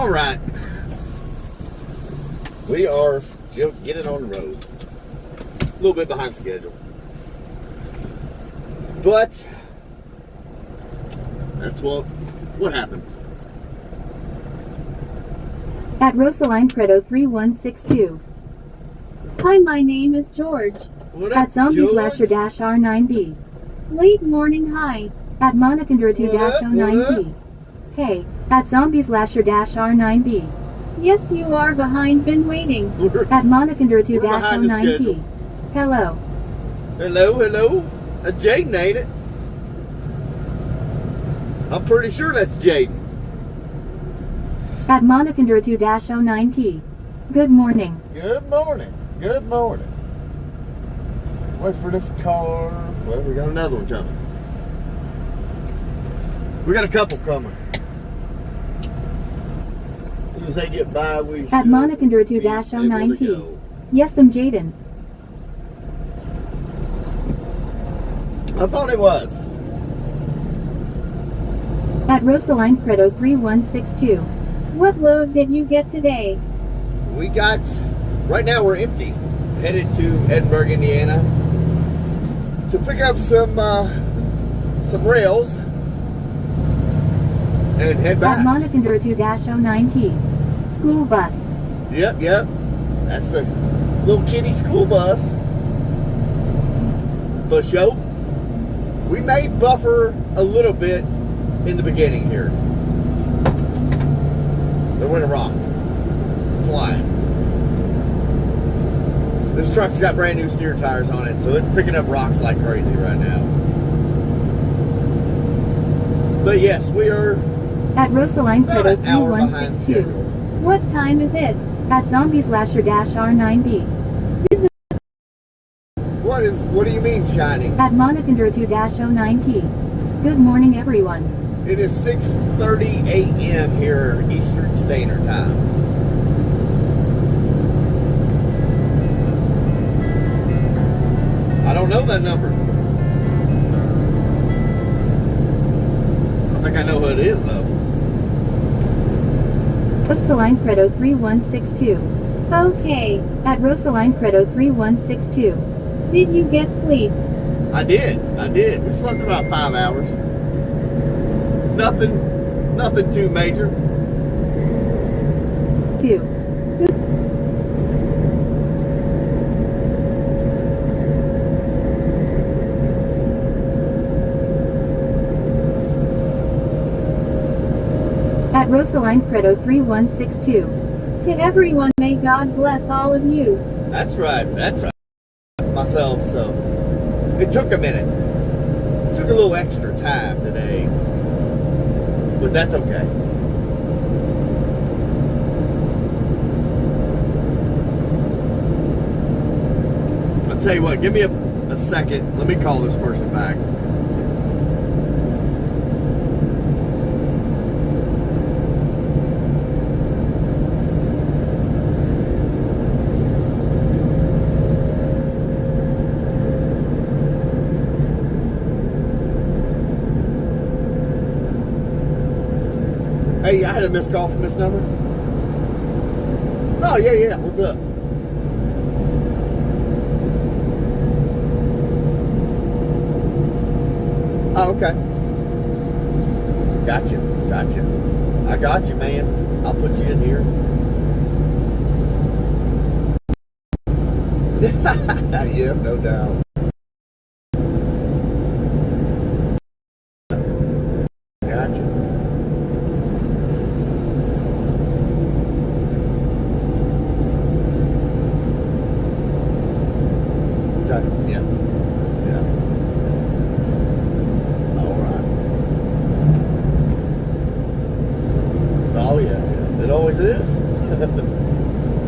All right. We are just getting on the road. A little bit behind schedule. But that's what happens. At Rosaline Credo 3162. Hi, my name is George. What At up, Zombies George? Lasher R9B. Late morning hi. At Monacondra 2-09T. Hey, at Zombies Lasher R9B. Yes, you are behind, been waiting. At Monacondra We're behind the 2-09T. schedule. Hello. Hello. That's Jaden, ain't it? I'm pretty sure that's Jaden. At Monacondra 2-09T. Good morning. Good morning. Wait for this car. Well, we got another one coming. We got a couple coming. As soon as they get by, we At Monacondra 2-09T. Yes, I'm Jaden. I thought it was. At Rosaline Credo 3162. What load did you get today? We got, right now we're empty. Headed to Edinburgh, Indiana to pick up some rails and head back. At Monacondra 2-09T. School bus. Yep. That's the little kiddie school bus. For sure. We may buffer a little bit in the beginning here. There went a rock flying. This truck's got brand new steer tires on it, so it's picking up rocks like crazy right now. But yes, we are At Rosaline about Credo an hour behind 3162. schedule. What time is it? At Zombies Lasher R9B. What do you mean shining? At Monacondra 2-09T. Good morning, everyone. It is 6:30 a.m. here Eastern Standard Time. I don't know that number. I think I know who it is though. Rosaline Credo 3162. Okay. At Rosaline Credo 3162. Did you get sleep? I did. We slept about 5 hours. Nothing too major. 2. At Rosaline Credo 3162. To everyone, may God bless all of you. That's right. Myself, so it took a minute. It took a little extra time today. But that's okay. I'll tell you what, give me a second. Let me call this person back. Hey, I had a missed call from this number. Oh, yeah. What's up? Oh, okay. Gotcha. I got you, man. I'll put you in here. Yeah, no doubt. Gotcha. Yeah. All right. Oh yeah. It always is.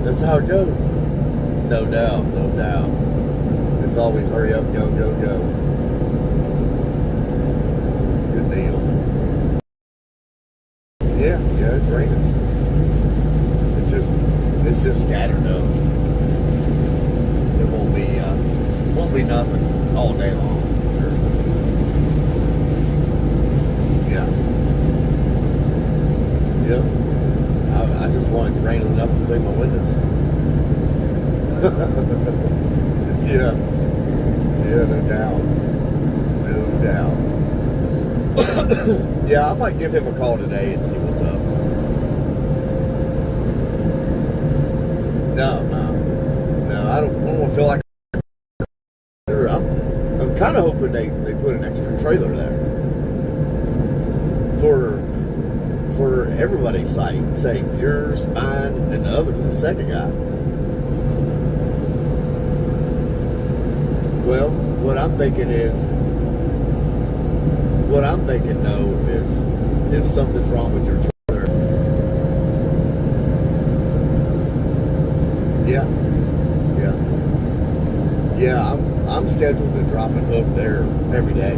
That's how it goes. No doubt. It's always hurry up, go. Good deal. Yeah, it's raining. It's just scattered though. It won't be nothing all day long. Sure. Yeah. Yep. enough to clean my windows. Yeah. Yeah, no doubt. No doubt. Yeah, I might give him a call today and see what's up. No, I don't want to feel like I'm kind of hoping they put an extra trailer there for everybody's sake. Say yours, mine, and the other, the second guy. Well, what I'm thinking though is if something's wrong with your trailer, yeah, I'm scheduled to drop and hook there every day.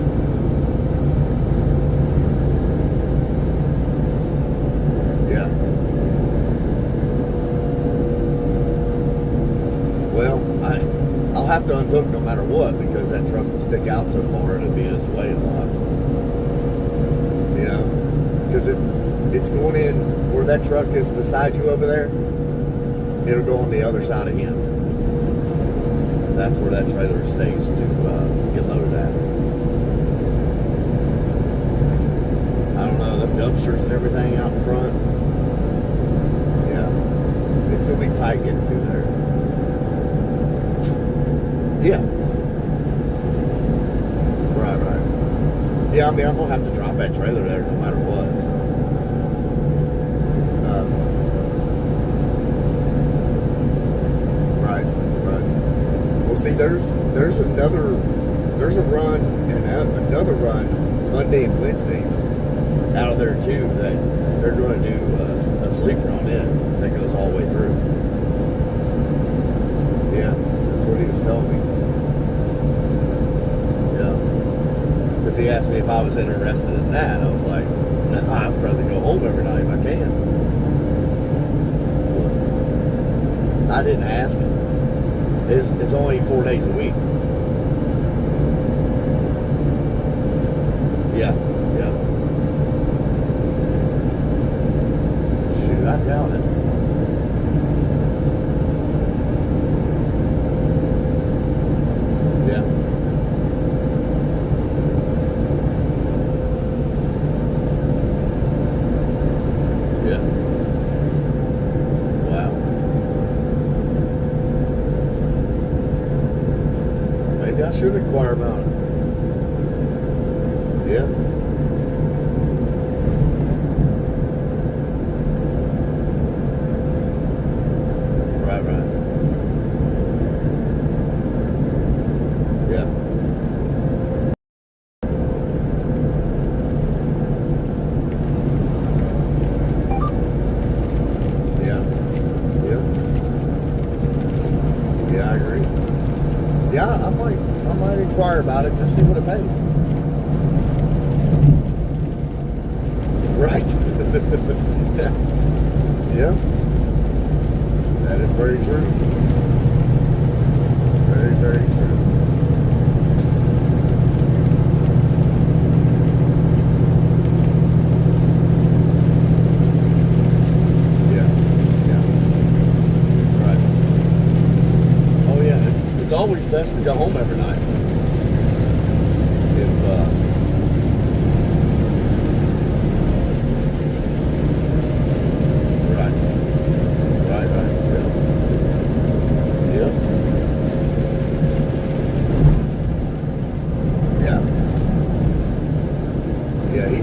Yeah. Well, I'll have to unhook no matter what, because that truck will stick out so far and it'll be in the way a lot. You know, because it's going in where that truck is beside you over there. It'll go on the other side of him. That's where that trailer is staged to get loaded at. I don't know, them dumpsters and everything out in front. Yeah, it's gonna be tight getting through there. Yeah. Right. Yeah, I mean, I'm gonna have to drop that trailer there no matter what. So. Right. Well, see, there's a run and another run Monday and Wednesdays out of there too that they're going to do a sleeper on it that goes all the way through. Yeah, that's what he was telling me. Yeah, because he asked me if I was interested in that. I was like, no, I'd rather go home every night if I can. Well, I didn't ask him. It's only 4 days a week. Yeah. Shoot, I doubt it. Yeah. Wow. Maybe I should inquire about it. Yeah. Right. Yeah. Yeah, I agree. Yeah, I might inquire about it, just see what it pays. Right. Yeah. That is very true. Very, very true. Yeah. Right. Oh yeah, it's always best to go home every night.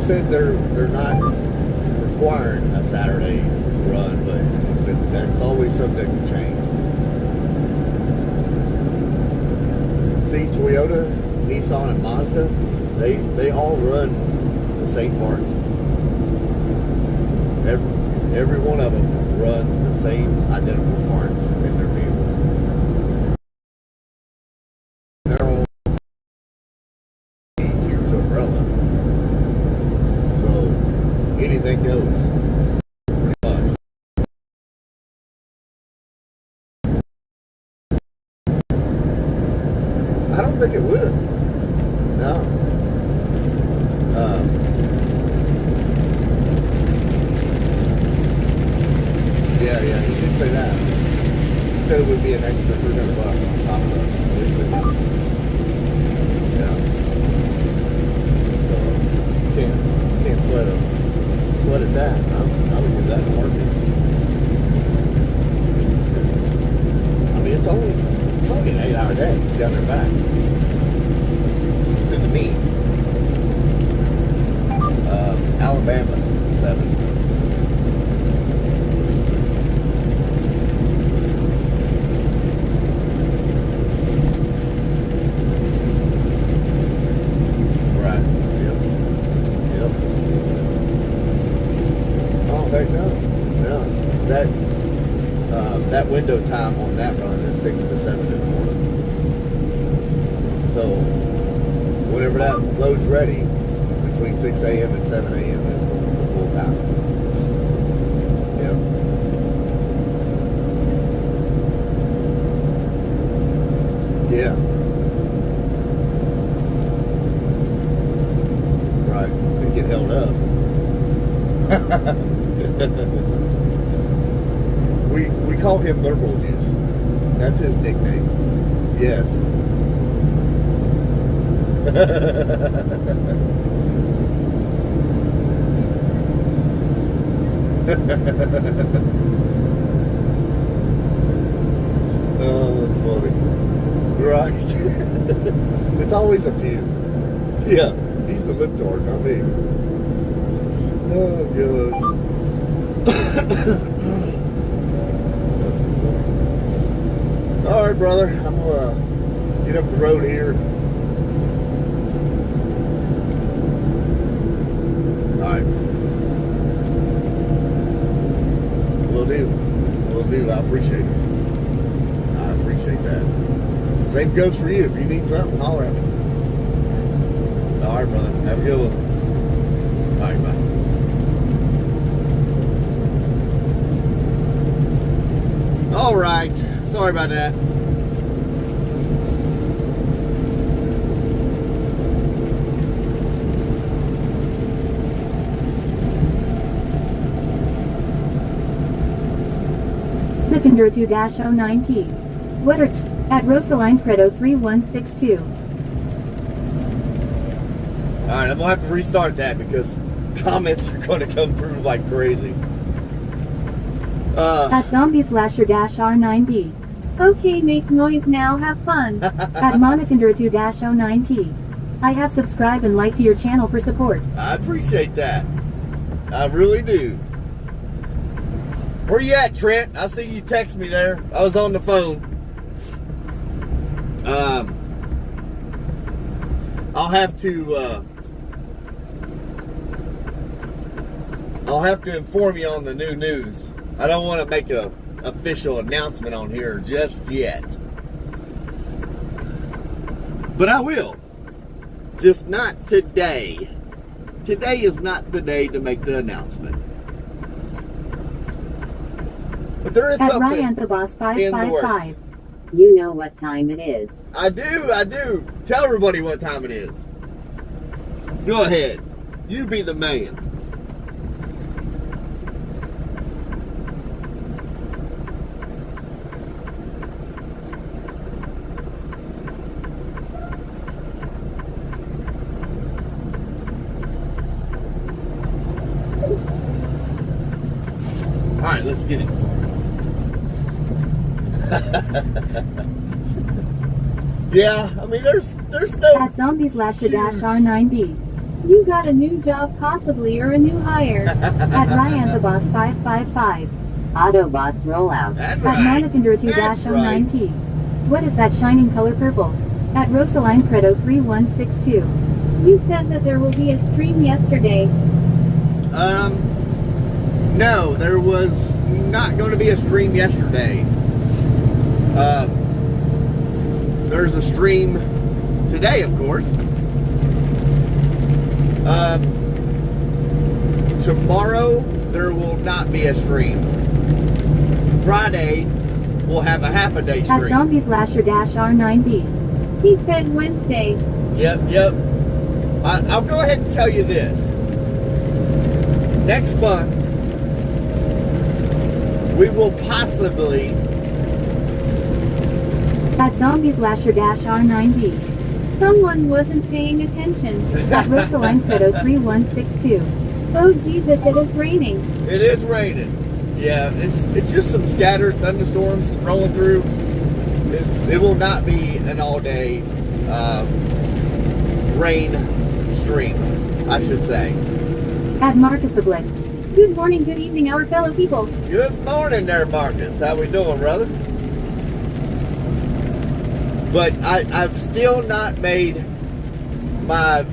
Said they're not requiring a Saturday run, but he said that's always subject to change. See, Toyota, Nissan, and Mazda, they all run the same parts. Every one of them run the same identical parts in their vehicles. They're all a huge umbrella. Anything goes, pretty much. I don't think it would. No. Yeah, he did didn't say that. He said it would be an extra $300 on top of the weekly. Yeah. So can't sweat at that. I would do that in a heartbeat. I mean, it's only an 8-hour day down there and back. To the meet. Alabama's 7. Right. Yep. Oh, heck no. No. That window time on that run is 6 to 7 in the morning. So whenever that load's ready, between 6 a.m. and 7 a.m. is the full time. Yep. Yeah. Right. They get held up. We call him Liberal Juice. That's his nickname. Yes. Oh, that's funny. Right. It's always a few. Yeah, he's the lip tart, not me. Oh, gosh. That's funny. All right, brother. I'm going to get up the road here. All right. Will do. I appreciate it. I appreciate that. Same goes for you. If you need something, holler at me. All right, brother. Have a good one. All right, bye. All right. Sorry about that. Secondary 2-09T. What are at Rosaline Credo 3162. Alright, I'm gonna have to restart that because comments are gonna come through like crazy. At zombie/r9b. Okay, make noise now, have fun. At Monicandra 2-09T. I have subscribed and liked your channel for support. I appreciate that. I really do. Where you at, Trent? I see you text me there. I was on the phone. I'll have to inform you on the new news. I don't want to make a official announcement on here just yet. But I will. Just not today. Today is not the day to make the announcement. But there is at something Ryan the Boss in the 555. works. You know what time it is. I do. Tell everybody what time it is. Go ahead. You be the man. All right, let's get it. Yeah, I mean, there's no... At zombie/r9b. You got a new job possibly or a new hire. At Ryan the Boss 555. Autobots rollout. That's At right. Monicandra 2-09T. What is that shining color purple? At Rosaline Credo 3162. You said that there will be a stream yesterday. No, there was not going to be a stream yesterday. There's a stream today, of course. Tomorrow, there will not be a stream. Friday, we'll have a half a day At stream. zombie/r9b. He said Wednesday. Yep. I'll go ahead and tell you this. Next month, we will possibly. At zombies/r9b. Someone wasn't paying attention. At Rosaline Credo 3162. Oh Jesus, it is raining. It is raining. Yeah, it's just some scattered thunderstorms rolling through. It will not be an all-day rain stream, I should say. At Marcus Oblick. Good morning, good evening, our fellow people. Good morning there, Marcus. How we doing, brother? But I've still not made my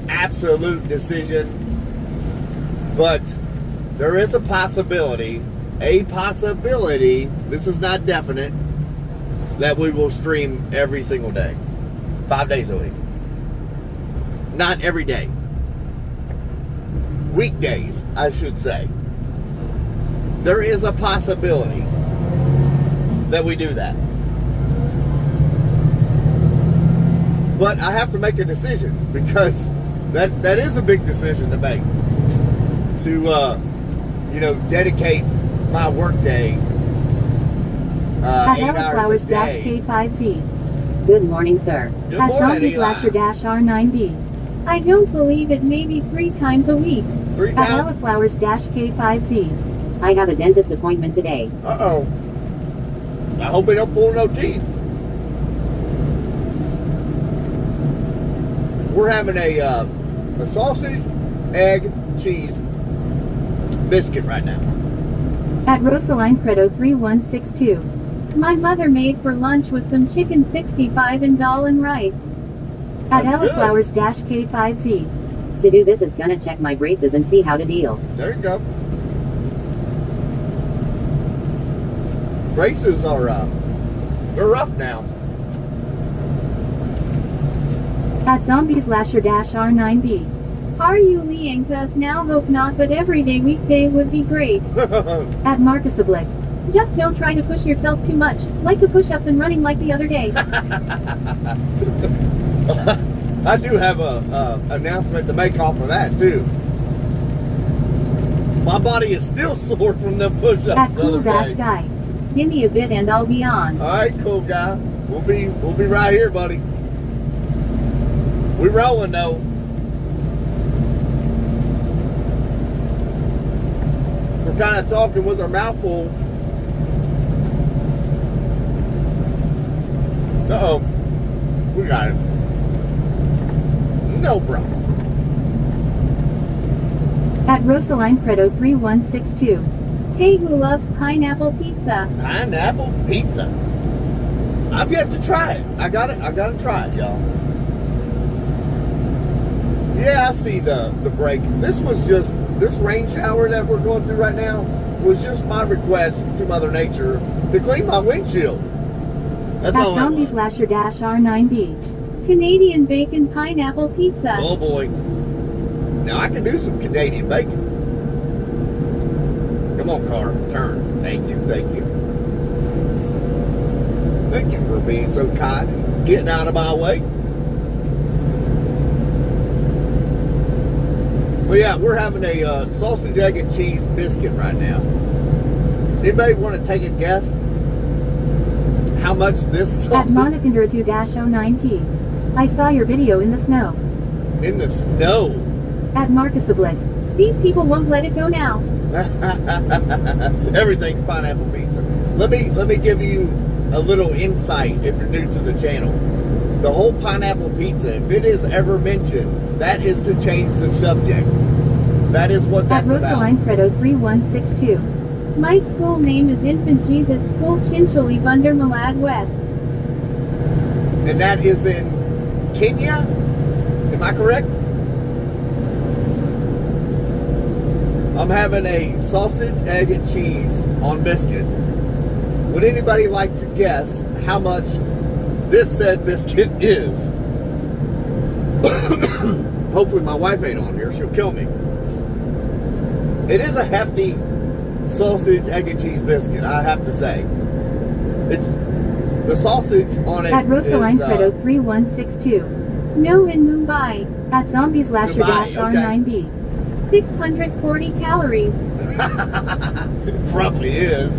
absolute decision. But there is a possibility, this is not definite, that we will stream every single day. 5 days a week. Not every day. Weekdays, I should say. There is a possibility that we do that. But I have to make a decision, because that is a big decision to make. To, dedicate my work day 8 hours a day. K5Z. Good morning, sir. Good At morning, Eli. zombie/r9b. I don't believe it, maybe 3 times a week. 3 At times? Eleflowers-K5Z. I have a dentist appointment today. Uh-oh. I hope they don't pull no teeth. We're having a sausage, egg, cheese biscuit right now. At Rosaline Credo 3162. My mother made for lunch with some chicken 65 and dal and rice. At That's good. Eleflowers-K5Z. To do this is gonna check my braces and see how to deal. There you go. Braces are, they're rough now. At zombies/r9b. Are you lying to us now? Hope not, but every day weekday would be great. At Marcus Oblick. Just don't try to push yourself too much, like the push-ups and running like the other day. I do have a announcement to make off of that too. My body is still sore from them push-ups At the other day. cool-guy. Give me a bit and I'll be on. All right, cool guy. We'll be right here, buddy. We rolling though. We're kind of talking with our mouth full. Uh-oh. We got it. No problem. At Rosaline Credo 3162. Hey, who loves pineapple pizza? Pineapple pizza. I've yet to try it. I gotta try it, y'all. Yeah, I see the break. This rain shower that we're going through right now was just my request to Mother Nature to clean my windshield. That's At all it was. zombies/r9b. Canadian bacon pineapple pizza. Oh boy. Now I can do some Canadian bacon. Come on, car, turn. Thank you. Thank you for being so kind and getting out of my way. Well, yeah, we're having a sausage, egg, and cheese biscuit right now. Anybody want to take a guess how much this At sausage Monicandra2-09T. I saw your video in the snow. in the snow? At Marcus Oblick. These people won't let it go now. Everything's pineapple pizza. Let me give you a little insight if you're new to the channel. The whole pineapple pizza, if it is ever mentioned, that is to change the subject. That is what At that's about. Rosaline Credo 3162. My school name is Infant Jesus School Chincholi Bunder Malad West. And that is in Kenya? Am I correct? I'm having a sausage, egg, and cheese on biscuit. Would anybody like to guess how much this said biscuit is? Hopefully my wife ain't on here. She'll kill me. It is a hefty sausage, egg, and cheese biscuit, I have to say. It's the sausage on it At Rosaline is, Credo 3162. No in Mumbai. At zombies/r9b. 640 calories. probably is.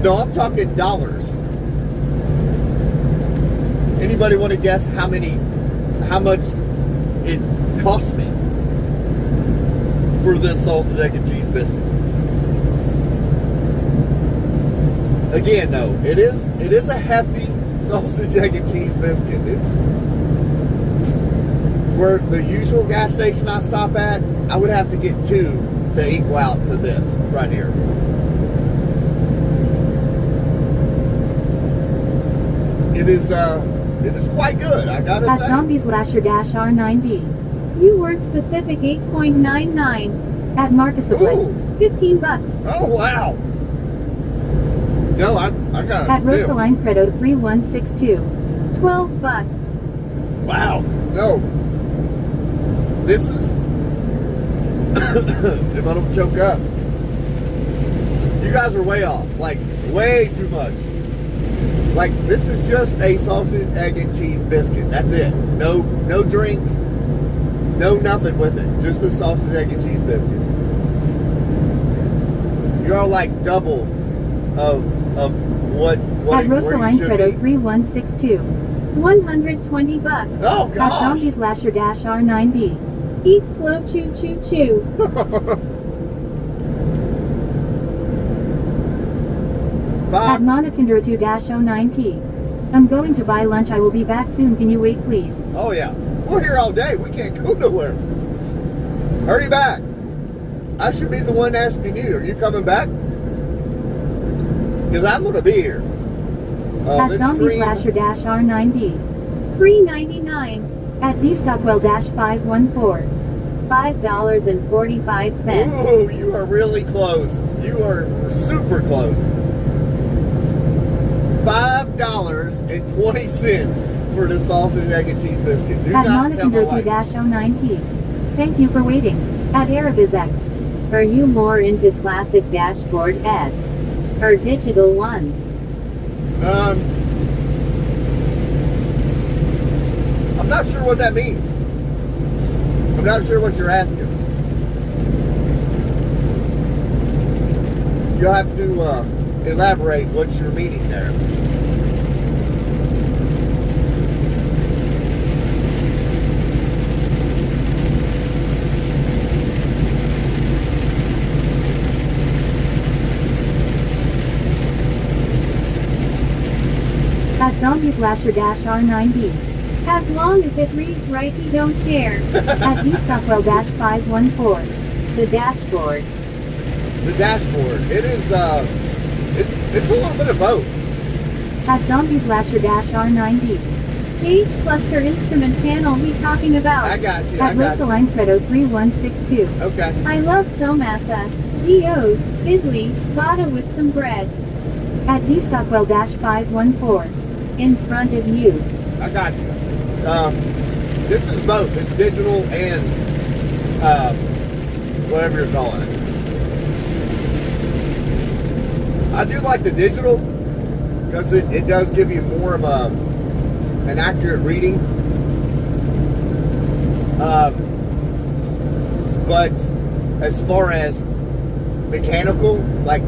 No, I'm talking dollars. Anybody want to guess how much it cost me for this sausage, egg, and cheese biscuit? Again, though, it is a hefty sausage, egg, and cheese biscuit. It's where the usual gas station I stop at, I would have to get 2 to equal out to this right here. It is quite good, I gotta say. At Zombies Lasher R9B. You weren't specific. 8.99. At Marcus Ablet. $15. Oh wow. No, I got it. At Rosaline Credo 3162. $12. Wow. No. This is if I don't choke up. You guys are way off. Like way too much. Like this is just a sausage, egg, and cheese biscuit. That's it. No drink. No nothing with it. Just a sausage, egg, and cheese biscuit. You're like double of what at Rosaline Credo 3162. $120. Oh gosh. At Zombies Lasher R9B. Eat slow, chew, chew, chew. At Monakindra 2-09T. I'm going to buy lunch. I will be back soon. Can you wait, please? Oh yeah. We're here all day. We can't go nowhere. Hurry back. I should be the one asking you. Are you coming back? Because I'm going to be here. At Zombies Lasher R9B. Free 99. At DStockwell-514. $5.45. Ooh, you are really close. You are super close. $5.20 for the sausage, egg, and cheese biscuit. Do at not tell my wife. 09T. Thank you for waiting. At ArabizX. Are you more into classic dashboard S or digital ones? I'm not sure what that means. I'm not sure what you're asking. You'll have to elaborate what you're meaning there. At Zombies Lasher R9B. As long as it reads right, he don't care. At DStockwell-514. The dashboard. The dashboard. It is, it's a little bit of both. At Zombies Lasher R9B. Gauge cluster instrument panel we talking about. I got you. At Rosaline Credo 3162. Okay. I love Somasa. Dios, idli, vada with some bread. At DStockwell-514. In front of you. I got you. This is both. It's digital and whatever you're calling it. I do like the digital because it does give you more of an accurate reading. But as far as mechanical, like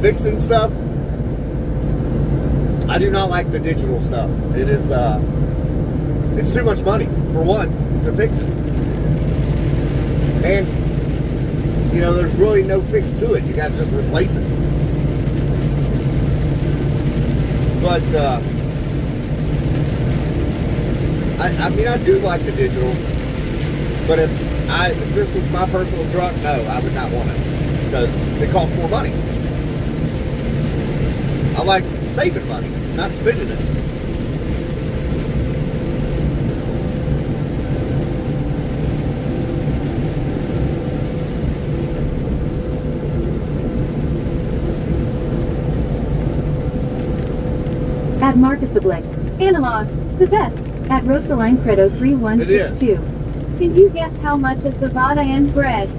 fixing stuff, I do not like the digital stuff. It is it's too much money for one to fix it, and you know there's really no fix to it. You got to just replace it. But I mean I do like the digital, but if this was my personal truck, no, I would not want it because it costs more money. I like saving money, not spending it. At Marcus Ablet. Analog. The best. At Rosaline Credo 3162. Can you guess how much is the vada and bread?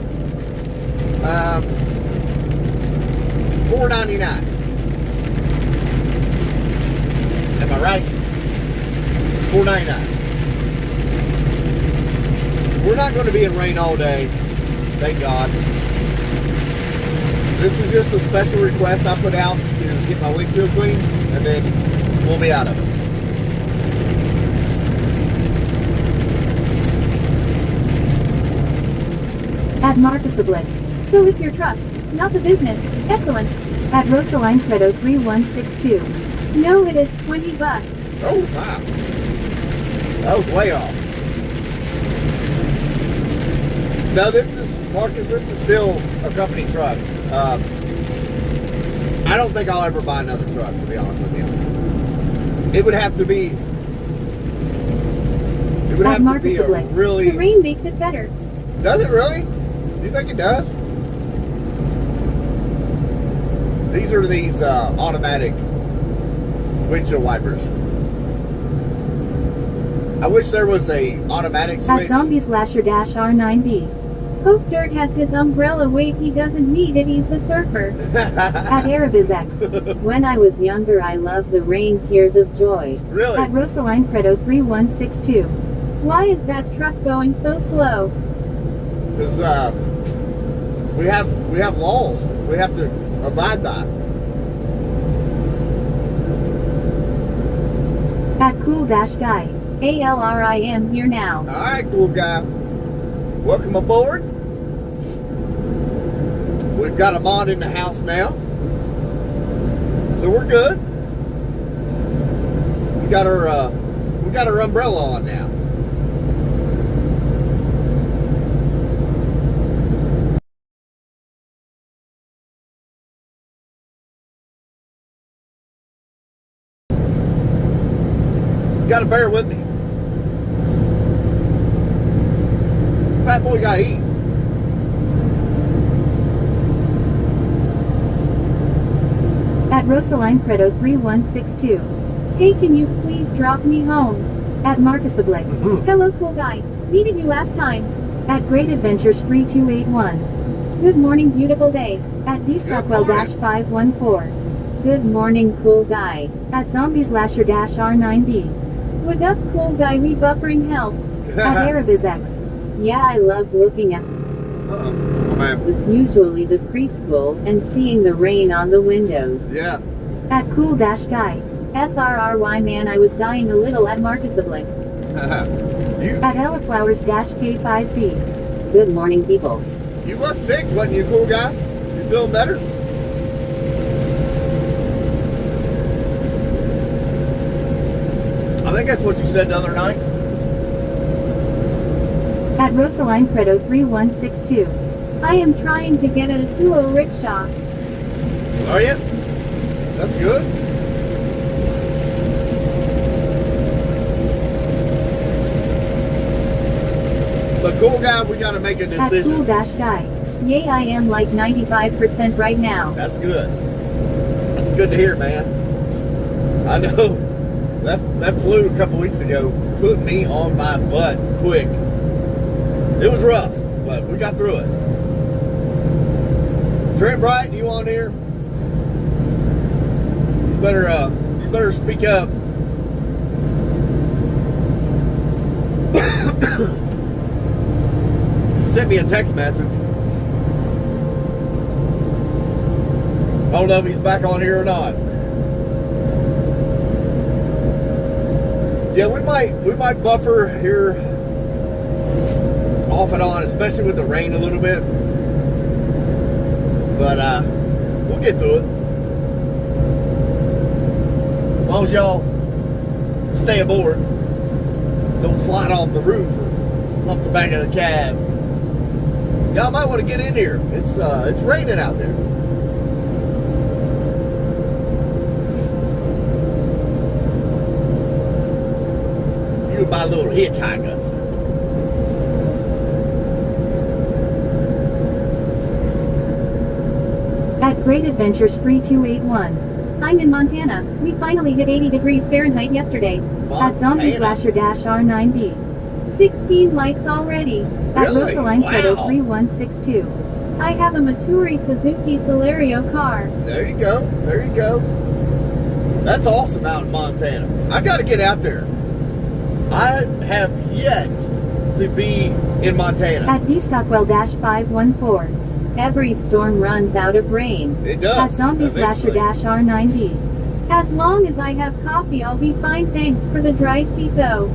$4.99. Am I right? $4.99. We're not going to be in rain all day. Thank God. This is just a special request I put out to get my windshield clean, and then we'll be out of it. At Marcus Oblique. So it's your truck, not the business. Excellent. At Rosaline Credo 3162. No, it is $20. Oh, wow. That was way off. No, this is, Marcus, this is still a company truck. I don't think I'll ever buy another truck, to be honest with you. It would have to be, At Marcus a Oblique. really... The rain makes it better. Does it really? Do you think it does? These are these automatic windshield wipers. I wish there was a automatic switch. At Zombie/R9B. Hope Dirt has his umbrella. Wait, he doesn't need it, he's the surfer. At Arabizex. When I was younger I loved the rain, tears of joy. Really? At Rosaline Credo 3162. Why is that truck going so slow? Because we have laws we have to abide by. At Cool Dash Guy. ALRIM here now. All right, cool guy. Welcome aboard. We've got a mod in the house now, so we're good. We got our umbrella on now. You gotta bear with me. Fat boy gotta eat. At Rosaline Credo 3162. Hey, can you please drop me home? At Marcus Oblique. Hello, cool guy. Needed you last time. At Great Adventures 3281. Good morning, beautiful day. At D-Stockwell-514. Good morning, cool guy. At Zombies/R9B. What up, cool guy? We buffering help. At Arabizex. Yeah, I loved looking at Uh-oh. was usually the preschool and seeing the rain on the windows. Yeah. At Cool Dash Guy. SRRY man, I was dying a little. At Marcus Oblique. At Ellaflowers-K5Z. Good morning, people. You was sick, wasn't you, cool guy? You feeling better? I think that's what you said the other night. At Rosaline Credo 3162. I am trying to get a Tuo rickshaw. Are you? That's good. But cool guy, we gotta make a At Cool decision. Dash Guy. Yay, I am like 95% right now. That's good. That's good to hear, man. I know. That flu a couple weeks ago put me on my butt quick. It was rough, but we got through it. Trent Bright, you on here? You better speak up. He sent me a text message. I don't know if he's back on here or not. Yeah, we might buffer here off and on, especially with the rain a little bit. But we'll get through it. As long as y'all stay aboard. Don't slide off the roof or off the back of the cab. Y'all might want to get in here. It's raining out there. You and my little hitchhikers. At Great Adventures 3281. I'm in Montana. We finally hit 80 degrees Fahrenheit yesterday. At Zombie/R9B. 16 likes already. At Really? Rosaline Credo Wow. 3162. I have a Maturi Suzuki Celerio car. There you go. There you go. That's awesome out in Montana. I got to get out there. I have yet to be in Montana. At D-Stockwell-514. Every storm runs out of rain. It does. At Zombie Slasher eventually. -R9B. As long as I have coffee, I'll be fine. Thanks for the dry seat, though.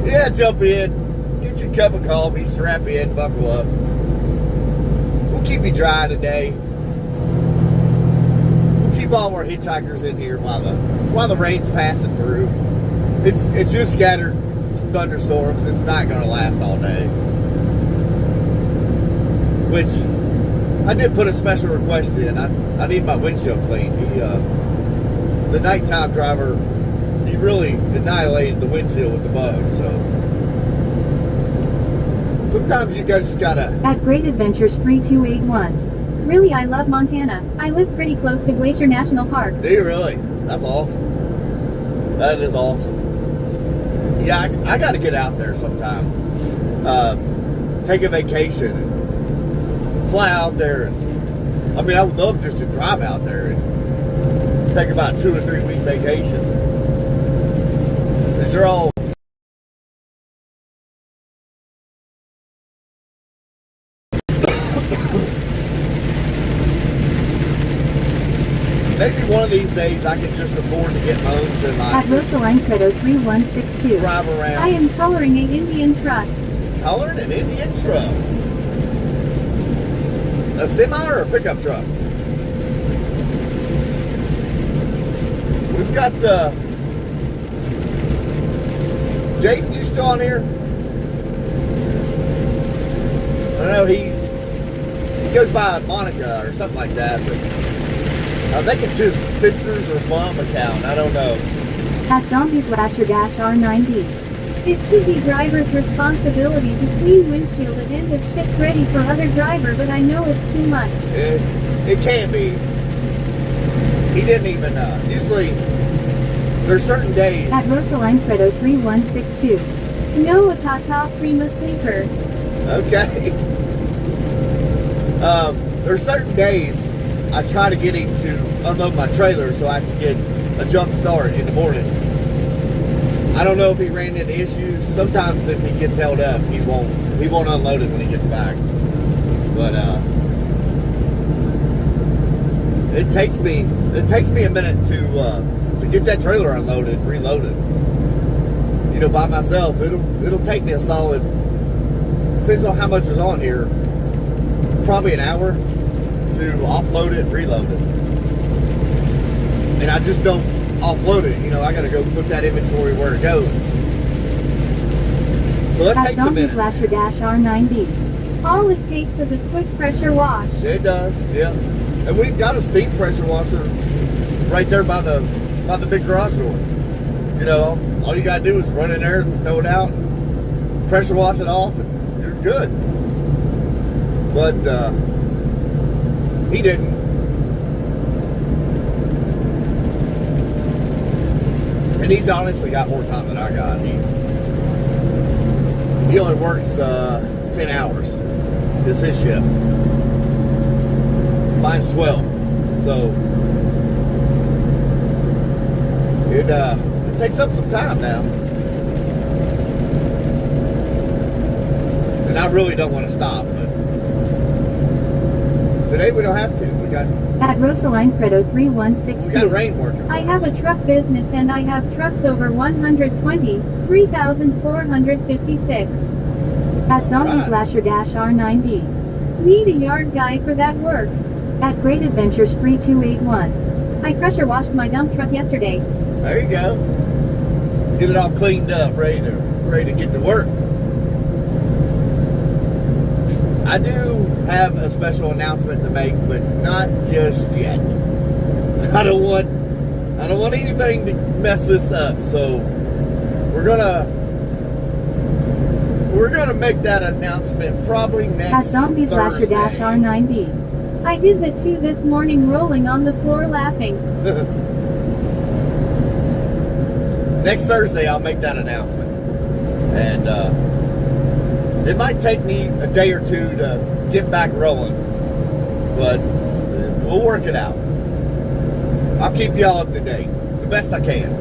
Yeah, jump in. Get your cup of coffee, strap in, buckle up. We'll keep you dry today. We'll keep all our hitchhikers in here while the rain's passing through. It's just scattered thunderstorms. It's not going to last all day. Which I did put a special request in. I need my windshield cleaned. The nighttime driver, he really annihilated the windshield with the bug. So sometimes you guys just gotta. At Great Adventures 3281. Really, I love Montana. I live pretty close to Glacier National Park. Do you really? That's awesome. That is awesome. Yeah, I got to get out there sometime. Take a vacation and fly out there. I mean, I would love just to drive out there and take about 2 or 3 week vacation. Because you're all. Maybe one of these days I can just afford to get homes and At Rosaline Credo 3162. drive around. I am coloring an Indian truck. Coloring an Indian truck. A semi or a pickup truck? We've got Jaden, you still on here? I know he goes by Monica or something like that, but I think it's his sister's or mom account. I don't know. At Zombie Slasher -R9B. It should be driver's responsibility to clean windshield at end of shift ready for other driver, but I know it's too much. It can be. He didn't even usually there's certain days. At Rosaline Credo 3162. No, a Tata Prima sleeper. Okay. There's certain days I try to get him to unload my trailer so I can get a jump start in the morning. I don't know if he ran into issues. Sometimes if he gets held up, he won't unload it when he gets back. But it takes me a minute to get that trailer unloaded, reloaded. You know, by myself, it'll take me a solid, depends on how much is on here, probably an hour to offload it and reload it. And I just don't offload it. You know, I got to go put that inventory where it goes. So that At takes a Zombie minute. Slasher -R9B. All it takes is a quick pressure wash. It does, yeah. And we've got a steam pressure washer right there by the big garage door. You know, all you got to do is run in there and throw it out, pressure wash it off, and you're good. But he didn't. And he's honestly got more time than I got. He only works 10 hours. It's his shift. Mine's 12. So it takes up some time now. And I really don't want to stop, but today we don't have to. We got At Rosaline Credo 3162. rain working. I have a truck business and I have trucks over 120, 3,456. At Zombie Right. Slasher -R9B. Need a yard guy for that work. At Great Adventures 3281. I pressure washed my dump truck yesterday. There you go. Get it all cleaned up, ready to get to work. I do have a special announcement to make, but not just yet. I don't want anything to mess this up, so we're gonna make that announcement probably next At Zombie Slasher Thursday. -R9B. I did the 2 this morning rolling on the floor laughing. Next Thursday, I'll make that announcement, and it might take me a day or two to get back rolling, but we'll work it out. I'll keep y'all up to date the best I can.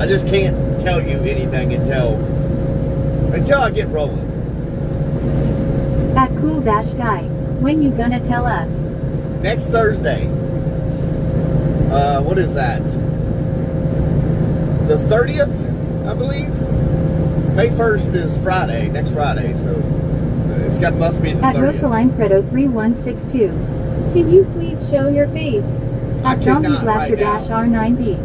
I just can't tell you anything until I get rolling. That cool dash guy. When you gonna tell us? Next Thursday. What is that? The 30th, I believe. May 1st is Friday, next Friday, so must be the At 30th. Rosaline Credo 3162. Can you please show your face? At Zombies Lasher dash R9B.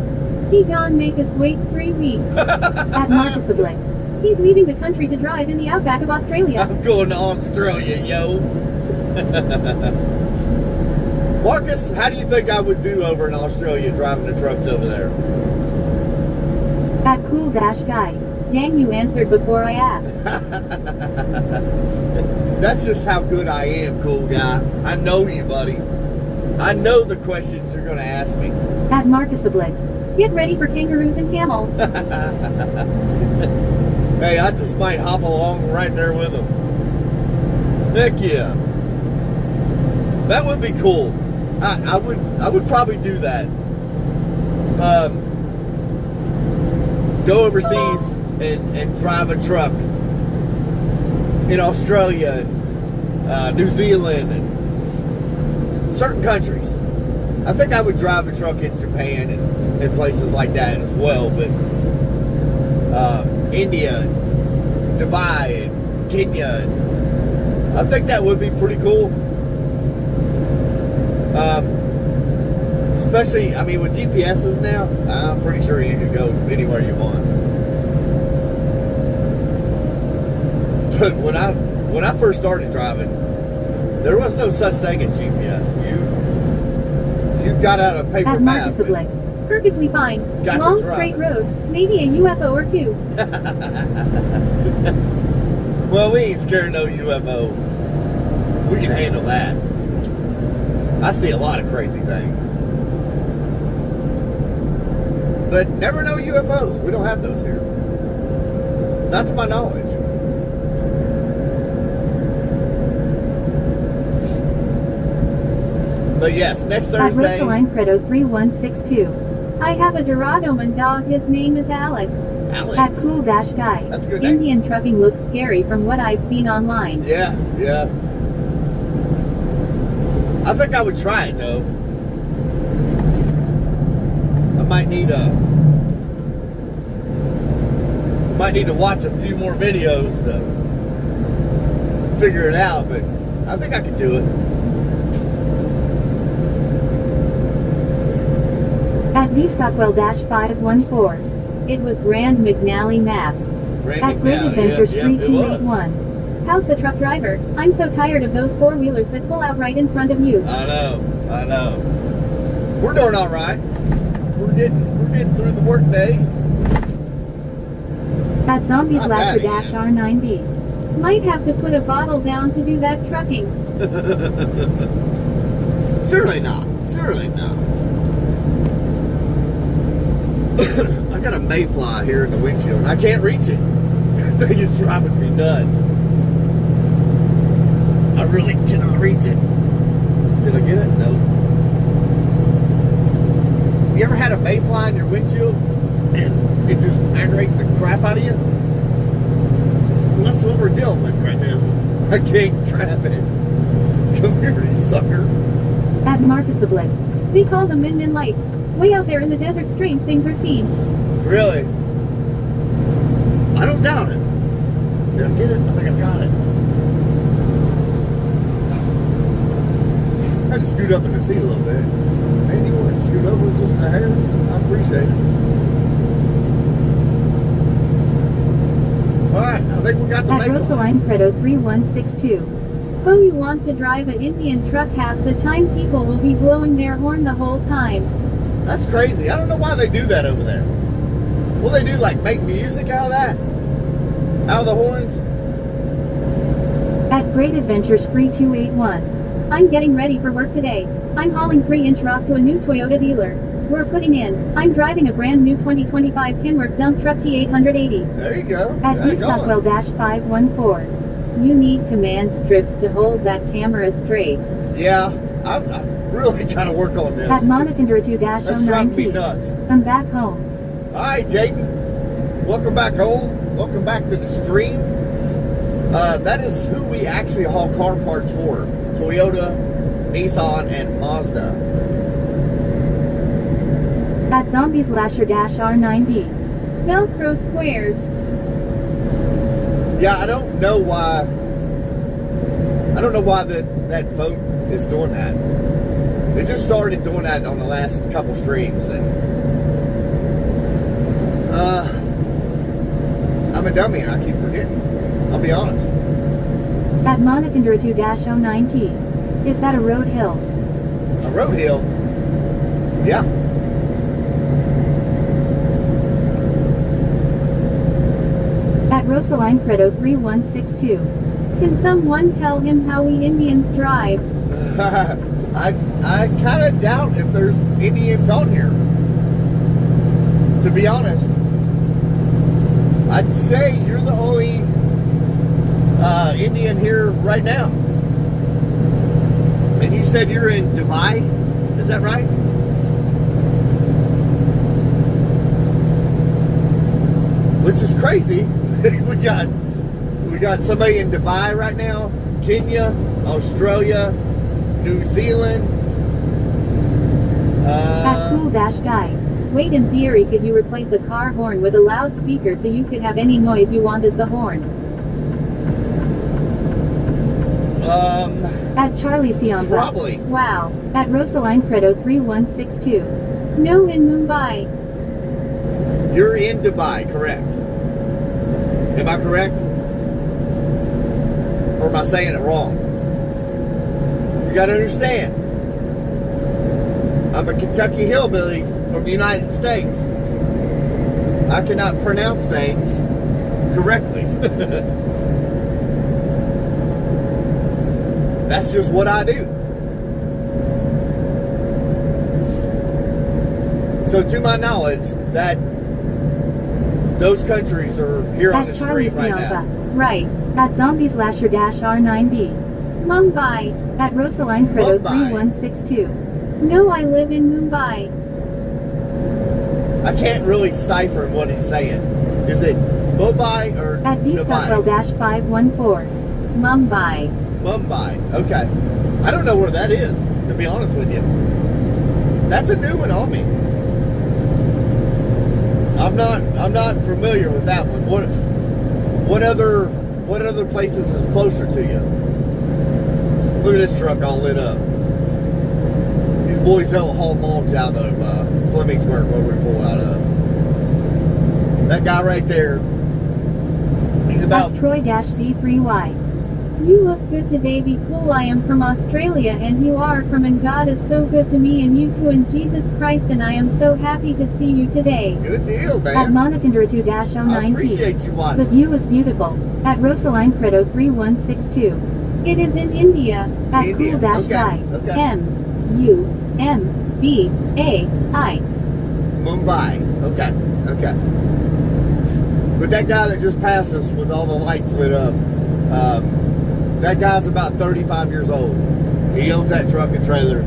He gone make us wait 3 weeks. At Marcus Oblique. He's leaving the country to drive in the outback of Australia. I'm going to Australia, yo. Marcus, how do you think I would do over in Australia driving the trucks over there? At Cool Dash Guy. Dang, you answered before I asked. That's just how good I am, cool guy. I know you, buddy. I know the questions you're going to ask me. At Marcus Oblique. Get ready for kangaroos and camels. Hey, I just might hop along right there with them. Heck yeah. That would be cool. I would probably do that. Go overseas and drive a truck in Australia, New Zealand, and certain countries. I think I would drive a truck in Japan and places like that as well, but India, Dubai, and Kenya, I think that would be pretty cool. Especially, I mean, with GPSs now, I'm pretty sure you can go anywhere you want. But when I first started driving, there was no such thing as GPS. You got out a paper At map. Marcus Oblique. Perfectly fine. Got to Long drive straight it. roads. Maybe a UFO or two. Well, we ain't scared of no UFO. We can handle that. I see a lot of crazy things. But never know UFOs. We don't have those here. Not to my knowledge. But yes, next At Thursday. Rosaline Credo 3162. I have a Doradoman dog. His name is Alex. Alex. At Cool Dash Guy. That's a good name. Indian trucking looks scary from what I've seen online. Yeah. I think I would try it though. I might need to watch a few more videos to figure it out, but I think I could do it. At DStockwell-514. It was Rand McNally Maps. Randy At Great McNally, Adventure yeah, Street it was. 281. How's the truck driver? I'm so tired of those four-wheelers that pull out right in front of you. I know. We're doing all right. We're getting through the work day. At Zombies Not Lasher bad, dash yeah. R9B. Might have to put a bottle down to do that trucking. Surely not. I got a mayfly here in the windshield and I can't reach it. That thing is driving me nuts. I really cannot reach it. Did I get it? No. You ever had a mayfly in your windshield and it just aggravates the crap out of you? Well, that's what we're dealing with right now. I can't grab it. Come here, you sucker. At Marcus Oblique. They call them Min lights. Way out there in the desert, strange things are seen. Really? I don't doubt it. Did I get it? I think I got it. I had to scoot up in the seat a little bit. Maybe you want to scoot over just a hair? I appreciate it. Alright, I think we got the At mayfly. Rosaline Credo 3162. Oh, you want to drive an Indian truck half the time, people will be blowing their horn the whole time. That's crazy. I don't know why they do that over there. Will they do like make music out of that? Out of the horns? At Great Adventure Spree 281. I'm getting ready for work today. I'm hauling 3-inch rock to a new Toyota dealer. We're putting in. I'm driving a brand new 2025 Kenworth dump truck T880. There you go. At There you go. DStockwell-514. You need command strips to hold that camera straight. Yeah, I really got to work on this. At That's driving me Monicandra2-092. nuts. I'm back home. All right, Jaden. Welcome back home. Welcome back to the stream. That is who we actually haul car parts for. Toyota, Nissan, and Mazda. At zombie/r9b. Velcro squares. Yeah, I don't know why that vote is doing that. They just started doing that on the last couple streams, and I'm a dummy and I keep forgetting. I'll be honest. At Monicandra2-09T. Is that a road hill? A road hill? Yeah. At Rosaline Credo 3162. Can someone tell him how we Indians drive? I kind of doubt if there's Indians on here. To be honest. I'd say you're the only Indian here right now. And you said you're in Dubai? Is that right? This is crazy. we got somebody in Dubai right now, Kenya, Australia, New Zealand. At Cool-Guy. Wait, in theory, could you replace a car horn with a loudspeaker so you could have any noise you want as the horn? At Charlie Siamba. Probably. Wow. At Rosaline Credo 3162. No, in Mumbai. You're in Dubai, correct? Am I correct? Or am I saying it wrong? You gotta understand. I'm a Kentucky hillbilly from the United States. I cannot pronounce things correctly. That's just what I do. So to my knowledge, that those countries are here on the stream right now. Right. At zombie/r9b. Mumbai. At Rosaline Credo 3162. No, I live in Mumbai. I can't really cipher what he's saying. Is it Mumbai or At dstockwell-514. Mumbai. Mumbai. Okay. I don't know where that is, to be honest with you. That's a new one on me. I'm not familiar with that one. What other places is closer to you? Look at this truck all lit up. These boys haul logs out of Flemingsburg where we pull out of. That guy right there, he's about... At Troy-C3Y. You look good today, be cool. I am from Australia and you are from, and God is so good to me and you too in Jesus Christ, and I am so happy to see you today. Good deal, man. At Monicandra2-09T. I appreciate you watching. The view is beautiful. At Rosaline Credo 3162. It is in India. At India. Cool-Guy. Okay. M-U-M-B-A-I. Mumbai. Okay. But that guy that just passed us with all the lights lit up, that guy's about 35 years old. He owns that truck and trailer.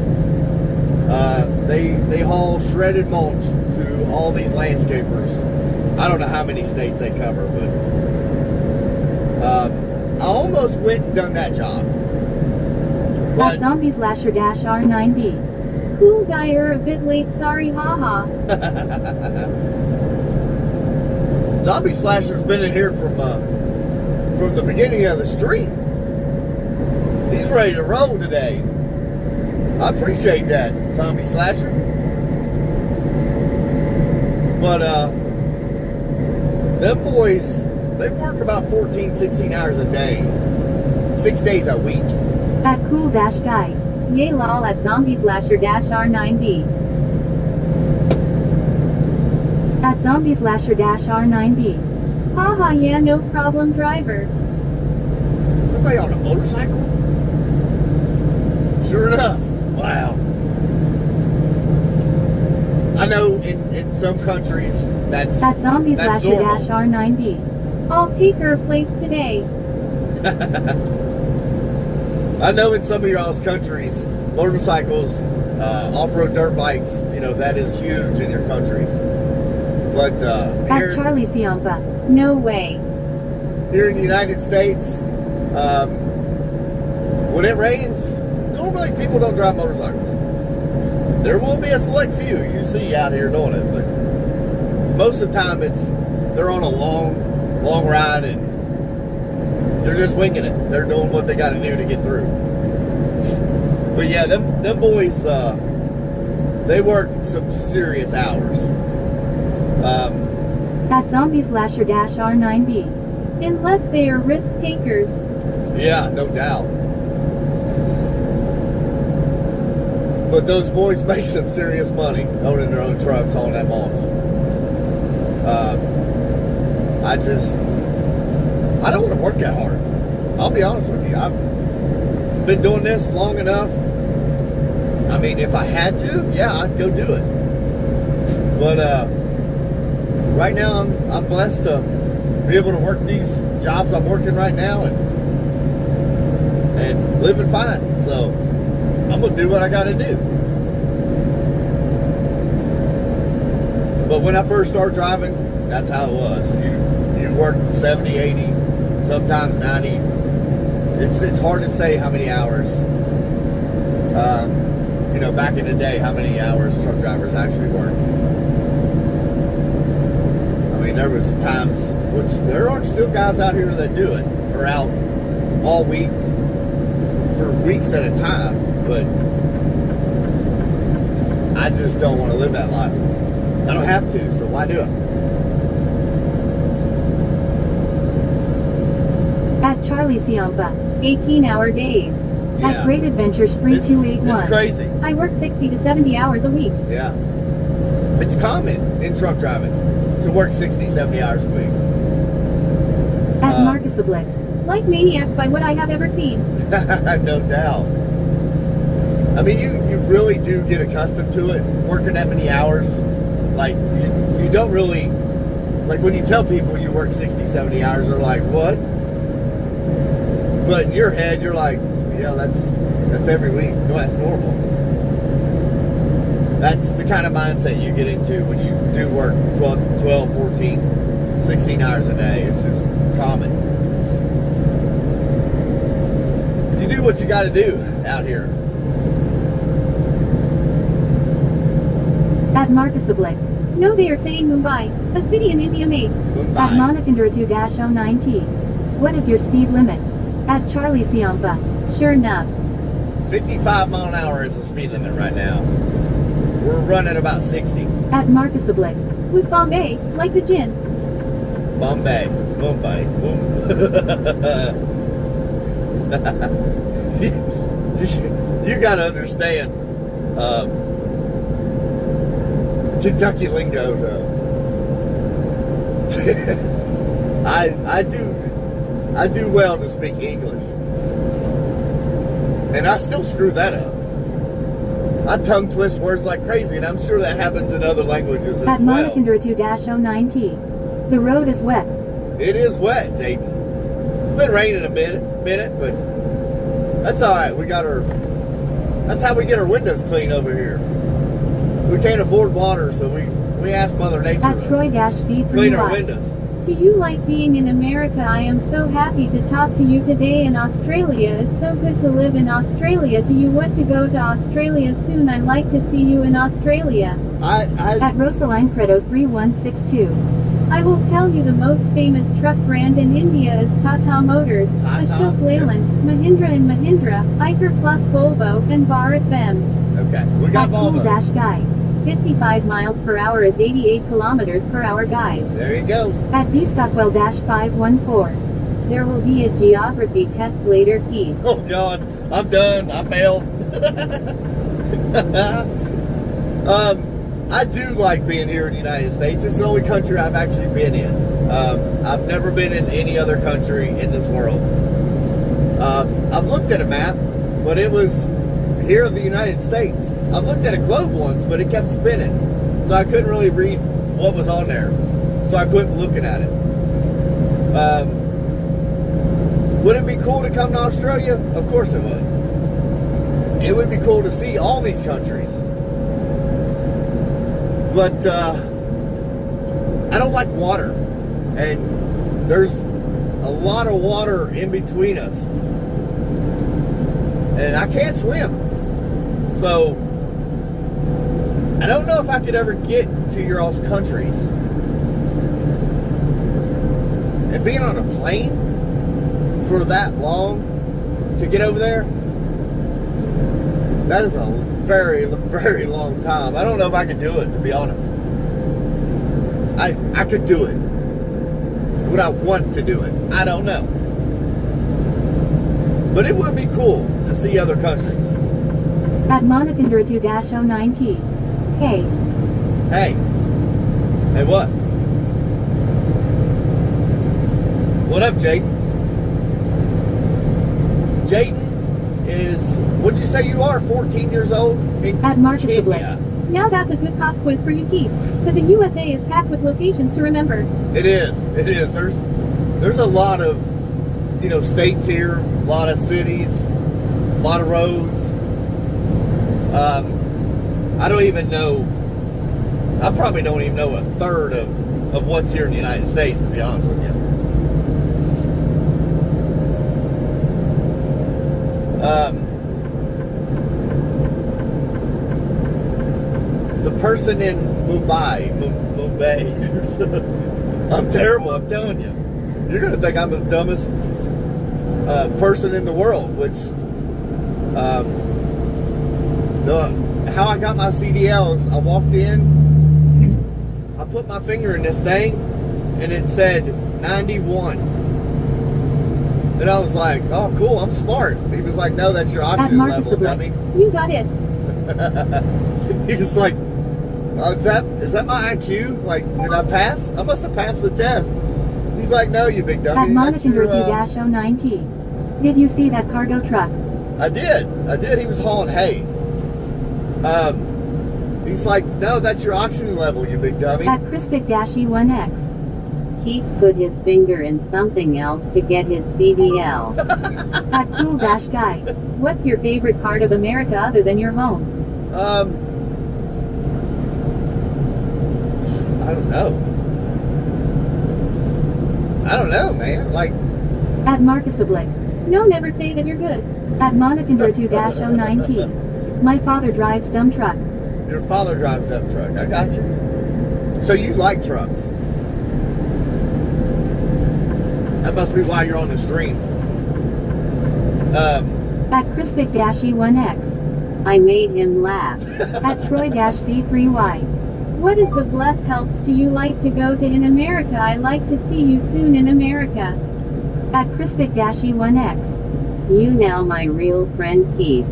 They haul shredded mulch to all these landscapers. I don't know how many states they cover, but I almost went and done that job. At zombie/r9b. Cool guy, a bit late, sorry, haha. Zombie Slasher's been in here from the beginning of the stream. He's ready to roll today. I appreciate that, Zombie Slasher. But them boys, they work about 14, 16 hours a day, 6 days a week. At Cool-Guy. Yay lol. At zombie/r9b. At zombie/r9b. Haha, yeah, no problem, driver. Somebody on a motorcycle? Sure enough. Wow. I know in some countries that's normal. zombie/r9b. I'll take her place today. I know in some of y'all's countries, motorcycles, off-road dirt bikes, that is huge in your countries. But At Charlie Siamba. No way. Here in the United States, When it rains, normally people don't drive motorcycles. There will be a select few you see out here doing it, but most of the time they're on a long ride and they're just winging it. They're doing what they got to do to get through. But yeah, them boys, they work some serious hours. At zombie/r9b. Unless they are risk takers. Yeah, no doubt. But those boys make some serious money owning their own trucks, hauling that mulch. I don't want to work that hard. I'll be honest with you. I've been doing this long enough. I mean, if I had to, yeah, I'd go do it. But right now, I'm blessed to be able to work these jobs I'm working right now and living fine. So I'm gonna do what I gotta do. But when I first started driving, that's how it was. You worked 70, 80, sometimes 90. It's hard to say how many hours. Back in the day, how many hours truck drivers actually worked. I mean, there was times, which there are still guys out here that do it, are out all week for weeks at a time, but I just don't want to live that life. I don't have to, so why do it? At Charlie Ciampa, 18-hour days. Yeah. At Great Adventures 3281. It's crazy. I work 60 to 70 hours a week. Yeah. It's common in truck driving to work 60, 70 hours a week. At Marcus the Blick. Like maniacs by what I have ever seen. No doubt. I mean, you really do get accustomed to it, working that many hours. Like, you don't really, like when you tell people you work 60, 70 hours, they're like, what? But in your head, you're like, yeah, that's every week. No, that's normal. That's the kind of mindset you get into when you do work 12, 14, 16 hours a day. It's just common. You do what you got to do out here. At Marcus the Blick. No, they are saying Mumbai, a city in India mate. Mumbai. At Monakindra 2-09T. What is your speed limit? At Charlie Ciampa. Sure enough. 55 mile an hour is the speed limit right now. We're running about 60. At Marcus the Blick. Was Bombay, like the gin? Mumbai. You gotta understand Kentucky lingo though. I do well to speak English. And I still screw that up. I tongue twist words like crazy, and I'm sure that happens in other languages as At well. Monakindra 2-09T. The road is wet. It is wet, Jaden. It's been raining a minute, but that's alright. That's how we get our windows clean over here. We can't afford water, so we ask Mother Nature At to Troy-C3Y. clean our windows. Do you like being in America? I am so happy to talk to you today. In Australia is so good to live in Australia. Do you want to go to Australia soon? I'd like to see you in Australia. At Rosaline Credo 3162. I will tell you the most famous truck brand in India is Tata Motors, Ashok Leyland, Mahindra and Mahindra, Eicher Plus Volvo, and Bharat Benz. Okay, we got At Volvo. Cool-Guy. 55 miles per hour is 88 kilometers per hour, guys. There you go. At D-Stockwell-514. There will be a geography test later, Keith. Oh gosh, I'm done. I failed. I do like being here in the United States. It's the only country I've actually been in. I've never been in any other country in this world. I've looked at a map, but it was here in the United States. I've looked at a globe once, but it kept spinning. So I couldn't really read what was on there. So I quit looking at it. Would it be cool to come to Australia? Of course it would. It would be cool to see all these countries. But I don't like water. And there's a lot of water in between us. And I can't swim. So, I don't know if I could ever get to your all's countries. And being on a plane for that long to get over there, that is a very, very long time. I don't know if I could do it, to be honest. I could do it. Would I want to do it? I don't know. But it would be cool to see other countries. At Monicandra 2-09T. Hey. Hey. Hey, what? What up, Jayden? Jayden is, what'd you say you are, 14 years old? At Marcus the Blake. Kenya. Now that's a good pop quiz for you, Keith. But the USA is packed with locations to remember. It is. It is. There's a lot of, states here, a lot of cities, a lot of roads. I don't even know. I probably don't even know a third of what's here in the United States, to be honest with you. The person in Mumbai, I'm terrible, I'm telling you. You're going to think I'm the dumbest person in the world, which, how I got my CDLs, I walked in, I put my finger in this thing, and it said 91. And I was like, oh, cool, I'm smart. He was like, no, that's your oxygen level, dummy. You got it. He was like, oh, is that my IQ? Like, did I pass? I must have passed the test. He's like, no, you big dummy. At Monicandra 2-09T. Did you see that cargo truck? I did. He was hauling hay. He's like, no, that's your oxygen level, you big dummy. At Crispic-E1X. Keith put his finger in something else to get his CDL. At Cool-Guy. What's your favorite part of America other than your home? I don't know, man. Like, at Marcus the Blake. No, never say that you're good. At Monicandra 2-09T. My father drives dump truck. Your father drives that truck. I got you. So you like trucks. That must be why you're on the stream. At Crispic-E1X. I made him laugh. At Troy-C3Y. What is the bless helps to you like to go to in America? I like to see you soon in America. At Crispic-E1X. You now my real friend Keith.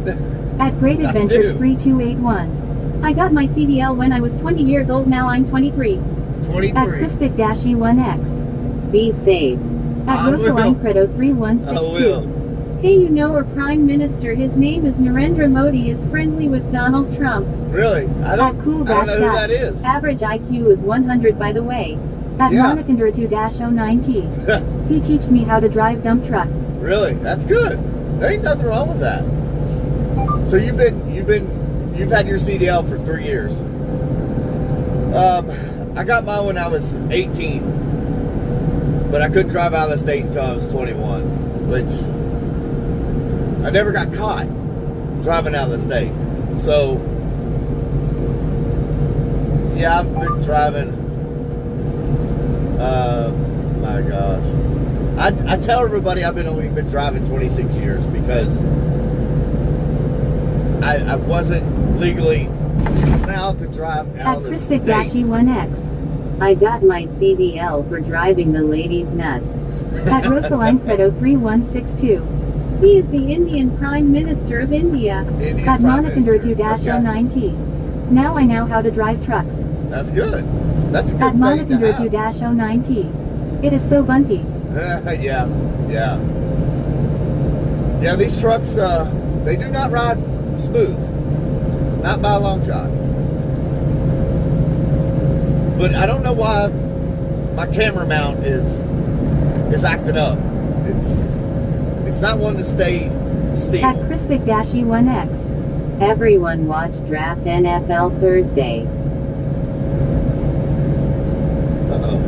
At Great Adventures 3281. I got my CDL when I was 20 years old, now I'm 23. 23. At Crispic-E1X. Be safe. At Rosaline Credo 3162. Hey, our Prime Minister, his name is Narendra Modi, is friendly with Donald Trump. Really? I don't know who that is. Average IQ is 100, by the way. At Monicandra 2-09T. He teach me how to drive dump truck. Really? That's good. There ain't nothing wrong with that. So you've had your CDL for 3 years. I got mine when I was 18. But I couldn't drive out of the state until I was 21, which I never got caught driving out of the state. So, yeah, I've been driving. My gosh. I tell everybody I've only been driving 26 years because I wasn't legally allowed to drive out of the state. At Crispic-E1X. I got my CDL for driving the ladies nuts. At Rosaline Credo 3162. He is the Indian Prime Minister of India. At Monicandra 2-09T. Now I know how to drive trucks. That's good. That's a good At thing to Monicandra have. 2-09T. It is so bumpy. Yeah. Yeah, these trucks, they do not ride smooth. Not by a long shot. But I don't know why my camera mount is acting up. It's not one to stay still. At Crispic-E1X. Everyone watch Draft NFL Thursday. Uh-oh.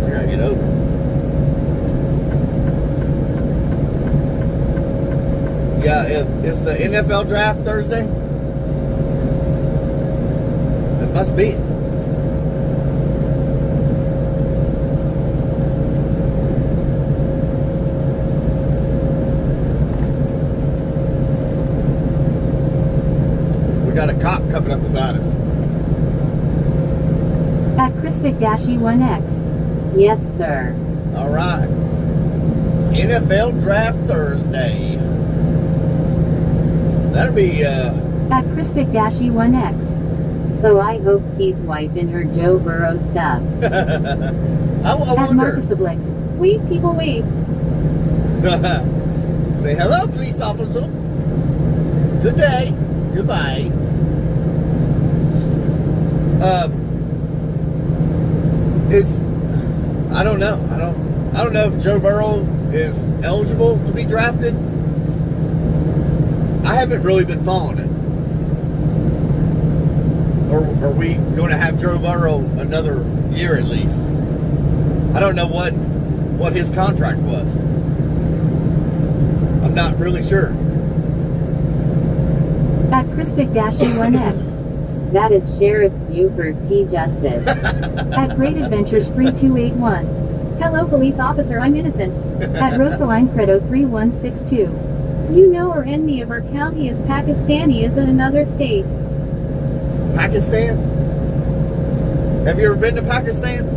I gotta get over. Yeah, is the NFL draft Thursday? It must be. We got a cop coming up beside us. At Crispic-E1X. Yes, sir. All right. NFL Draft Thursday. That'll be, At Crispic-E1X. So I hope Keith wiping her Joe Burrow stuff. I At wonder. Marcus Oblique. Wait, people, wait. Say hello, police officer. Good day. Goodbye. I don't know. I don't know if Joe Burrow is eligible to be drafted. I haven't really been following it. Or are we going to have Joe Burrow another year at least? I don't know what his contract was. I'm not really sure. At Crispic-E1X. That is Sheriff Buford T. Justice. At Great Adventures 3281. Hello, police officer, I'm innocent. At Rosaline Credo 3162. You know or enemy of our county is Pakistani is in another state. Pakistan? Have you ever been to Pakistan?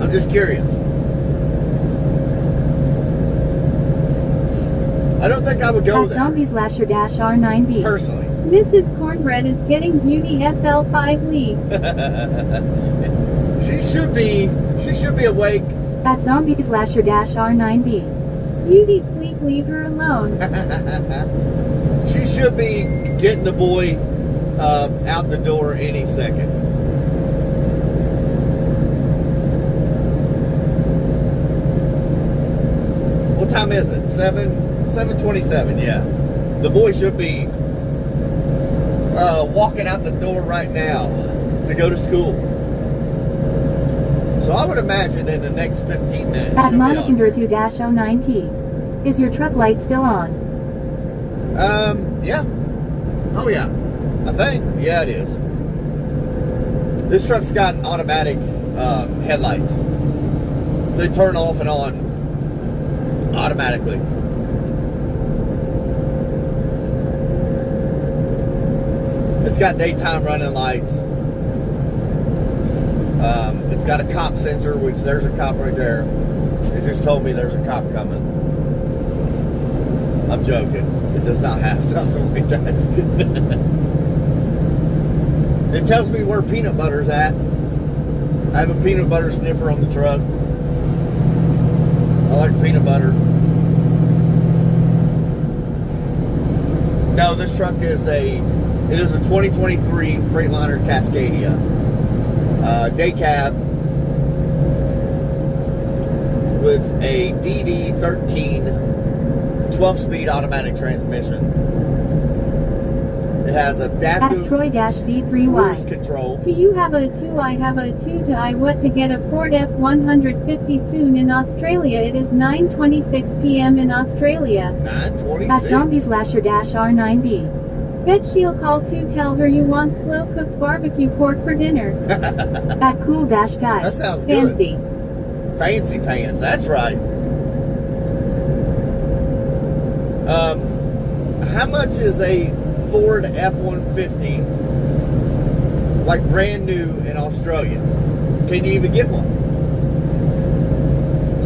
I'm just curious. I don't think I would go At there. Zombies-R9B. Personally. Mrs. Cornbread is getting beauty SL5 leagues. She should be awake. At Zombies-R9B. Beauty sleep, leave her alone. She should be getting the boy out the door any second. What time is it? 7:27, yeah. The boy should be walking out the door right now to go to school. So I would imagine in the next 15 minutes. At she'll be on. Monicandra 2-09T. Is your truck light still on? Yeah. Oh, yeah. I think. Yeah, it is. This truck's got automatic headlights. They turn off and on automatically. It's got daytime running lights. It's got a cop sensor, which there's a cop right there. It just told me there's a cop coming. I'm joking. It does not have nothing like that. It tells me where peanut butter's at. I have a peanut butter sniffer on the truck. I like peanut butter. No, this truck is a 2023 Freightliner Cascadia. Day cab with a DD13 12-speed automatic transmission. It has At adaptive Troy-C3Y. cruise control. Do you have a 2? I have a 2 to I what to get a Ford F-150 soon in Australia. It is 9:26 p.m. in Australia. 926. At Zombies-R9B. Bet she'll call to tell her you want slow-cooked barbecue pork for dinner. At Cool-Guys. That sounds good. Fancy. Fancy pants, that's right. How much is a Ford F-150 like brand new in Australia? Can you even get one?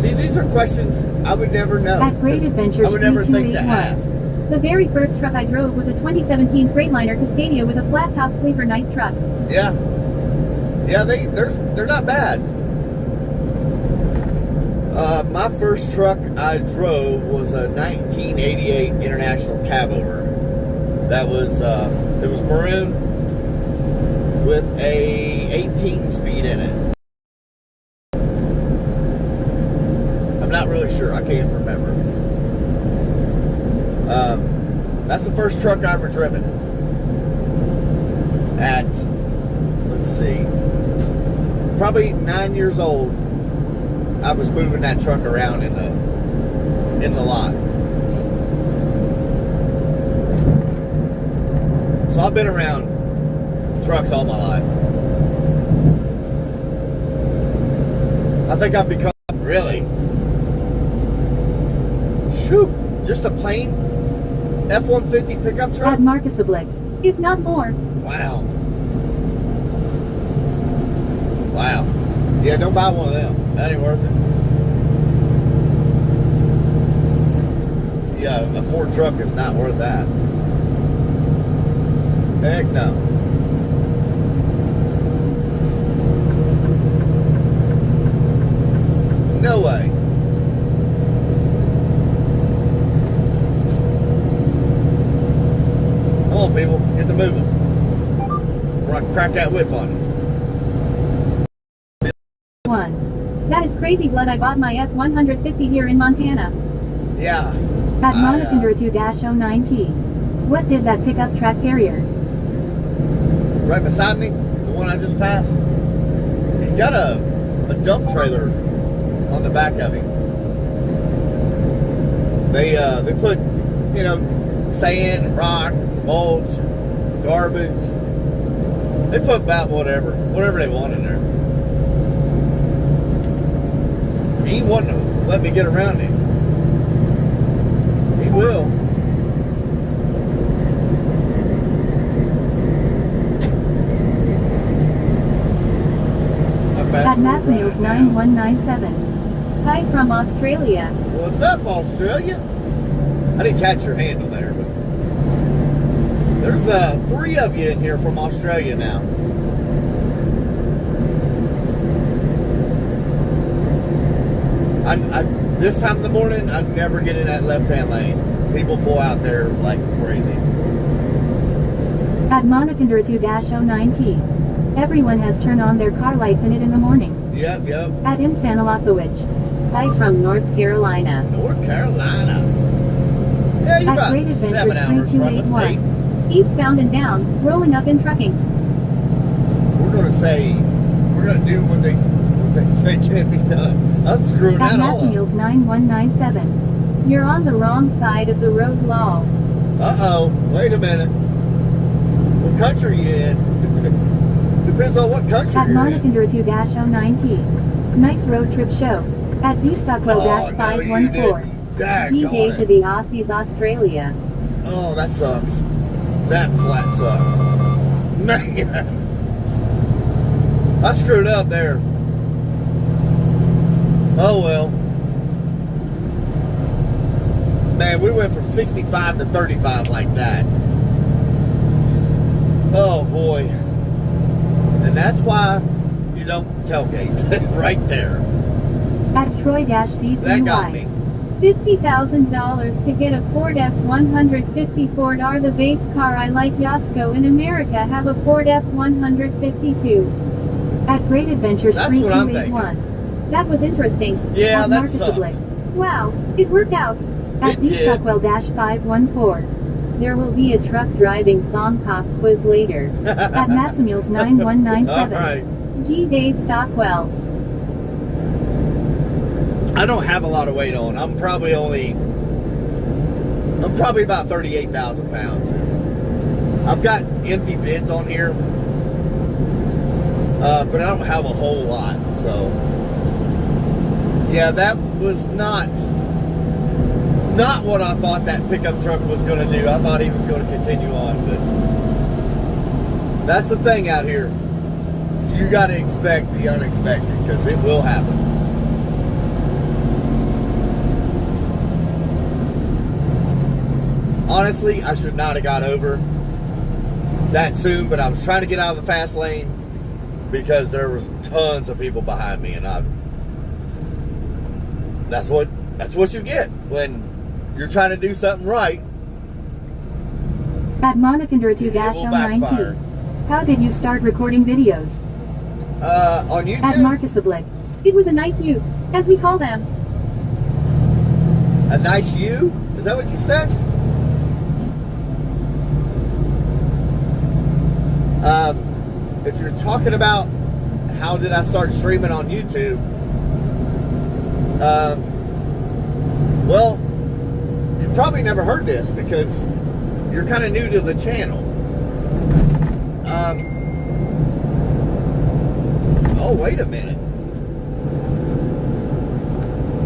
See, these are questions I would never know. At Great Adventures I would never think to 3281. ask. The very first truck I drove was a 2017 Freightliner Cascadia with a flat-top sleeper. Nice truck. Yeah. Yeah, they're not bad. My first truck I drove was a 1988 International Cabover. That was it was maroon with a 18-speed in it. I'm not really sure. I can't remember. That's the first truck I ever driven. At, let's see, probably 9 years old. I was moving that truck around in the lot. So I've been around trucks all my life. I think I've become really, shoot, just a plain F-150 pickup truck? At Marcus Oblique, if not more. Wow. Wow. Yeah, don't buy one of them. That ain't worth it. Yeah, a Ford truck is not worth that. Heck no. No way. Come on, people. Get the moving. Before I crack that whip on you. One. That is crazy blood. I bought my F-150 here in Montana. Yeah. At Monicandra 2-09T. What did that pickup truck carrier? Right beside me, the one I just passed. He's got a dump trailer on the back of him. They put, you know, sand, rock, mulch, garbage. They put about whatever they want in there. He ain't wanting to let me get around him. He will. At Massimills 9197. Hi from Australia. What's up, Australia? I didn't catch your handle there, but there's 3 of you in here from Australia now. I this time of the morning, I never get in that left-hand lane. People pull out there like crazy. At Monicandra 2-09T. Everyone has turned on their car lights in it in the morning. Yep. At Insanalakowicz. Hi from North Carolina. North Carolina. Yeah, you're At about Great 7 Adventures hours from the state. 3281. Eastbound and down, rolling up in trucking. We're gonna do what they say can't be done. I'm screwing At that all up. Massimills 9197. You're on the wrong side of the road, lol. Uh-oh, wait a minute. What country you in? Depends on what country At you're in. Monicandra 2-09T. Nice road trip show. At DStockwell-514. G-Day to the Aussies, Australia. Oh, that sucks. That flat sucks. Man. I screwed up there. Oh well. Man, we went from 65 to 35 like that. Oh boy. And that's why you don't tailgate. Right there. At Troy-C3Y. That got me. $50,000 to get a Ford F-150. Ford are the base car I like. Yasco in America have a Ford F-152. At Great Adventures That's what I'm 3281. That was interesting. Yeah, At that Marcus sucked. Oblique. Wow, it worked out. At It did. DStockwell-514. There will be a truck driving song pop quiz later. At Massimills 9197. Alright. G-Day Stockwell. I don't have a lot of weight on. I'm probably about 38,000 pounds. I've got empty bins on here, but I don't have a whole lot. So, yeah, that was not what I thought that pickup truck was going to do. I thought he was going to continue on, but that's the thing out here. You got to expect the unexpected because it will happen. Honestly, I should not have got over that soon, but I was trying to get out of the fast lane because there was tons of people behind me, and that's what you get when you're trying to do something right. At Monicandra It will backfire. 2-09T. How did you start recording videos? On YouTube. At Marcus Oblique. It was a nice youth, as we call them. A nice you? Is that what you said? If you're talking about how did I start streaming on YouTube, Well, you probably never heard this because you're kind of new to the channel. Oh, wait a minute.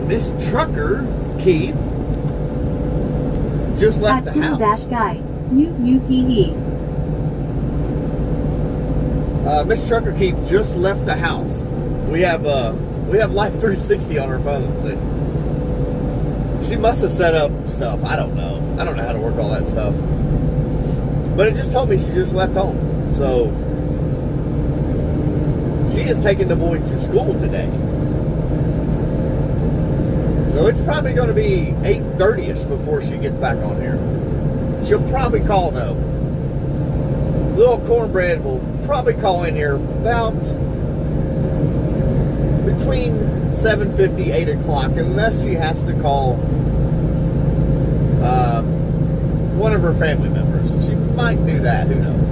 This trucker, Keith, just left the house. @cool-guy. UTE. Miss Trucker Keith just left the house. We have Life 360 on our phones, and she must have set up stuff. I don't know. I don't know how to work all that stuff. But it just told me she just left home. So she is taking the boy to school today. So it's probably going to be 8:30ish before she gets back on here. She'll probably call though. Little Cornbread will probably call in here about between 7:50, 8 o'clock, unless she has to call one of her family members. She might do that, who knows.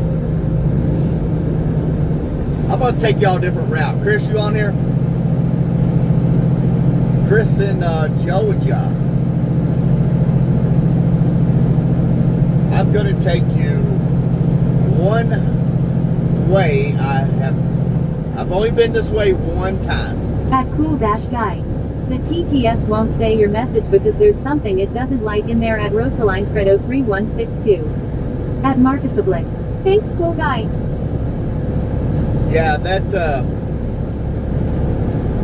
I'm going to take y'all a different route. Chris, you on here? Chris in Georgia. I'm going to take you one way. I've only been this way one time. @cool-guy. The TTS won't say your message because there's something it doesn't like in there. @Rosaline Credo 3162. @Marcus Thanks, cool guy. Yeah, that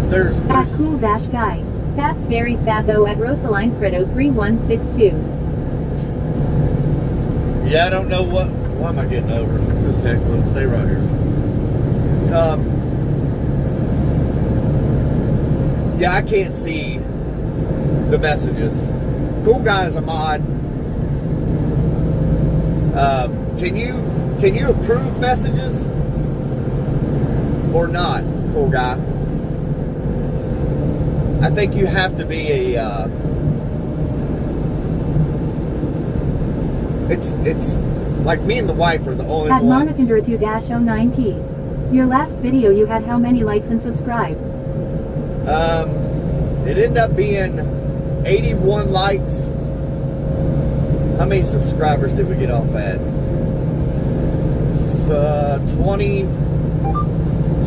there's @cool-guy. That's very sad though. @Rosaline Credo 3162. Yeah, I don't know why am I getting over? Just heck, let's stay right here. Yeah, I can't see the messages. Cool guy is a mod. Can you approve messages or not, cool guy? I think you have to be a. It's like me and the wife are the only ones. @Monicandra2-09T. Your last video you had how many likes and subscribe? It ended up being 81 likes. How many subscribers did we get off at?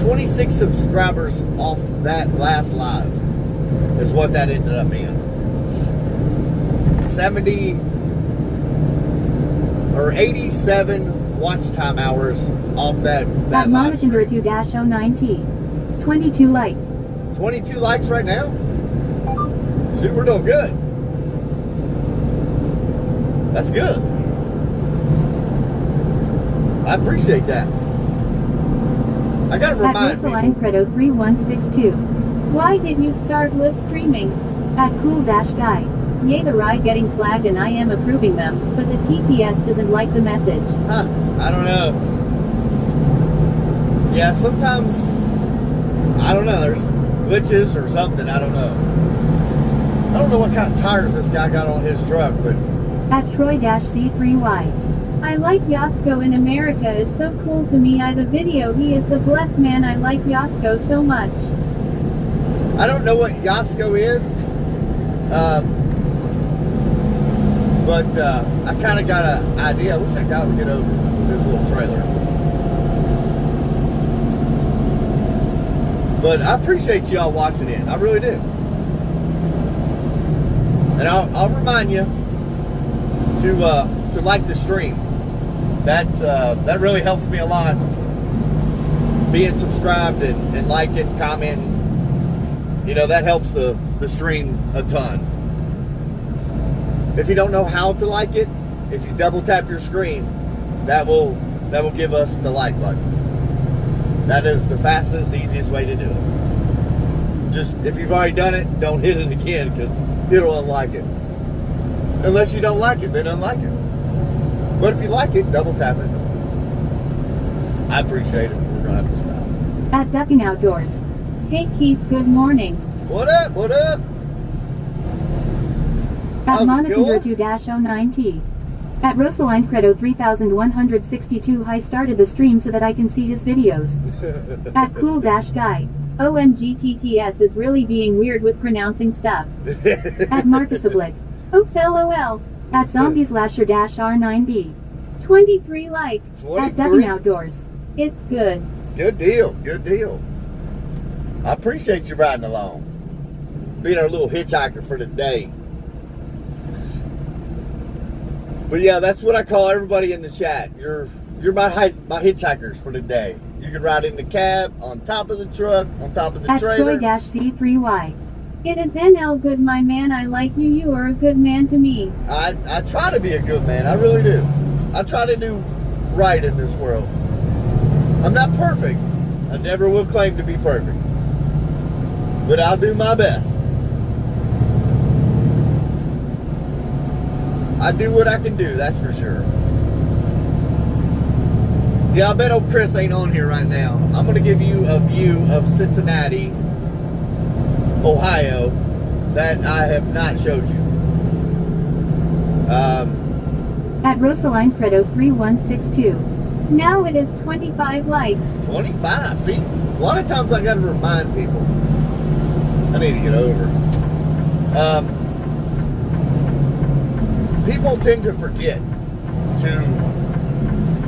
26 subscribers off that last live is what that ended up being. 70 or 87 watch time hours off that live stream. @Monicandra2-09T. 22 like. 22 likes right now? Shoot, we're doing good. That's good. I appreciate that. I gotta remind @Rosaline people. Credo 3162. Why didn't you start live streaming? @Cool-Guy. Yay, the ride getting flagged and I am approving them, but the TTS doesn't like the message. Huh, I don't know. Yeah, sometimes, I don't know, there's glitches or something, I don't know. I don't know what kind of tires this guy got on his truck, but... @Troy-C3Y. I like Yasko in America is so cool to me. The video he is the blessed man. I like Yasko so much. I don't know what Yasko is, but I kind of got an idea. I wish that guy would get over this little trailer. But I appreciate y'all watching it. I really do. And I'll remind you to like the stream. That really helps me a lot. Being subscribed and liking, commenting, you know, that helps the stream a ton. If you don't know how to like it, if you double tap your screen, that will give us the like button. That is the fastest, easiest way to do it. Just if you've already done it, don't hit it again because it'll unlike it. Unless you don't like it, then unlike it. But if you like it, double tap it. I appreciate it. We're gonna have to stop. @Ducking Outdoors. Hey Keith, good morning. What up? What up? How's it going? @Monicandra2-09T. @Rosaline Credo 3162. I started the stream so that I can see his videos. @Cool-Guy. OMG TTS is really being weird with pronouncing stuff. At Marcus Oblique. Oops LOL. At Zombieslasher-R9B. 23 like. 23? At Ducking Outdoors. It's good. Good deal. Good deal. I appreciate you riding along. Being our little hitchhiker for the day. But yeah, that's what I call everybody in the chat. You're my hitchhikers for the day. You can ride in the cab, on top of the truck, on top of the At trailer. Troy-C3Y. It is NL good my man, I like you, you are a good man to me. I try to be a good man. I really do. I try to do right in this world. I'm not perfect. I never will claim to be perfect. But I'll do my best. I do what I can do, that's for sure. Yeah, I bet old Chris ain't on here right now. I'm going to give you a view of Cincinnati, Ohio, that I have not showed you. At Rosaline Credo 3162. Now it is 25 likes. 25. See, a lot of times I got to remind people. I need to get over. People tend to forget to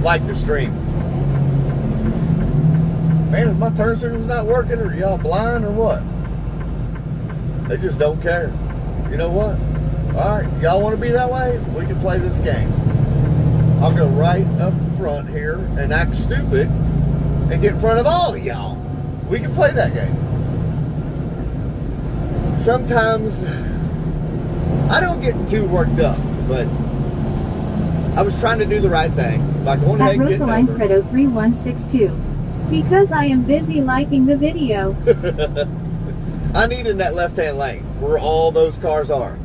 like the stream. Man, if my turn signal's not working, or y'all blind or what? They just don't care. You know what? All right, y'all want to be that way? We can play this game. I'll go right up front here and act stupid and get in front of all of y'all. We can play that game. Sometimes I don't get too worked up, but I was trying to do the right thing by going ahead At and getting Rosaline over. Credo 3162. Because I am busy liking the video. I need in that left-hand lane where all those cars are.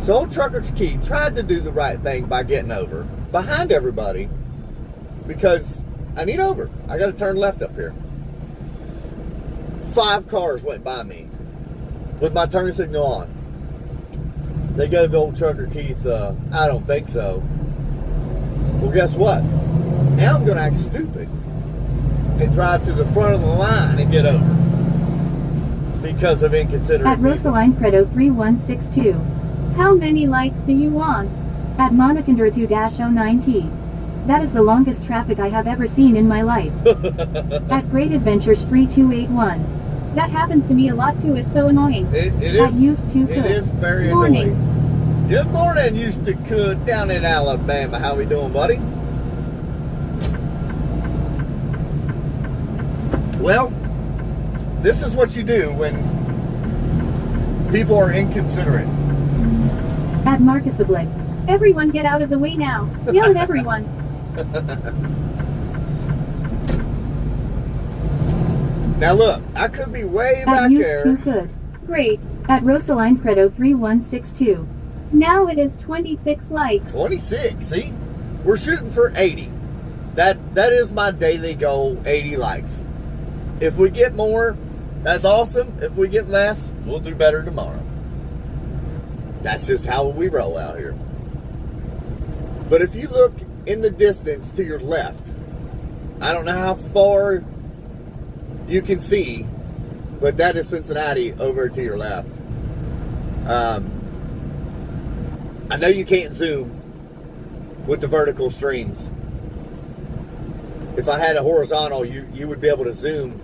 So old Trucker Key tried to do the right thing by getting over behind everybody because I need over. I got to turn left up here. 5 cars went by me with my turn signal on. They gave old Trucker Keith, I don't think so. Well, guess what? Now I'm going to act stupid and drive to the front of the line and get over because of inconsiderate At people. Rosaline Credo 3162. How many likes do you want? At Monicandra 2-09T. That is the longest traffic I have ever seen in my life. At Great Adventures 3281. That happens to me a lot too, it's so annoying. It At is. Used to It Cook. is very Morning. annoying. Good morning, used to could down in Alabama. How we doing, buddy? Well, this is what you do when people are inconsiderate. At Marcus Oblique. Everyone get out of the way now. Yell at everyone. Now look, I could be way At back Used there. to Could. Great. At Rosaline Credo 3162. Now it is 26 likes. 26, see? We're shooting for 80. That is my daily goal, 80 likes. If we get more, that's awesome. If we get less, we'll do better tomorrow. That's just how we roll out here. But if you look in the distance to your left, I don't know how far you can see, but that is Cincinnati over to your left. I know you can't zoom with the vertical streams. If I had a horizontal, you would be able to zoom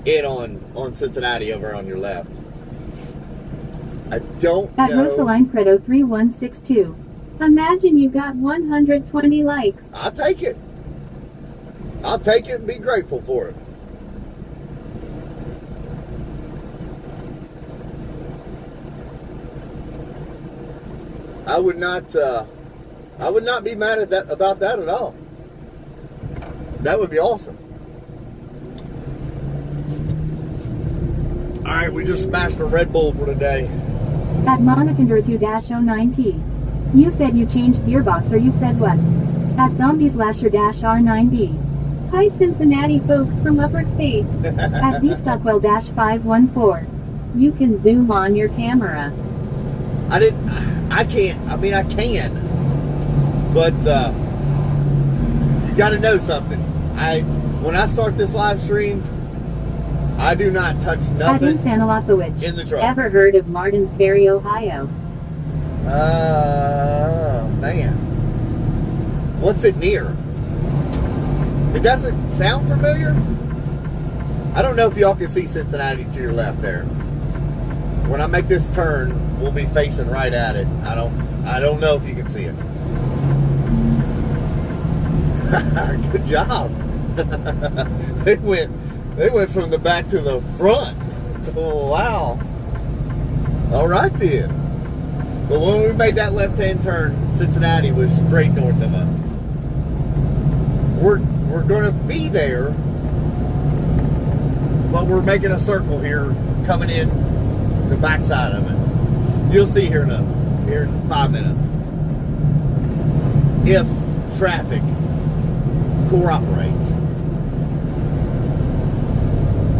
in on Cincinnati over on your left. I don't At know. Rosaline Credo 3162. Imagine you got 120 likes. I'll take it. I'll take it and be grateful for it. I would not be mad at that about that at all. That would be awesome. All right, we just smashed a Red Bull for today. At Monicandra 2-09T. You said you changed gearbox, or you said what? At Zombieslasher-R9B. Hi Cincinnati folks from upper state. At DStockwell-514. You can zoom on your camera. I can't. I mean, I can. But you got to know something. When I start this live stream, I do not touch At nothing Insanalakowicz. in the truck. Ever heard of Martinsbury, Ohio? Man. What's it near? It doesn't sound familiar. I don't know if y'all can see Cincinnati to your left there. When I make this turn, we'll be facing right at it. I don't know if you can see it. Good job. They went from the back to the front. Oh, wow. All right then. But when we made that left-hand turn, Cincinnati was straight north of us. We're going to be there, but we're making a circle here, coming in the backside of it. You'll see here in 5 minutes if traffic cooperates.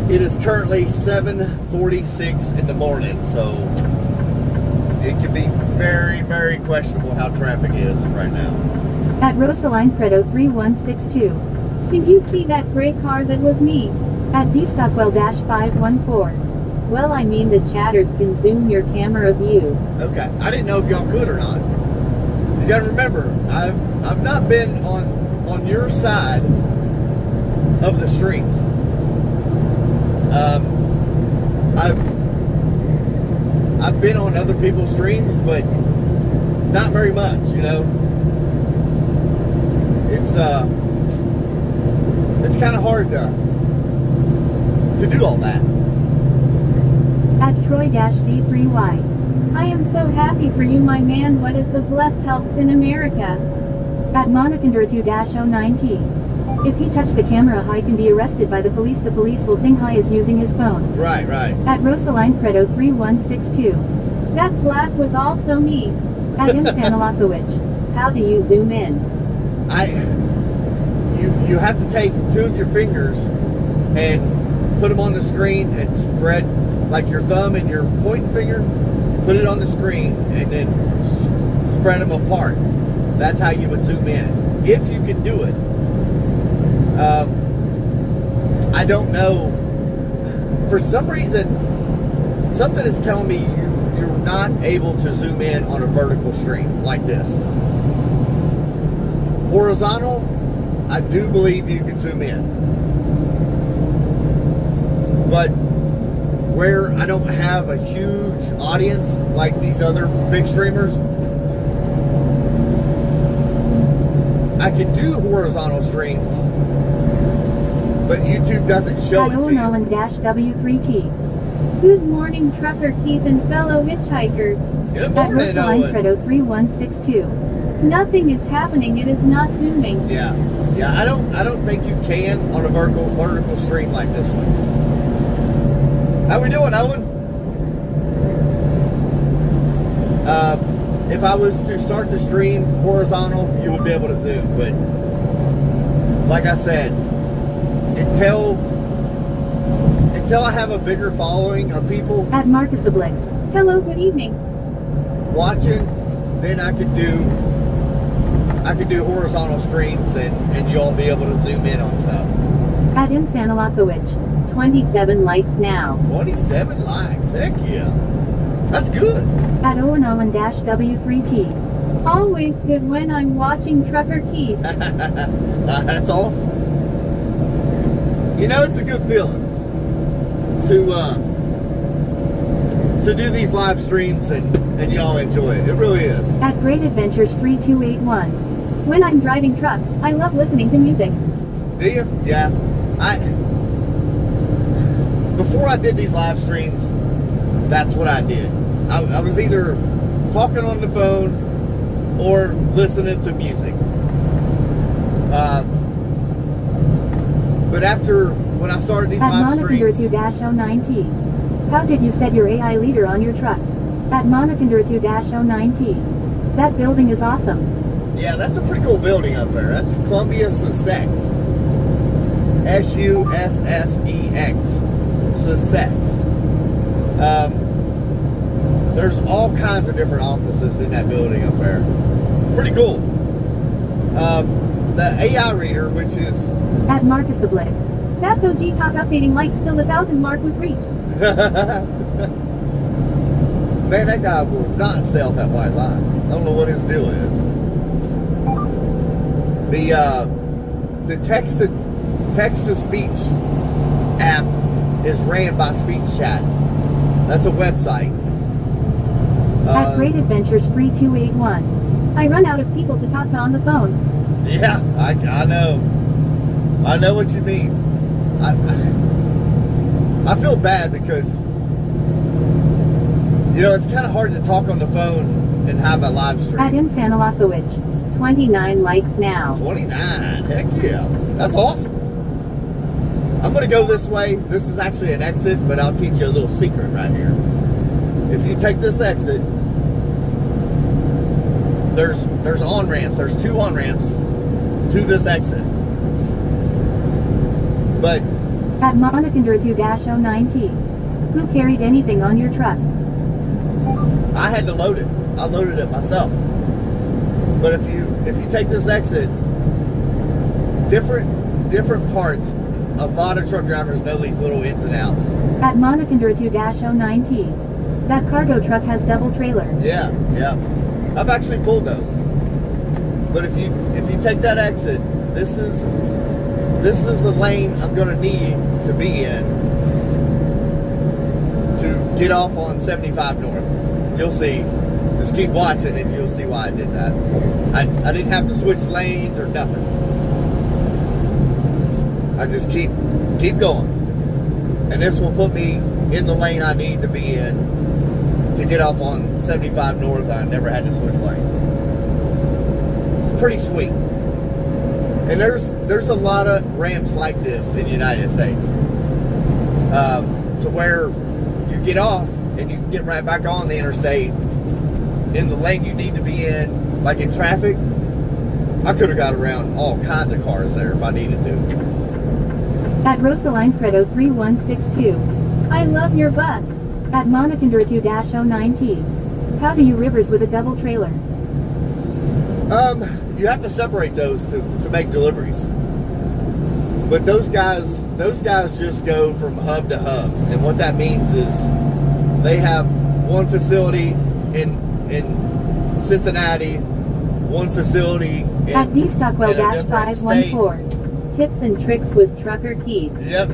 It is currently 7:46 in the morning, so it could be very, very questionable how traffic is right now. At Rosaline Credo 3162. Can you see that gray car that was me? At D-Stockwell-514. Well, I mean the chatters can zoom your camera view. Okay, I didn't know if y'all could or not. You gotta remember, I've not been on your side of the streams. I've been on other people's streams, but not very much, you know. It's kind of hard to do all that. At Troy-C3Y. I am so happy for you, my man. What is the bless helps in America? At Monacondra2-09T. If he touched the camera, High can be arrested by the police. The police will think High is using his phone. Right. At Rosaline Credo 3162. That black was also me. At Insanalakowicz. How do you zoom in? You have to take two of your fingers and put them on the screen and spread, like your thumb and your pointing finger, put it on the screen and then spread them apart. That's how you would zoom in, if you can do it. I don't know. For some reason, something is telling me you're not able to zoom in on a vertical stream like this. Horizontal, I do believe you can zoom in. But where I don't have a huge audience like these other big streamers, I can do horizontal streams, but YouTube doesn't show it to you. Owen-W3T. Good morning, Trucker Keith and fellow hitchhikers. Good morning, At Rosaline Owen. Credo 3162. Nothing is happening. It is not zooming. Yeah. I don't think you can on a vertical stream like this one. How we doing, Owen? If I was to start the stream horizontal, you would be able to zoom. But like I said, until I have a bigger following of people At Marcus Oblique. Hello, good evening. watching, then I could do horizontal streams and you'll be able to zoom in on stuff. At Insanalakowicz. 27 likes now. 27 likes, heck yeah. That's good. At Owen-W3T. Always good when I'm watching Trucker Keith. That's awesome. You know, it's a good feeling to do these live streams and y'all enjoy it. It really is. At Great Adventures 3281. When I'm driving truck, I love listening to music. Do you? Yeah. Before I did these live streams, that's what I did. I was either talking on the phone or listening to music. But when I started these At live streams, Monacondra2-09T. How did you set your AI leader on your truck? At Monacondra2-09T. That building is awesome. yeah, that's a pretty cool building up there. That's Columbia Sussex. Sussex. Sussex. There's all kinds of different offices in that building up there. It's pretty cool. The AI reader, which is At Marcus Oblique. That's OG talk, updating likes till the 1,000 mark was reached. Man, that guy will not stay off that white line. I don't know what his deal is. The text-to-speech app is ran by Speech Chat. That's a website. At Great Adventures Free 281. I run out of people to talk to on the phone. Yeah, I know. I know what you mean. I feel bad because, you know, it's kind of hard to talk on the phone and have a live stream. At Insanalakowicz. 29 likes now. 29, heck yeah. That's awesome. I'm going to go this way. This is actually an exit, but I'll teach you a little secret right here. If you take this exit, there's on-ramps. There's 2 on-ramps to this exit. But At Monicandra2-09T. Who carried anything on your truck? I had to load it. I loaded it myself. But if you take this exit, different parts, a lot of truck drivers know these little ins and outs. At Monicandra2-09T. That cargo truck has double trailer. Yeah. I've actually pulled those. But if you take that exit, this is the lane I'm going to need to be in to get off on 75 North. You'll see. Just keep watching and you'll see why I did that. I didn't have to switch lanes or nothing. I just keep going. And this will put me in the lane I need to be in to get off on 75 North. I never had to switch lanes. It's pretty sweet. And there's a lot of ramps like this in the United States. To where you get off and you can get right back on the interstate in the lane you need to be in, like in traffic. I could have got around all kinds of cars there if I needed to. At Rosaline Credo 3162. I love your bus. At Monicandra2-09T. How do you rivers with a double trailer? You have to separate those to make deliveries. But those guys just go from hub to hub. And what that means is they have one facility in Cincinnati, one facility in At D-Stockwell-514. Tips and tricks with Trucker Keith. Yep.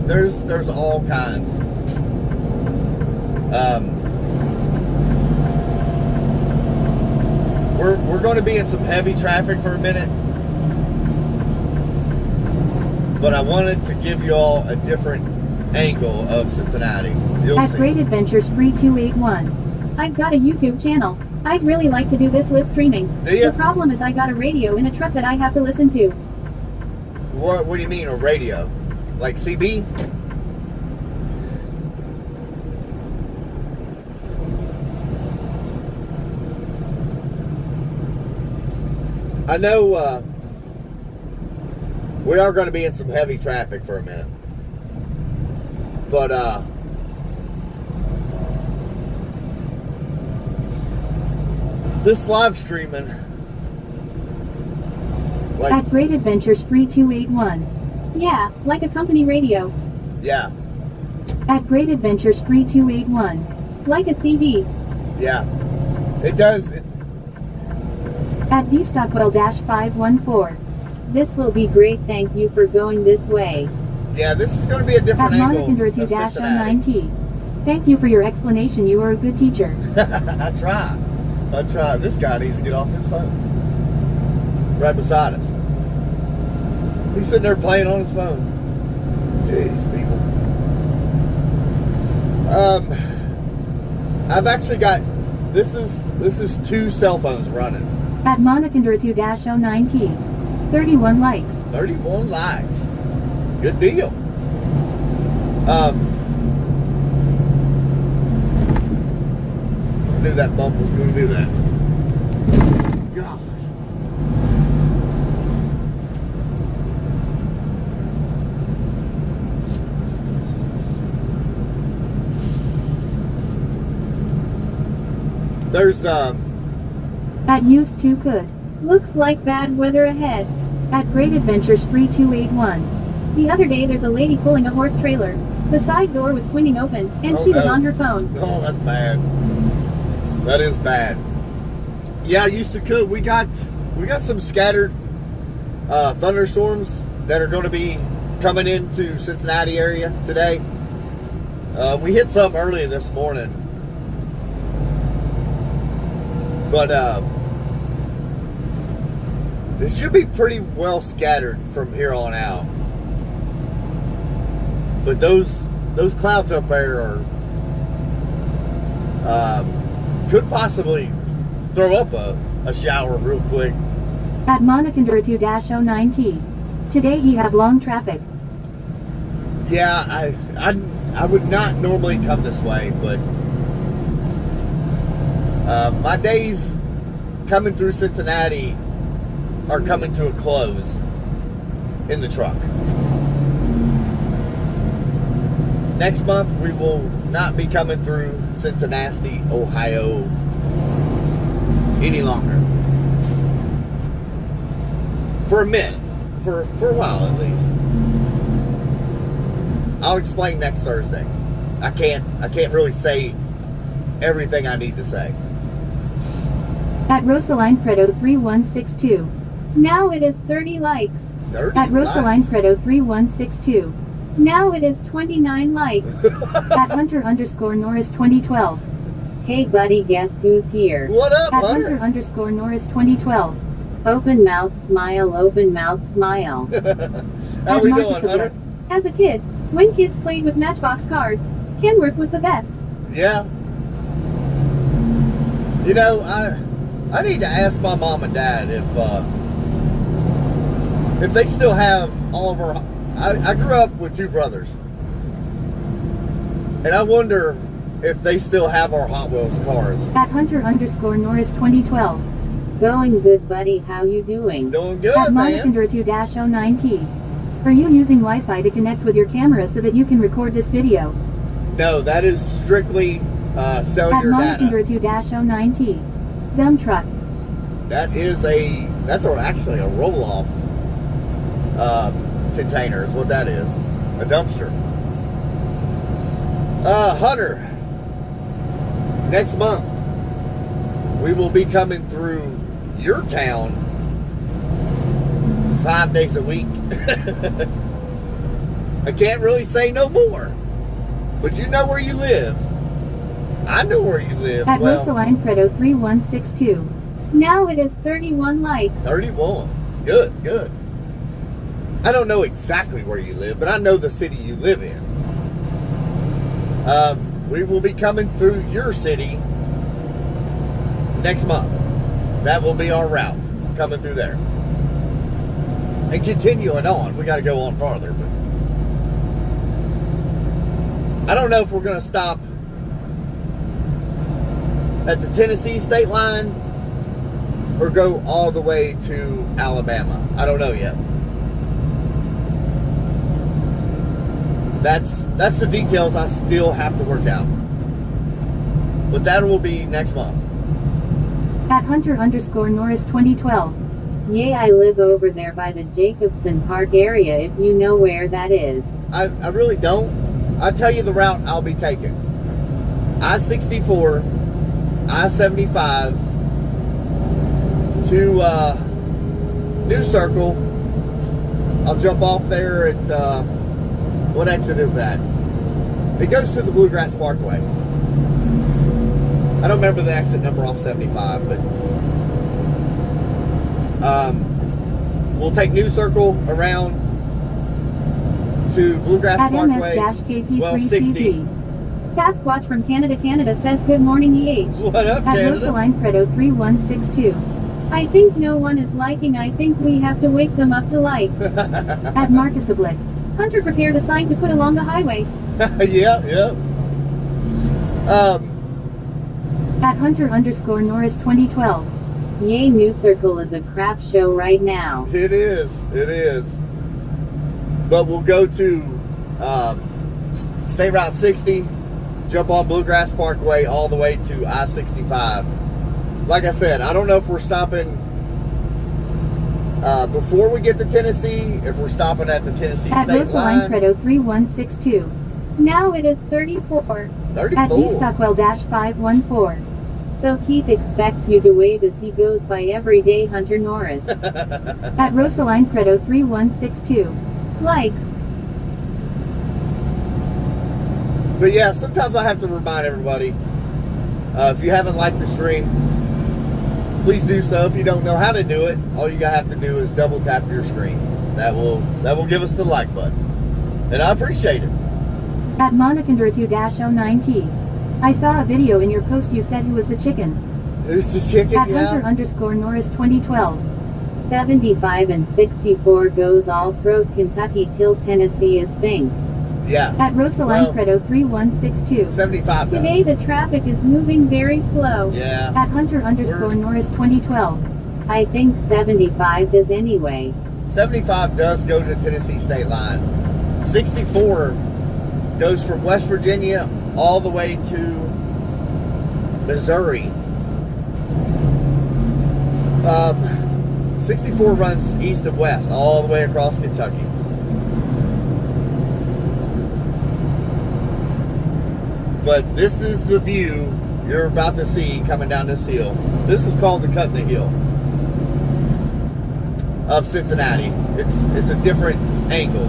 There's all kinds. We're going to be in some heavy traffic for a minute, but I wanted to give you all a different angle of Cincinnati. You'll At see. Great Adventures Free 281. I've got a YouTube channel. I'd really like to do this live streaming. Do ya? The problem is I got a radio in a truck that I have to listen to. What do you mean, a radio? Like CB? I know we are going to be in some heavy traffic for a minute. But this live streaming, like, At Great Adventures Free 281. Yeah, like a company radio. yeah, At Great Adventures Free 281. Like a CB. yeah, it does. At D-Stockwell-514. This will be great, thank you for going this way. Yeah, this is going to be a At different angle of Cincinnati. Monicandra2-09T. Thank you for your explanation. You are a good teacher. I try. This guy needs to get off his phone. Right beside us. He's sitting there playing on his phone. Jeez, people. I've actually got, this is 2 cell phones running. At Monicandra2-09T. 31 likes. 31 likes. Good deal. Knew that bump was going to do that. Gosh. There's At Used to Could. Looks like bad weather ahead. At Great Adventures Free 281. The other day there's a lady pulling a horse trailer. The side door was swinging open, and Oh, she was no. on her phone. Oh, that's bad. That is bad. Yeah, I used to cook. We got some scattered thunderstorms that are going to be coming into Cincinnati area today. We hit some early this morning, but it should be pretty well scattered from here on out. But those clouds up there are could possibly throw up a shower real quick. At Monicandra 2-09T. Today he have long traffic. Yeah, I would not normally come this way, but my days coming through Cincinnati are coming to a close in the truck. Next month we will not be coming through Cincinnati, Ohio any longer. For a minute. For a while at least. I'll explain next Thursday. I can't really say everything I need to say. At Rosaline Credo 3162. Now it is 30 likes. 30 At Rosaline likes. Credo 3162. Now it is 29 likes. At Hunter_Norris 2012. Hey buddy, guess who's here? What up, At Hunter? Hunter_Norris 2012. Open mouth smile, open mouth smile. How At we Marcus doing, Hunter? Oblet. As a kid, when kids played with Matchbox cars, Kenworth was the best. Yeah. You know, I need to ask my mom and dad if they still have all of our. I grew up with two brothers, and I wonder if they still have our Hot Wheels cars. At Hunter_Norris 2012. Going good buddy, how you doing? Doing good, At man. Monicandra 2-09T. Are you using Wi-Fi to connect with your camera so that you can record this video? No, that is strictly At cellular Monicandra data. 2-09T. Dump truck. That's actually a roll-off container is what that is. A dumpster. Hunter, next month we will be coming through your town 5 days a week. I can't really say no more, but you know where you live. I know where you live. At Well, Rosaline Credo 3162. Now it is 31 likes. 31. Good, good. I don't know exactly where you live, but I know the city you live in. We will be coming through your city next month. That will be our route, coming through there. And continuing on. We got to go on farther, but I don't know if we're going to stop at the Tennessee state line or go all the way to Alabama. I don't know yet. That's the details I still have to work out. But that will be next month. At Hunter_Norris 2012. Yeah, I live over there by the Jacobson Park area, if you know where that is. I really don't. I'll tell you the route I'll be taking. I-64, I-75 to New Circle. I'll jump off there at, what exit is that? It goes to the Bluegrass Parkway. I don't remember the exit number off 75, but we'll take New Circle around to Bluegrass At Parkway. Well, 60. MS-KP3CZ. Sasquatch from Canada says good morning EH. What up, At Canada? Rosaline Credo 3162. I think no one is liking, I think we have to wake them up to like. At Marcus Oblet. Hunter prepared a sign to put along the highway. Yeah. At Hunter_Norris 2012. Yay, New Circle is a crap show right now. It is. But we'll go to State Route 60, jump on Bluegrass Parkway all the way to I-65. Like I said, I don't know if we're stopping Before we get to Tennessee, if we're stopping at the Tennessee At state Rosaline line, Credo 3162. Now it is 34. 34. At D Stockwell-514. So Keith expects you to wave as he goes by every day, Hunter Norris. At Rosaline Credo 3162. Likes. But yeah, sometimes I have to remind everybody, if you haven't liked the stream, please do so. If you don't know how to do it, all you have to do is double tap your screen. That will give us the like button. And I appreciate it. At Monicandra2-09T. I saw a video in your post you said who was the chicken. Who's the chicken? At Yeah. Hunter_Norris 2012. 75 and 64 goes all throat Kentucky till Tennessee is thing. Yeah. At Rosaline Well, Credo 3162. 75 does. Today the traffic is moving very slow. Yeah. At Hunter_Norris 2012. I think 75 does anyway. 75 does go to the Tennessee state line. 64 goes from West Virginia all the way to Missouri. 64 runs east and west all the way across Kentucky. But this is the view you're about to see coming down this hill. This is called the Cut in the Hill of Cincinnati. It's a different angle.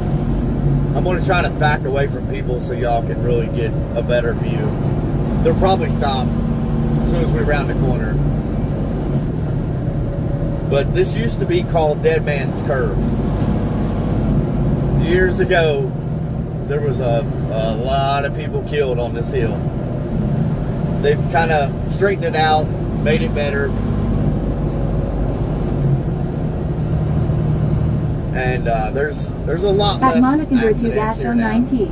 I'm going to try to back away from people so y'all can really get a better view. They'll probably stop as soon as we round the corner. But this used to be called Dead Man's Curve. Years ago, there was a lot of people killed on this hill. They've kind of straightened it out, made it better. And there's a lot At less Monicandra2-09T.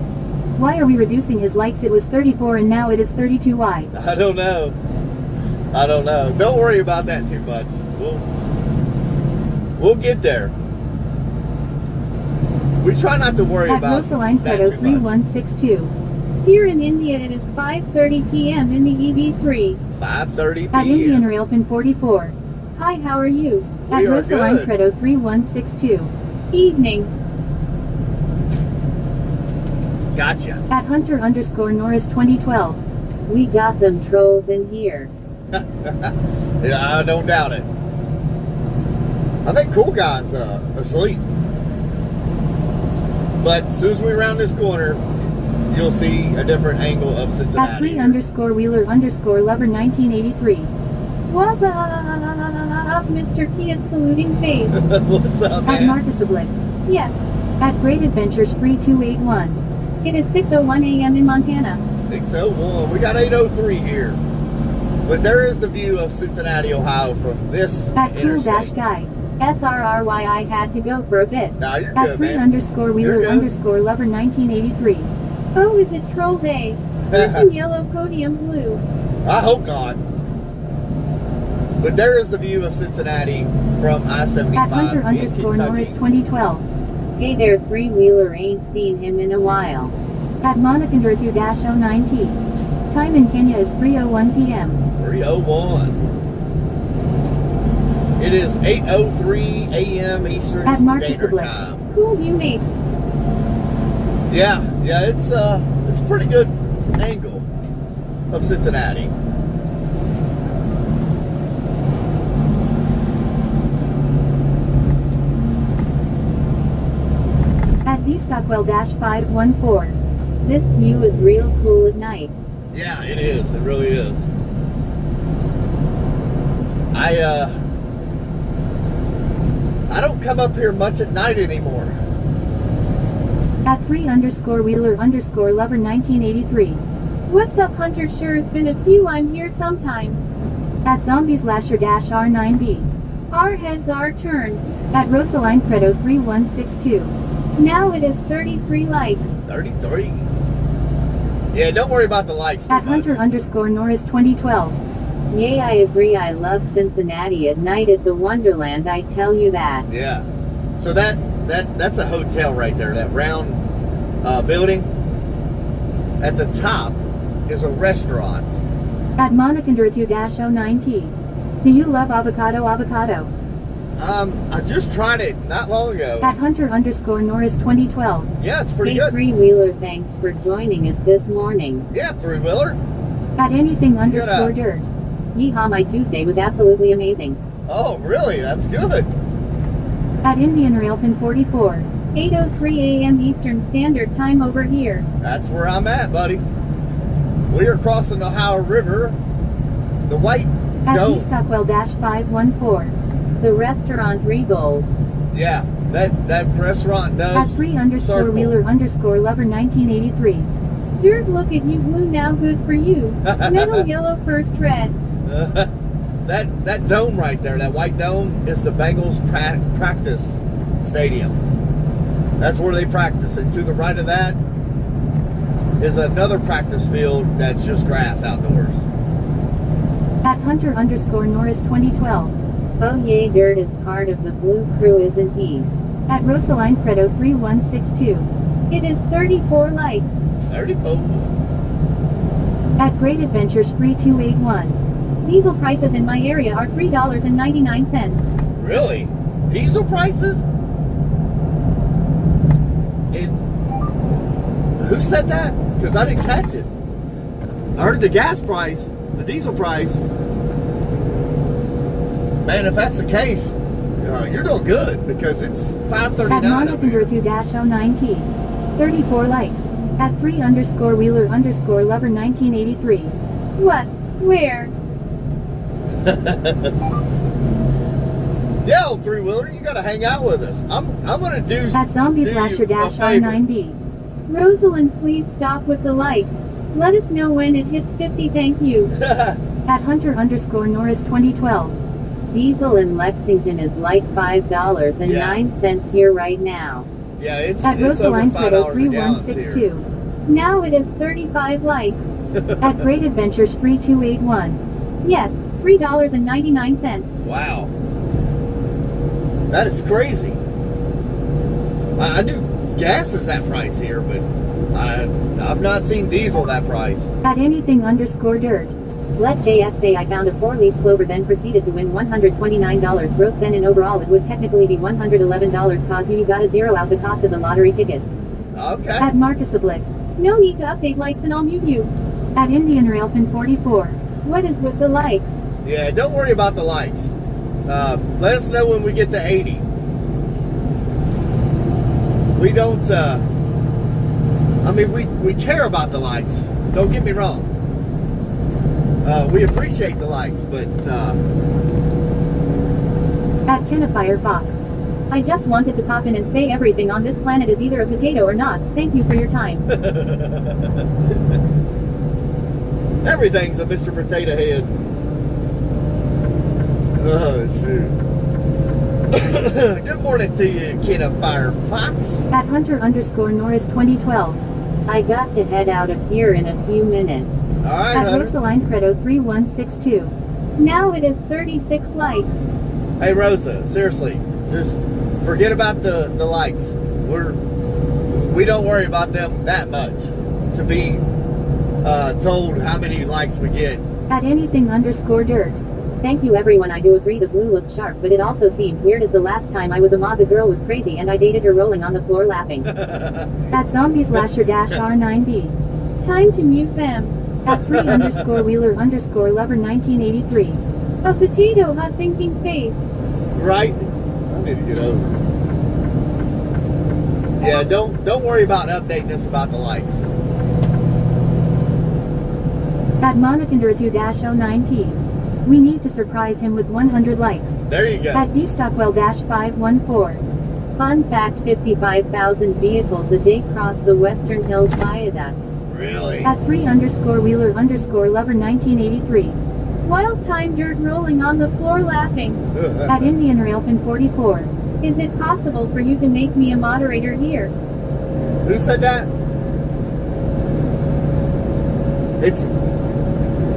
Why are we reducing his likes? It was 34 and now it is 32. Why? I don't know. Don't worry about that too much. We'll get there. We try not to worry At about Rosaline that Credo too much. 3162. Here in India it is 5:30 p.m. in the EV3. 5:30 At Indian p.m. Railfin 44. Hi, how are you? At We are Rosaline good. Credo 3162. Evening. Gotcha. At Hunter_Norris 2012. We got them trolls in here. Yeah, I don't doubt it. I think Cool Guy's asleep. But as soon as we round this corner, you'll see a different angle of At Cincinnati. _Wheeler_Lover 1983. What's up, Mr. Kiat saluting face? What's up, At man? Marcus Oblique. Yes, At Great Adventures 3281. it is 6:01 a.m. in Montana. 6:01. We got 8:03 here. But there is the view of Cincinnati, Ohio from this At interstate. Cool-Guy. SRRY, I had to go for a bit. Nah, you're At good, man. You're _Wheeler_Lover 1983. Oh, is it troll day? Who's in yellow podium blue? I hope not. But there is the view of Cincinnati from I-75 At in Hunter_Norris Kentucky. 2012. Hey there, three-wheeler, ain't seen him in a while. At Monicandra2-09T. Time in Kenya is 3:01 p.m. 3:01. It is 8:03 a.m. Eastern At Marcus Standard Oblique. Time. Cool, you mate. Yeah, it's a pretty good angle of Cincinnati. At dstockwell-514. This view is real cool at night. Yeah, it is. It really is. I don't come up here much at night anymore. At _Wheeler_Lover 1983. What's up, Hunter? Sure, it's been a few. I'm here sometimes. At Zombies-R9B. Our heads are turned. At Rosaline Credo 3162. Now it is 33 likes. 33. Yeah, don't worry about the likes too At much. Hunter_Norris 2012. Yay, I agree. I love Cincinnati at night. It's a wonderland, I tell you that. Yeah. So that's a hotel right there. That round building. At the top is a restaurant. At Monicandra2-09T. Do you love avocado? I just tried it not long ago. At Hunter_Norris 2012. Yeah, it's pretty Hey, good. three-wheeler, thanks for joining us this morning. Yeah, three-wheeler. At anything_dirt. Yeehaw, my Tuesday was absolutely amazing. Oh, really? That's good. At IndianRailfin 44. 8:03 a.m. Eastern Standard Time over here. That's where I'm at, buddy. We are crossing the Ohio River. The White At Dome. eStockwell-514. The restaurant Regals. Yeah, that restaurant does. At circle. _Wheeler_Lover 1983. Dirt, look at you, blue, now good for you. Middle yellow, first red. that dome right there, that white dome, is the Bengals practice stadium. That's where they practice. And to the right of that is another practice field that's just grass outdoors. At Hunter_Norris 2012. Oh yay, Dirt is part of the blue crew, isn't he? At Rosaline Credo 3162. It is 34 likes. 34. At Great Adventures 3281. Diesel prices in my area are $3.99. Really? Diesel prices? And who said that? Because I didn't catch it. I heard the gas price, the diesel price. Man, if that's the case, you're doing good because it's At $5.39 over here. Monica2-09T. 34 likes. At Wheeler_Lover 1983. What? Where? Yeah, old three-wheeler, you gotta hang out with us. I'm gonna do. At Zombies_R9B. Rosalind, please stop with the like. Let us know when it hits 50, thank you. At Hunter_Norris 2012. Diesel in Lexington is like $5.09 here right now. Yeah, it's At over Rosaline Credo $5 a gallon here. 3162. Now it is 35 likes. At Great Adventures 3281. Yes, $3.99. Wow, that is crazy. I knew gas is that price here, but I've not seen diesel that price. At anything_dirt. Let JS say I found a 4-leaf clover, then proceeded to win $129 gross. Then in overall it would technically be $111 cause you gotta zero out the cost of the lottery tickets. Okay. At Marcus_Oblique. No need to update likes and I'll mute you. At IndianRailfin 44. What is with the likes? Yeah, don't worry about the likes. Let us know when we get to 80. We don't. I mean, we care about the likes. Don't get me wrong. We appreciate the likes, but At Kennefirefox. I just wanted to pop in and say everything on this planet is either a potato or not. Thank you for your time. everything's a Mr. Potato Head. Oh, shoot. Good morning to you, Kennefirefox. At Hunter_Norris 2012. I got to head out of here in a few minutes. All right, At Hunter. Rosaline Credo 3162. Now it is 36 likes. Hey, Rosa, seriously, just forget about the likes. We don't worry about them that much to be told how many likes we get. At anything_dirt. Thank you everyone, I do agree the blue looks sharp, but it also seems weird as the last time I was a mod the girl was crazy and I dated her rolling on the floor laughing. At Zombies_R9B. Time to mute them. At Wheeler_Lover 1983. A potato hot thinking face. Right? I need to get over it. Yeah, don't worry about updating us about the likes. At Monicandura2-09T. We need to surprise him with 100 likes. There you go. At DStockwell-514. Fun fact, 55,000 vehicles a day cross the Western Hills Viaduct. Really? At Wheeler_Lover 1983. Wild time dirt rolling on the floor laughing. At IndianRailfin 44. Is it possible for you to make me a moderator here? Who said that?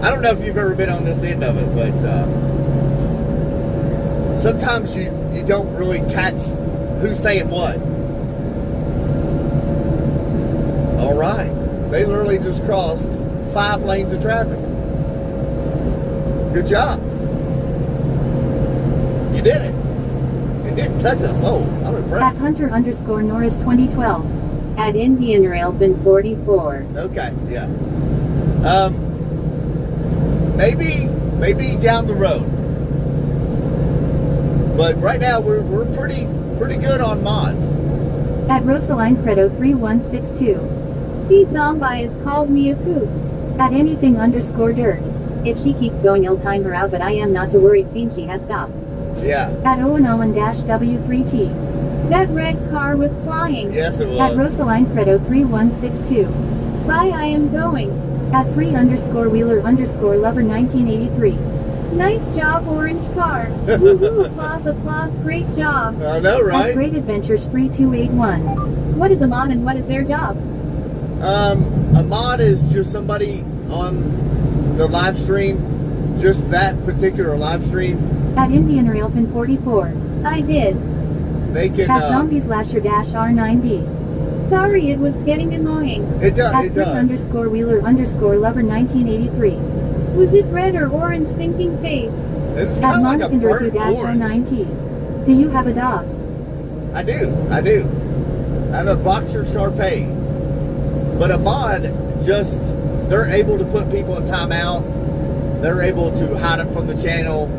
I don't know if you've ever been on this end of it, but sometimes you don't really catch who's saying what. All right. They literally just crossed 5 lanes of traffic. Good job. You did it. It didn't touch a soul. I'm At impressed. Hunter_Norris 2012. At Indian Railfin 44. Okay, yeah. Maybe down the road. But right now we're pretty good on mods. At Rosaline Credo 3162. See, Zombie has called me a poop. At anything_dirt. If she keeps going, I'll time her out, but I am not to worry. It seems she has stopped. Yeah. At Owen-W3T. That red car was flying. Yes, it At was. Rosaline Credo 3162. Bye, I am going. At _Wheeler_Lover 1983. Nice job, orange car. Woohoo, applause, applause, great job. I know, At right? Great Adventures 3281. What is a mod and what is their job? A mod is just somebody on the live stream, just that particular live stream. At Indian Railfin 44. I did. They can. At Zombies_R9B. Sorry, it was getting annoying. It does. At It does. _Wheeler_Lover 1983. Was it red or orange thinking face? It was At kind of like a burnt orange. Monicandor2-09T. Do you have a dog? I do. I have a boxer Shar-Pei. But a mod, just they're able to put people in timeout. They're able to hide them from the channel.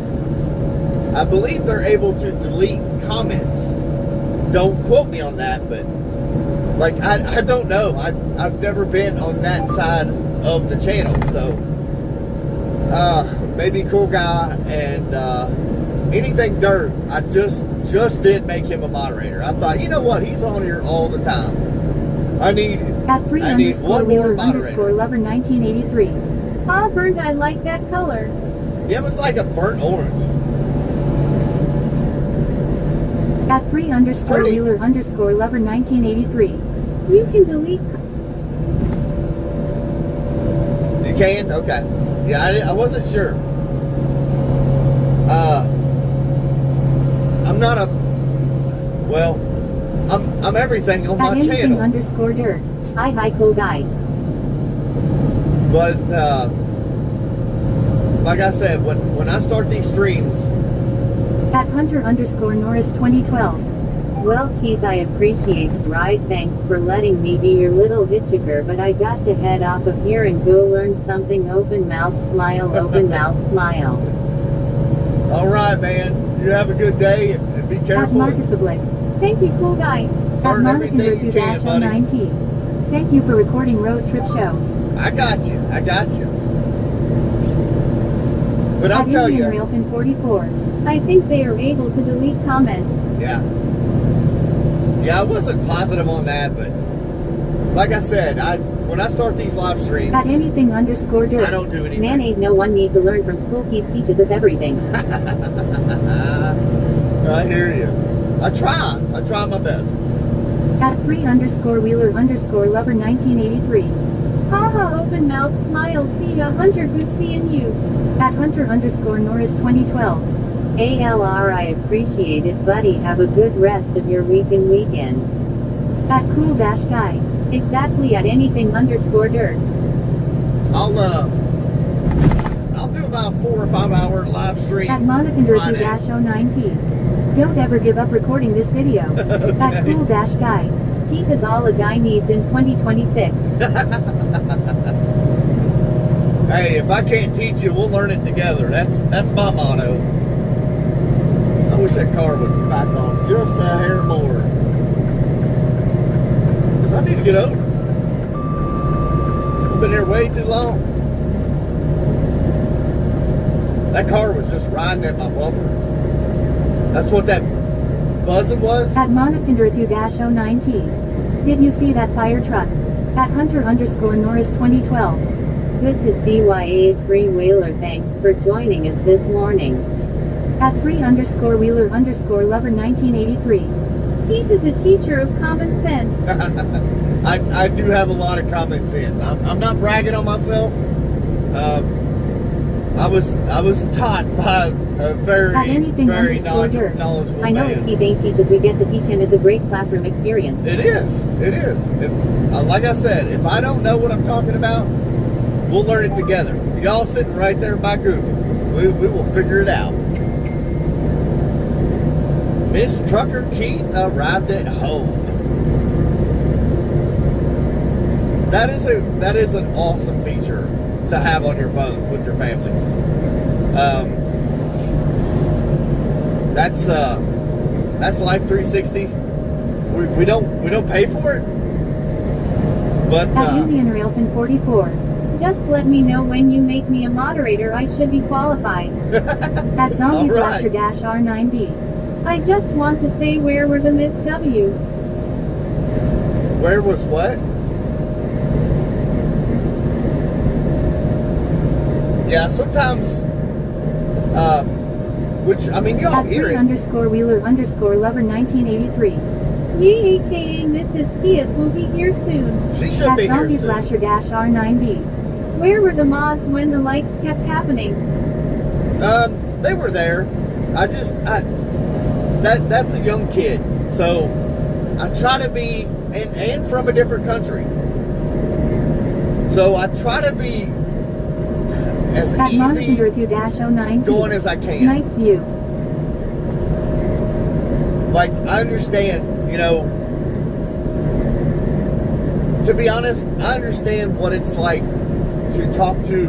I believe they're able to delete comments. Don't quote me on that, but like I don't know. I've never been on that side of the channel, so maybe cool guy and anything dirt. I just did make him a moderator. I thought, you know what, he's on here all the time. I need At I need one more moderator. _Wheeler_Lover 1983. Ah, burnt, I like that color. Yeah, it was like a burnt orange. At Pretty. _Wheeler_Lover 1983. You can delete. You can? Okay. Yeah, I wasn't sure. I'm not a. Well, I'm everything on At my channel. anything_dirt. Hi, cool guy. But like I said, when I start these streams, At Hunter_Norris 2012. Well, Keith, I appreciate the ride. Thanks for letting me be your little hitchhiker, but I got to head off of here and go learn something. Open mouth smile, open mouth smile. all right, man. You have a good day and be At careful. Marcus Oblique. Thank you, cool guy. At Learn everything you can, buddy. Monicandor2-09T. Thank you for recording Road Trip Show. I got you. But I'll At tell Indian you, Railfin 44. I think they are able to delete comment. yeah, I wasn't positive on that, but like I said, when I start these live streams, At anything_dirt. I don't do anything. Man, ain't no one need to learn from school. Keith teaches us everything. I hear you. I try my best. At _Wheeler_Lover 1983. Haha, open mouth smile. See ya, Hunter. Good seeing you. At Hunter_Norris 2012. ALR, I appreciate it, buddy. Have a good rest of your weekend. At Cool-Guy. Exactly, at anything_dirt. I'll do about 4 or 5 hour live stream. At Friday. Monicandor2-09T. Don't ever give up recording this video. At Cool-Guy. Keith is all a guy needs in 2026. Hey, if I can't teach you, we'll learn it together. That's my motto. I wish that car would back off just a hair more. Because I need to get over. I've been here way too long. That car was just riding at my bumper. That's what that buzzing was. At Monicandor2-09T. Did you see that fire truck? At Hunter_Norris 2012. Good to see YA Freewheeler. Thanks for joining us this morning. At _Wheeler_Lover 1983. Keith is a teacher of common sense. I do have a lot of common sense. I'm not bragging on myself. I was taught by a very knowledgeable I know man. if Keith ain't teaches, we get to teach him. It's a great classroom experience. It is. Like I said, if I don't know what I'm talking about, we'll learn it together. Y'all sitting right there by Google. We will figure it out. Miss Trucker Keith arrived at home. That is an awesome feature to have on your phones with your family. That's Life 360. We don't pay for it, but At Indian Railfin 44. Just let me know when you make me a moderator. I should be qualified. At Zombie All right. Slasher R9B. I just want to say, where were the Mids W? Where was what? Yeah, sometimes, which, I mean, y'all At hear it. _Wheeler_Lover 1983. Me aka Mrs. Piat will be here soon. She should At be here Zombie soon. Slasher R9B. Where were the mods when the likes kept happening? They were there. That's a young kid. So I try to be, and from a different country. So I try to be as At easy Monicandra2-09. going as I can. Nice view. Like, I understand, to be honest, I understand what it's like to talk to,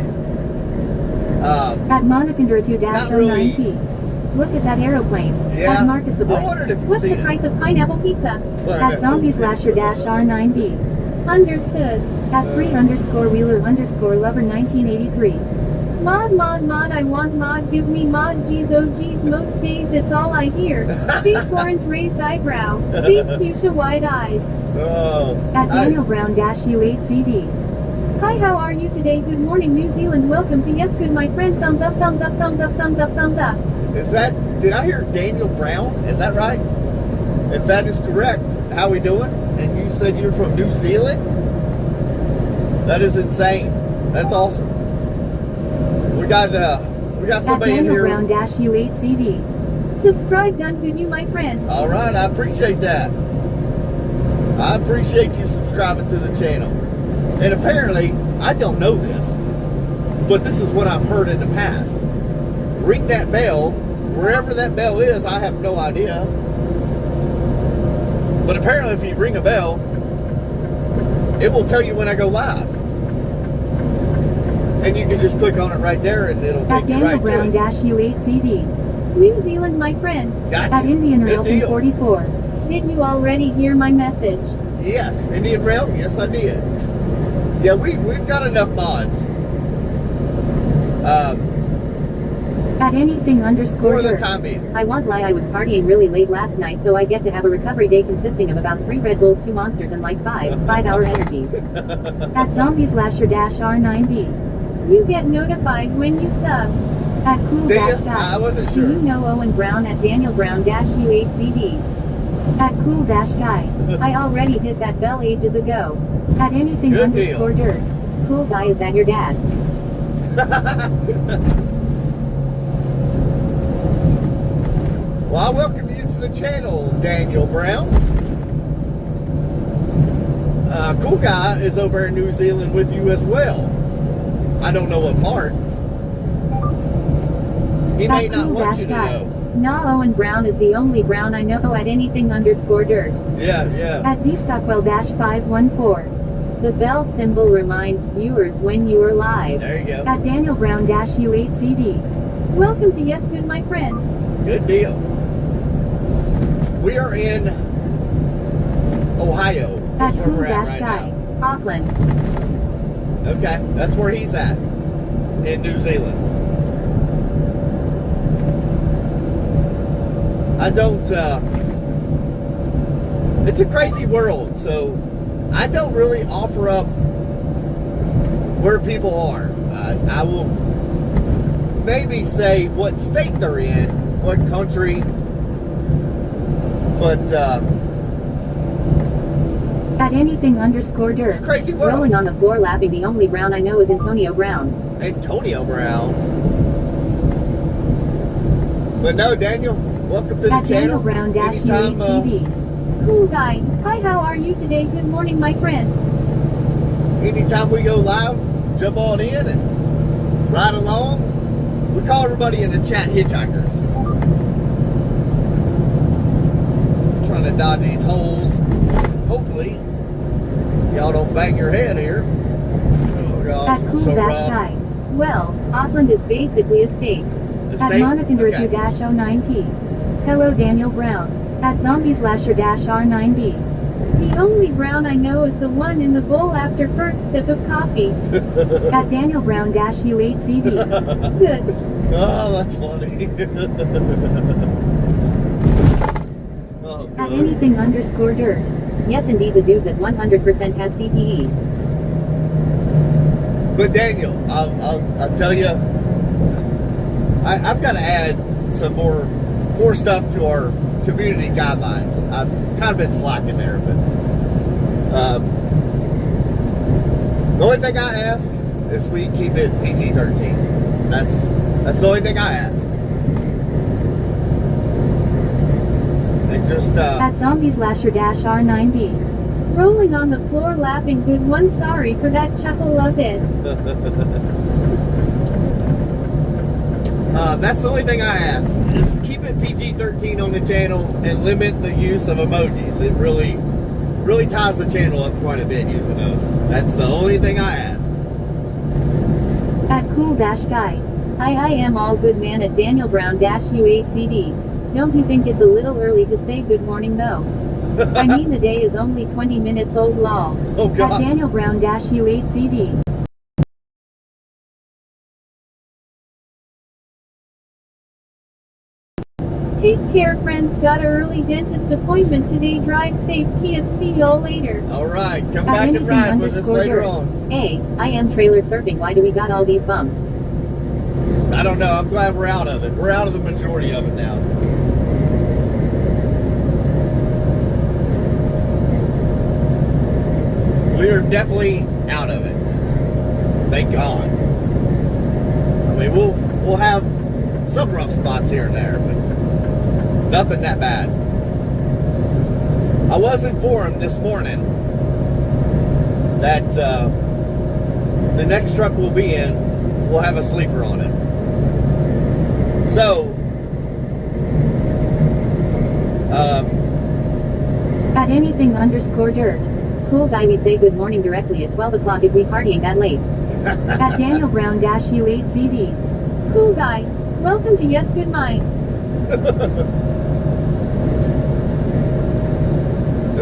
At Monicandra2-09T. really. Look at that aeroplane. Yeah. At Marcus the I wondered if you've What's the seen it. price of pineapple pizza? Pineapple At Zombie pizza. Slasher R9B. Understood. At _Wheeler_Lover 1983. Mod, I want mod, give me mod, geez, oh geez, most days it's all I hear. Face orange raised eyebrow, face fuchsia wide eyes. Oh, At Daniel Brown U8CD. Hi, how are you today? Good morning, New Zealand. Welcome to Yes Good, my friend. Thumbs up, thumbs up, thumbs up, thumbs up, thumbs up. did I hear Daniel Brown? Is that right? If that is correct, how we doing? And you said you're from New Zealand? That is insane. That's awesome. We got At somebody in Daniel here. Brown U8CD. Subscribe, done good, you, my friend. All right, I appreciate that. I appreciate you subscribing to the channel. And apparently, I don't know this, but this is what I've heard in the past. Ring that bell, wherever that bell is, I have no idea. But apparently, if you ring a bell, it will tell you when I go live. And you can just click on it right there, and it'll At take you Daniel right Brown to it. U8CD. New Zealand, my friend. Gotcha. At Indian Good Railfin deal. 44. Did you already hear my message? Yes, Indian Rail. Yes, I did. Yeah, we've got enough mods. At anything For the _dirt. time being. I won't lie, I was partying really late last night, so I get to have a recovery day consisting of about 3 Red Bulls, 2 Monsters, and like 5-hour energies. At Zombie Slasher R9B. You get notified when you sub. At Cool Do Dash you? Guy. I wasn't Do you sure. know Owen Brown at Daniel Brown U8CD? At Cool Dash Guy. I already hit that bell ages ago. At anything Good deal. _dirt. Cool Guy, is that your dad? Well, I welcome you to the channel, Daniel Brown. Cool Guy is over in New Zealand with you as well. I don't know what part. He may At not Cool want Dash you to Guy. know. Nah, Owen Brown is the only Brown I know at anything _dirt. Yeah, yeah. At dstockwell-514. The bell symbol reminds viewers when you are live. There you go. At Daniel Brown U8CD. Welcome to Yes Good, my friend. Good deal. We are in Ohio. At That's where Cool we're at Dash right Guy. now. Auckland. Okay, that's where he's at in New Zealand. I don't, it's a crazy world, so I don't really offer up where people are. I will maybe say what state they're in, what country, but At anything _dirt. it's a crazy world. Rolling on the floor laughing, the only Brown I know is Antonio Brown. Antonio Brown. But no, Daniel, welcome to the At Daniel channel. Brown Anytime, U8CD. Cool Guy. Hi, how are you today? Good morning, my friend. anytime we go live, jump on in and ride along. We call everybody in the chat hitchhikers. dodge these holes. Hopefully, y'all don't bang your head here. Oh gosh, At it's Cool so Dash rough. Guy. Well, Auckland is basically a state. The At state? Monacander Okay. 2-09T. Hello Daniel Brown. At Zombie/R9B. The only Brown I know is the one in the bowl after first sip of coffee. At Daniel Brown-U8CD. Good. Oh, that's funny. Oh, At good. anything_dirt. Yes indeed, the dude that 100% has CTE. But Daniel, I'll tell you, I've got to add some more stuff to our community guidelines. I've kind of been slacking there, but the only thing I ask is we keep it PG-13. That's the only thing I ask. And just At Zombie/R9B. Rolling on the floor laughing, good one, sorry for that chuckle, love it. that's the only thing I ask. Just keep it PG-13 on the channel and limit the use of emojis. It really ties the channel up quite a bit using those. That's the only thing I ask. At Cool Dash Guy. I am all good man at Daniel Brown-U8CD. Don't you think it's a little early to say good morning though? I mean the day is only 20 minutes old, lol. Oh At gosh. Daniel Brown-U8CD. Take care friends, got an early dentist appointment today, drive safe kids, see y'all later. All right, come At back and ride with us anything later underscore on. Hey, I am trailer surfing, why do we got all these bumps? I don't know. I'm glad we're out of it. We're out of the majority of it now. We are definitely out of it. Thank God. I mean, we'll have some rough spots here and there, but nothing that bad. I was informed this morning that the next truck we'll be in will have a sleeper on it. So, At anything_dirt. Cool guy, we say good morning directly at 12 o'clock if we partying that late. At Daniel Brown-U8CD. Cool guy. Welcome to Yes Good Mind.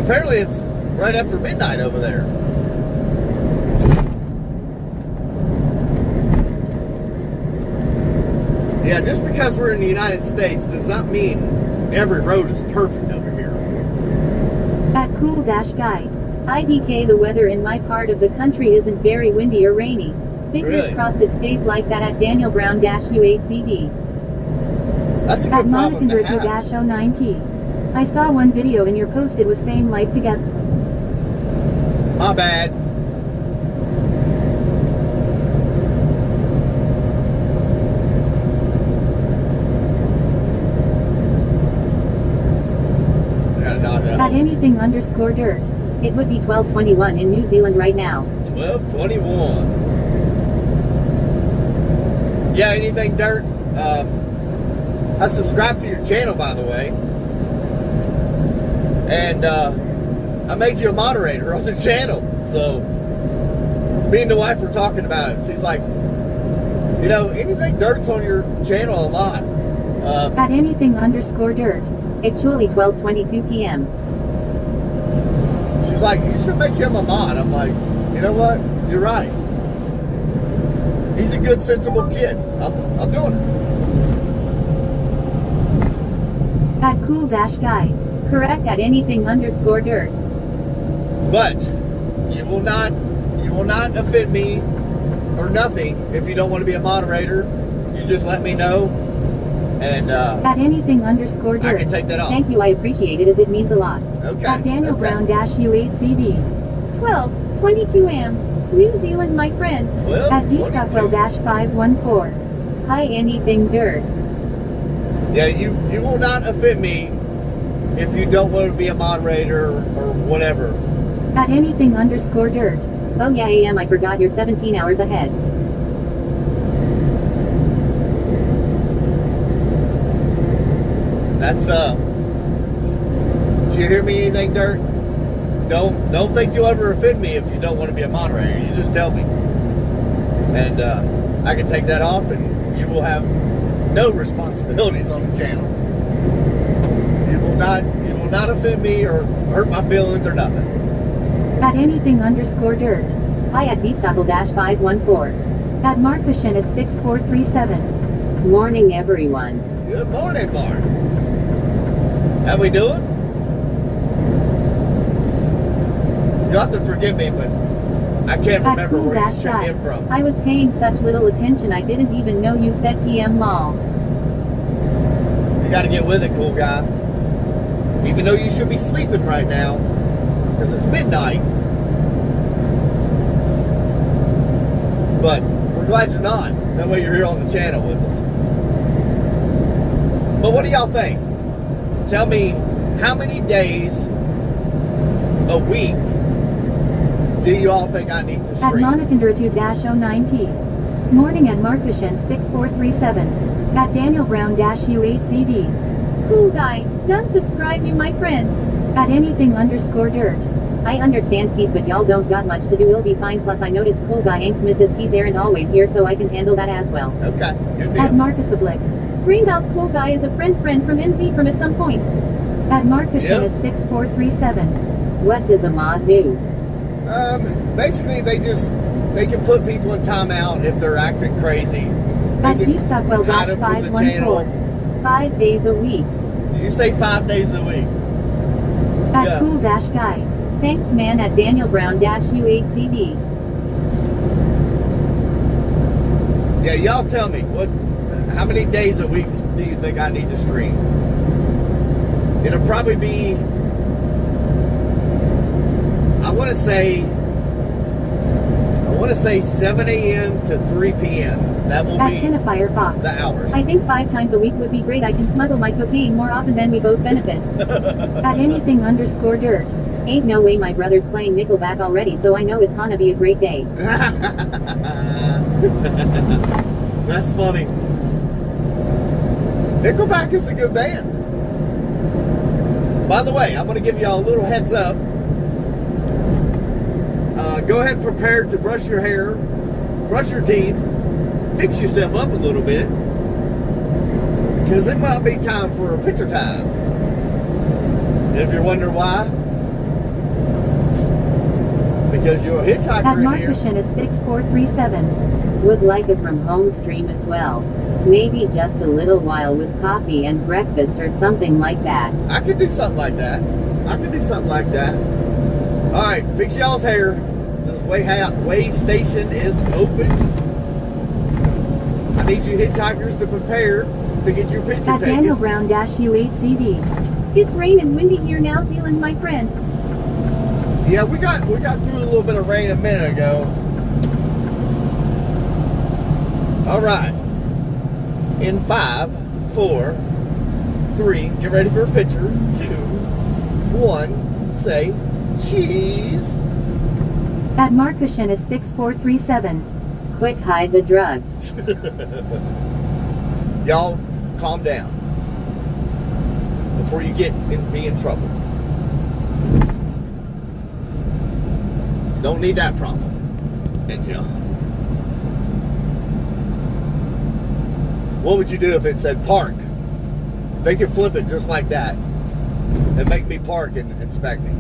apparently it's right after midnight over there. Yeah, just because we're in the United States does not mean every road is perfect over here. At Cool Dash Guy. IDK, the weather in my part of the country isn't very windy or rainy. Fingers Really? crossed it stays like that at Daniel Brown-U8CD. That's a At good problem to have. Monacander 2-09T. I saw one video in your post, it was saying life together. My bad. I gotta dodge that. At anything_dirt. It would be 12:21 in New Zealand right now. 12:21. Yeah, anything dirt? I subscribed to your channel, by the way, and I made you a moderator on the channel. So me and the wife were talking about it. She's like, you know, anything dirt's on your channel a lot. At anything_dirt. Actually 12:22 p.m. She's like, you should make him a mod. I'm like, you know what? You're right. He's a good, sensible kid. I'm doing it. At Cool Dash Guy. Correct at anything_dirt. But you will not offend me or nothing if you don't want to be a moderator. You just let me know, and At anything_dirt. I can take that off. Thank you, I appreciate it as it means a lot. Okay. At Daniel okay. Brown-U8CD. 12:22 am. New Zealand, my friend. 12, At 22. dstockwell-514. Hi anything dirt. Yeah, you will not offend me if you don't want to be a moderator or whatever. At anything_dirt. Oh yeah, AM, I forgot you're 17 hours ahead. That's Did you hear me anything, Dirt? Don't think you'll ever offend me if you don't want to be a moderator. You just tell me. And I can take that off and you will have no responsibilities on the channel. You will not offend me or hurt my feelings or nothing. At anything_dirt. I at bstockle-514. At Markushin is 6437. Morning, everyone. Good morning, Mark. How we doing? You'll have to forgive me, but I can't At remember where you checked cool-guy. in from. I was paying such little attention I didn't even know you said PM lol. You got to get with it, cool guy. Even though you should be sleeping right now, because it's midnight. But we're glad you're not. That way you're here on the channel with us. But what do y'all think? Tell me, how many days a week do you all think I need to At stream? Monikandra2-09T. Morning at Markushin 6437. At Daniel Brown-U8CD. Cool guy, done subscribe you my friend. At anything_dirt. I understand Keith, but y'all don't got much to do. It'll be fine. Plus I noticed cool guy Hanks Mrs. Keith Aaron always here, so I can handle that as well. Okay, good At deal. Marcus Oblique. Bring out cool guy is a friend from NZ from at some point. At Markushin Yep. is 6437. What does a mod do? Basically, they can put people in timeout if they're acting crazy. At They can hide them from the channel. bstockwell-514. 5 days a week. You say 5 days a week. At Yeah. cool-guy. Thanks man at Daniel Brown-U8CD. Yeah, y'all tell me, how many days a week do you think I need to stream? It'll probably be, I want to say 7 a.m. to 3 p.m. That will At be Kinafire Fox. the hours. I think 5 times a week would be great. I can smuggle my cocaine more often than we both benefit. At anything_dirt. Ain't no way my brother's playing Nickelback already, so I know it's gonna be a great day. That's funny. Nickelback is a good band. By the way, I'm going to give y'all a little heads up. Go ahead and prepare to brush your hair, brush your teeth, fix yourself up a little bit, because it might be time for a picture time. And if you're wondering why, because you're a At hitchhiker in here. Markushin is 6437. Would like a from home stream as well. Maybe just a little while with coffee and breakfast or something like that. I could do something like that. All right, fix y'all's hair. This way station is open. I need you hitchhikers to prepare to get your picture At Daniel taken. Brown-U8CD. It's rain and windy here now, Zealand, my friend. Yeah, we got through a little bit of rain a minute ago. All right. In 5, 4, 3, get ready for a picture. 2, 1, say cheese. At Markushin is 6437. Quick, hide the drugs. Y'all, calm down before you be in trouble. Don't need that problem. And yeah. What would you do if it said park? They could flip it just like that and make me park and inspect me.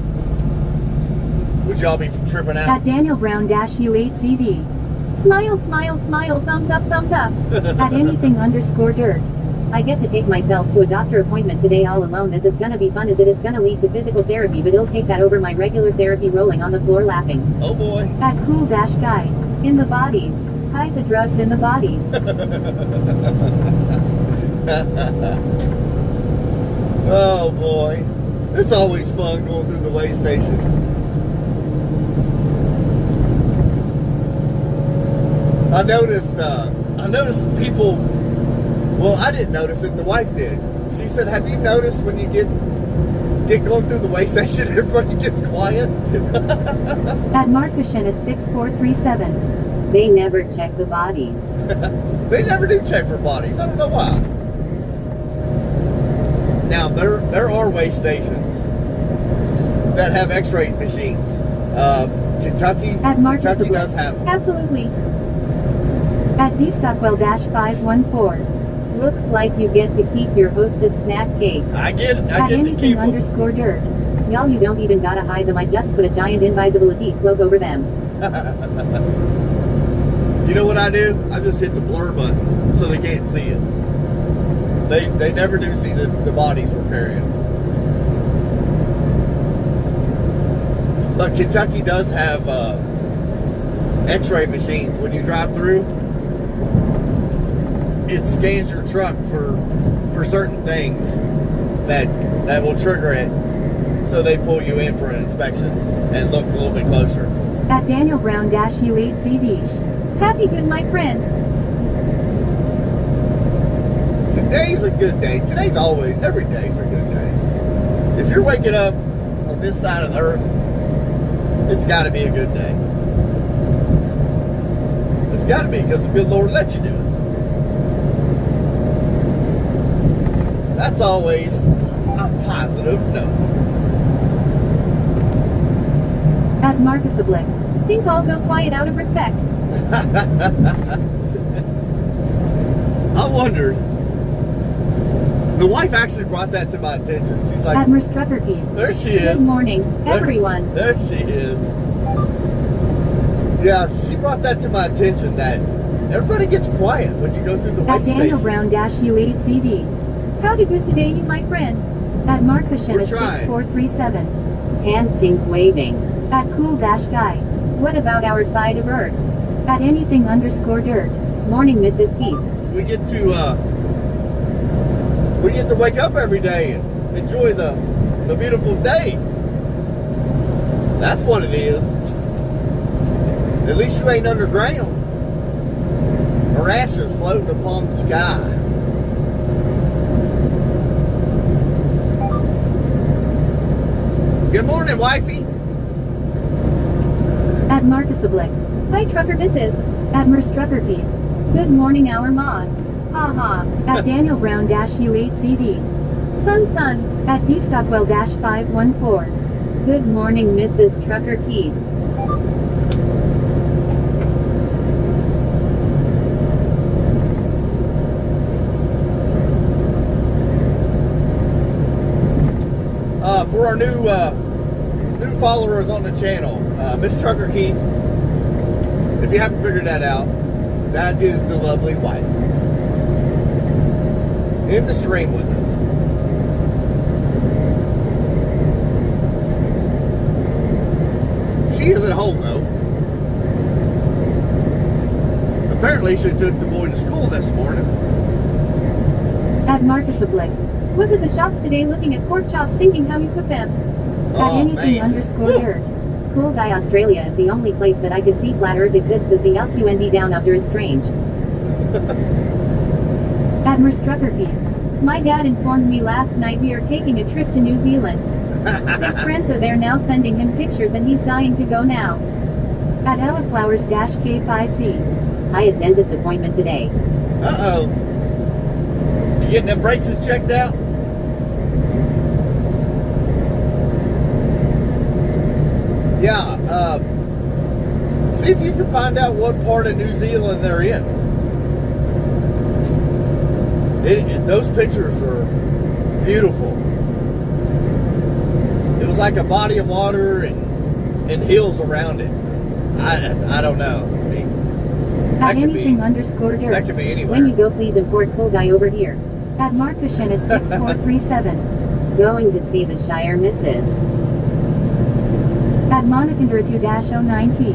Would y'all be tripping At out? Daniel Brown-U8CD. Smile, smile, smile, thumbs up, thumbs up. At anything_dirt. I get to take myself to a doctor appointment today all alone. This is gonna be fun as it is gonna lead to physical therapy, but it'll take that over my regular therapy rolling on the floor laughing. Oh boy. At cool-guy. In the bodies. Hide the drugs in the bodies. Oh boy. It's always fun going through the way station. I noticed people, well, I didn't notice it, the wife did. She said, have you noticed when you get going through the way station, everybody gets quiet? At Markushin is 6437. They never check the bodies. They never do check for bodies. I don't know why. Now, there are way stations that have X-ray machines. Kentucky does have them. Absolutely. At dstockwell-514. Looks like you get to keep your hostess snack cakes. I get to anything keep them. _dirt. Y'all, you don't even gotta hide them. I just put a giant invisibility cloak over them. You know what I do? I just hit the blur button so they can't see it. They never do see the bodies we're carrying. But Kentucky does have X-ray machines. When you drive through, it scans your truck for certain things that will trigger it. So they pull you in for an inspection and look a little bit closer. At Daniel Brown-U8CD. Happy good, my friend. Today's a good day. Every day's a good day. If you're waking up on this side of the earth, it's got to be a good day. It's got to be, because the good Lord let you do it. That's always a positive note. At Marcus Oblick. Think I'll go quiet out of respect. I wondered. The wife actually brought that to my attention. She's like, Admiral Struckerkey. There she is. Good morning, everyone. There she is. Yeah, she brought that to my attention that everybody gets quiet when you go through the way At Daniel station. Brown-U8CD. Howdy good today, you my friend. At Mark Hashina 6437. Hand pink waving. At Cool-Guy. What about our side of Earth? At anything _dirt. Morning, Mrs. Keith. We get to wake up every day and enjoy the beautiful day. That's what it is. At least you ain't underground, or ashes floating upon the sky. Good morning, wifey. At Marcus Oblick. Hi, Trucker Mrs. At Merstruckerkey. Good morning, our mods. Haha. At Daniel Brown-U8CD. Sun. At dstockwell-514. Good morning, Mrs. Trucker Keith. For our new followers on the channel, Miss Trucker Keith, if you haven't figured that out, that is the lovely wife in the stream with us. She is at home though. Apparently she took the boy to school this morning. At Marcus Oblick. Was at the shops today looking at pork chops thinking how you cook them. At anything _dirt. Cool Guy Australia is the only place that I could see flat earth exists as the LQND down under is strange. At Merstruckerkey. My dad informed me last night we are taking a trip to New Zealand. His friends are there now sending him pictures and he's dying to go now. At Ellaflowers-K5Z. I had dentist appointment today. Uh-oh. You getting them braces checked out? Yeah, see if you can find out what part of New Zealand they're in. Those pictures are beautiful. It was like a body of water and hills around it. I don't know. I mean, At anything _dirt. That could be anywhere. When you go, please import Cool Guy over here. At Mark Hashina 6437. Going to see the Shire Misses. At Monacandra 2-09T.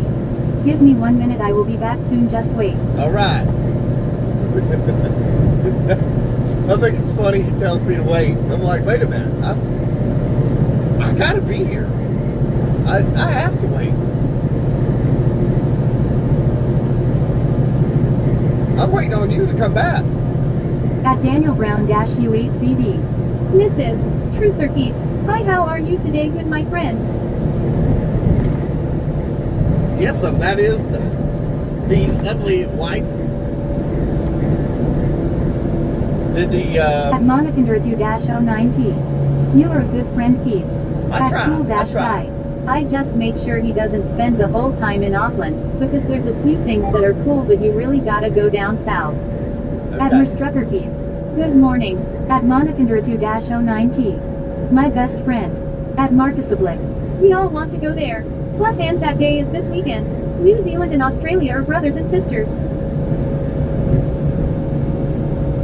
Give me 1 minute, I will be back soon, just wait. Alright. I think it's funny he tells me to wait. I'm like, wait a minute. I gotta be here. I have to wait. I'm waiting on you to come back. At Daniel Brown-U8CD. Mrs. Trucer Keith. Hi, how are you today, good my friend? Yes, that is the lovely wife. Did the At Monacandra 2-09T. You are a good friend, Keith. I try. Cool I dash try. guy. I just make sure he doesn't spend the whole time in Auckland, because there's a few things that are cool but you really gotta go down south. At Okay. Merstrucker Keith. Good morning. At Monicandra2-09T. My best friend. At Marcus Oblique. We all want to go there. Plus Anzac Day is this weekend. New Zealand and Australia are brothers and sisters.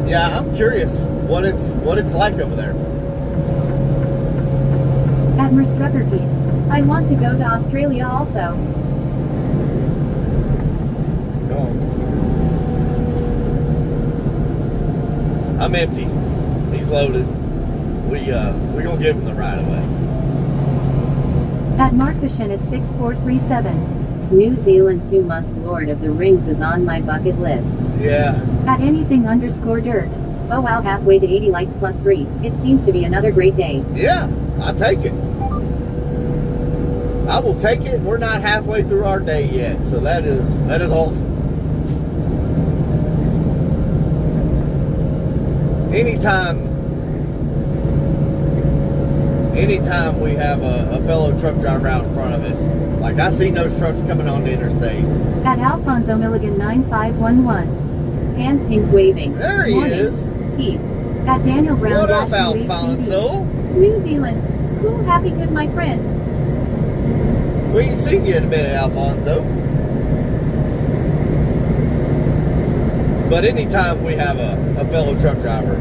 Yeah, I'm curious what it's like over there. At Merstrucker Keith. I want to go to Australia also. Go on. I'm empty. He's loaded. We gonna give him the right of way. At Mark Fishin is 6437. New Zealand 2-month Lord of the Rings is on my bucket list. Yeah. At anything_dirt. Oh wow, halfway to 80 likes plus 3. It seems to be another great day. Yeah, I'll take it. I will take it. We're not halfway through our day yet, so that is awesome. Anytime we have a fellow truck driver out in front of us, like I seen those trucks coming on the interstate. At Alfonso Milligan 9511. Hand pink waving. There he Morning. is. Keith. At Daniel Brown What up, -28 CD. Alfonso? New Zealand. Cool, happy, good, my friend. We ain't seen you in a minute, Alfonso. But anytime we have a fellow truck driver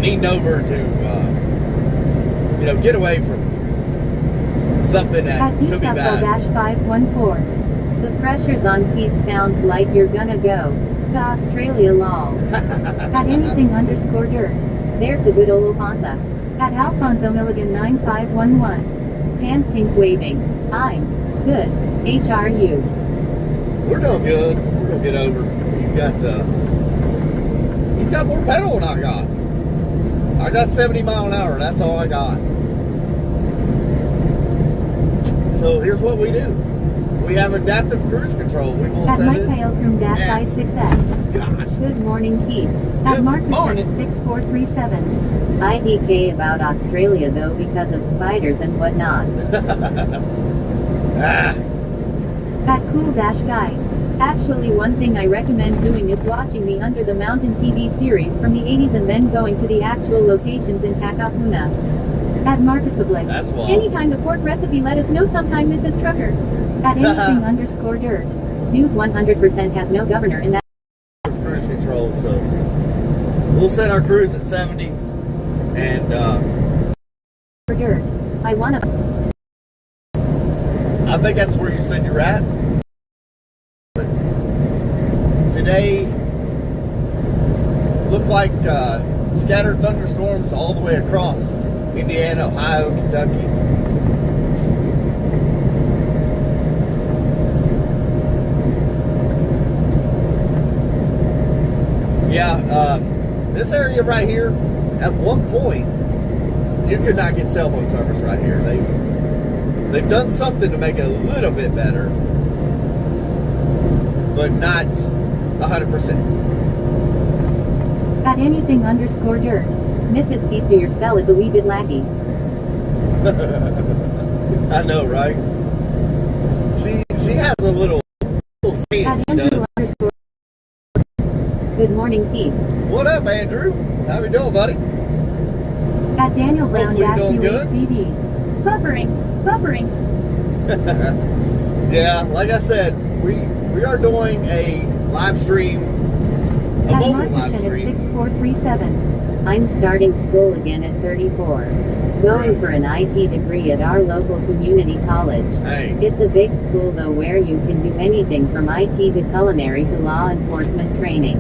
needing over to, get away from something that At could be bad. Discount-514. The pressure's on Keith, sounds like you're gonna go to Australia, lol. At anything_dirt. There's the good old Alfonso. At Alfonso Milligan 9511. Hand pink waving. I'm good. HRU. We're doing good. We're gonna get over. He's got more pedal than I got. I got 70 mile an hour. That's all I got. So here's what we do. We have adaptive cruise control. We will At set Mike it. Pale from Yeah. I6S. Gosh. Good morning, Keith. At Good Mark Fishin morning. is 6437. IDK about Australia though because of spiders and whatnot. Ah, At Cool Dash Guy. Actually, one thing I recommend doing is watching the Under the Mountain TV series from the 80s and then going to the actual locations in Takapuna. At Marcus Oblique. that's wild. Anytime the pork recipe, let us know sometime, Mrs. Trucker. At anything_dirt. Dude 100% has no governor in that. Cruise control, so we'll set our cruise at 70 and Dirt. I wanna. I think that's where you said you're at. But today looked like scattered thunderstorms all the way across Indiana, Ohio, Kentucky. Yeah, this area right here, at one point, you could not get cell phone service right here. They've done something to make it a little bit better, but not 100%. At anything_dirt. Mrs. Keith, do your spell is a wee bit laggy. I know, right? She has a little saying At she Andrew does. underscore. Good morning, Keith. What up, Andrew? How we doing, buddy? At Daniel Brown Hopefully you're doing good. -CD. Buffering. Yeah, like I said, we are doing a live stream, a At mobile Mark live Fishin is stream. 6437. I'm starting school again at 34. Going for an IT degree at our local community college. Hey, It's a big school though where you can do anything from IT to culinary to law enforcement training.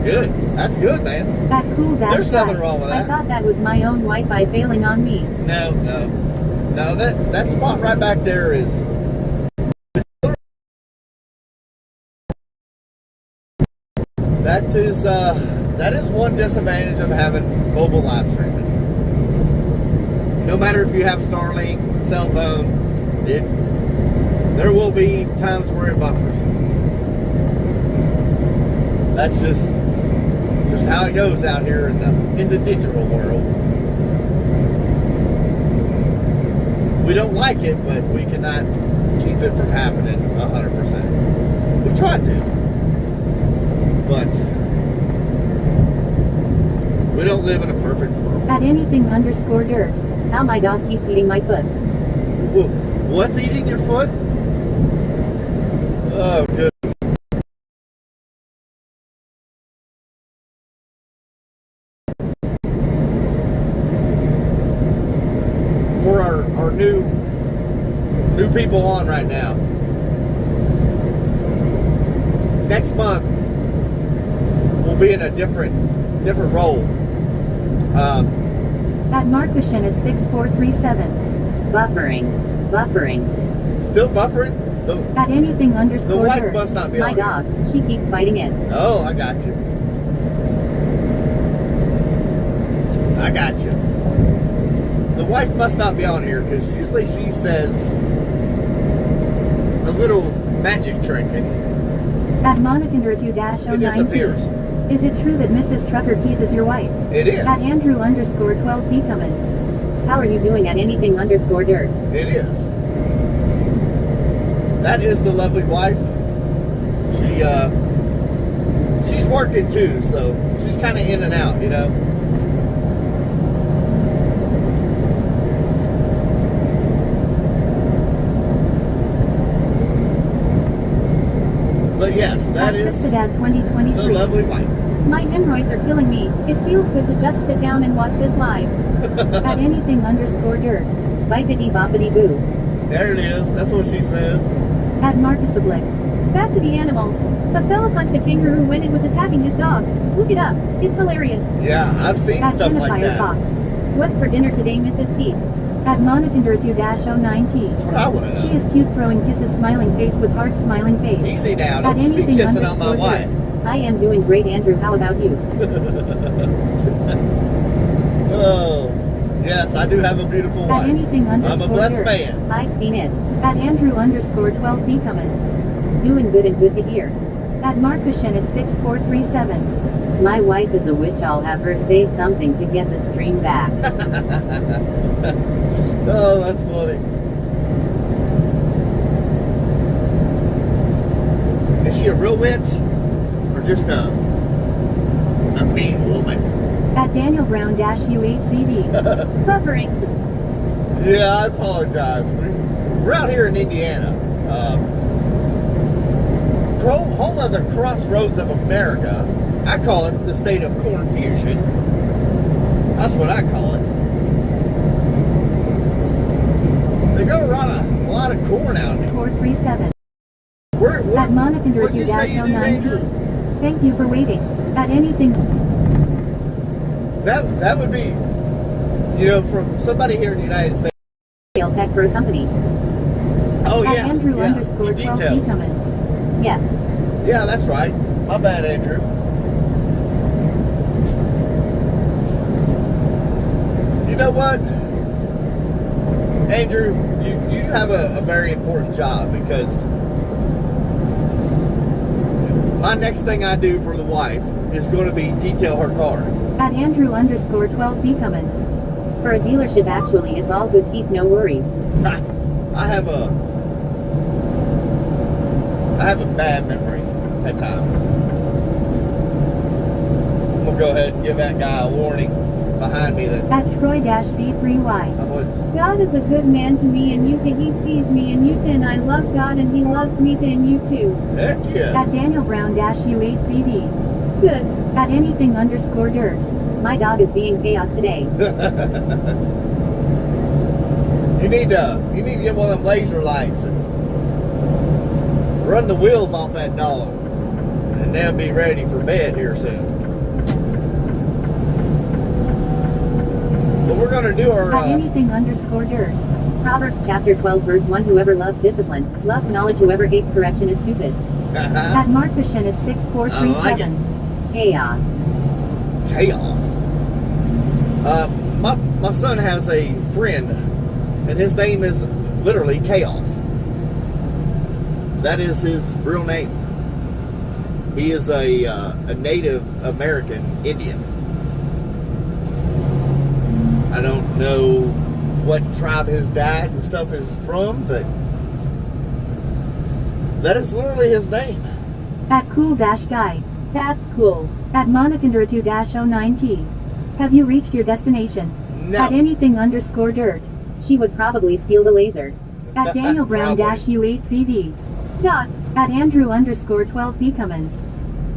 good. That's good, man. At Cool Dash There's nothing Guy. wrong with I that. thought that was my own Wi-Fi failing on me. No. That spot right back there is. That is one disadvantage of having mobile live streaming. No matter if you have Starlink, cell phone, there will be times where it buffers. That's just how it goes out here in the digital world. We don't like it, but we cannot keep it from happening 100%. We try to, but we don't live in a perfect world. At anything_dirt. How my dog keeps eating my foot. What's eating your foot? Oh, goodness. For our new people on right now. Next month we'll be in a different role. At Marcushin is 6437. Buffering. Still buffering? At anything_dirt. The wife must not be my on dog. She keeps fighting it. Oh, I got you. The wife must not be on here because usually she says a little magic trick and At Monicandra2-019. it disappears. Is it true that Mrs. Trucker Keith is your wife? It is. At Andrew_12B Cummins. How are you doing at anything_dirt? It is. That is the lovely wife. She's working too, so she's kind of in and out, you know. But yes, that is the 2023. lovely wife. My hemorrhoids are killing me. It feels good to just sit down and watch this live. At anything_dirt. Bipedy boppity boo. There it is. That's what she says. At Marcus Oblique. Back to the animals. A fella punched a kangaroo when it was attacking his dog. Look it up. It's hilarious. Yeah, I've seen At stuff like that. Fox. What's for dinner today, Mrs. Keith? At Monicandra2-019. That's what I want to know. She is cute, throwing kisses, smiling face with heart, smiling face. Easy now. At Don't you be kissing on my anything_dirt. wife. I am doing great, Andrew. How about you? Oh, yes, I do have a beautiful At wife. anything_dirt. I'm a blessed man. I've seen it. At Andrew_12B Cummins. Doing good and good to hear. At Marcushin is 6437. My wife is a witch. I'll have her say something to get the stream back. Oh, that's funny. Is she a real witch? Or just a mean woman? At Daniel Brown-U8CD. Buffering. Yeah, I apologize. We're out here in Indiana. Home of the crossroads of America. I call it the state of cornfusion. That's what I call it. They grow a lot of corn out here. 437. At What'd you say you do, Andrew? Monicandra2-019. Thank you for waiting. At anything. That would be, you know, from somebody here in the United States. Tech for a company. Oh At yeah, Andrew_12B details. Cummins. Yeah. Yeah, that's right. My bad, Andrew. You know what, Andrew? You have a very important job because my next thing I do for the wife is going to be detail her car. At Andrew_12B Cummins. For a dealership, actually, it's all good, Keith, no worries. I have a bad memory at times. I'm gonna go ahead and give that guy a warning behind me that At Troy-C3Y. I'm gonna, God is a good man to me and you to he sees me and you to and I love God and he loves me to and you too. heck yes. At Daniel Brown-U8CD. Good. At anything_dirt. My dog is being chaos today. You need to get one of them laser lights and run the wheels off that dog, and they'll be ready for bed here soon. But we're gonna do our. At anything_dirt. Proverbs chapter 12 verse 1. Whoever loves discipline, loves knowledge. Whoever hates correction is stupid. At Marcushin is 6437. Chaos. Chaos. My son has a friend, and his name is literally Chaos. That is his real name. He is a Native American Indian. I don't know what tribe his dad and stuff is from, but that is literally his name. At cool-guy. That's cool. At Monicandra2-09T. Have you reached your destination? No. At anything_dirt. She would probably steal the laser. At Daniel Brown-U8CD. Dot. At Andrew_12B Cummins.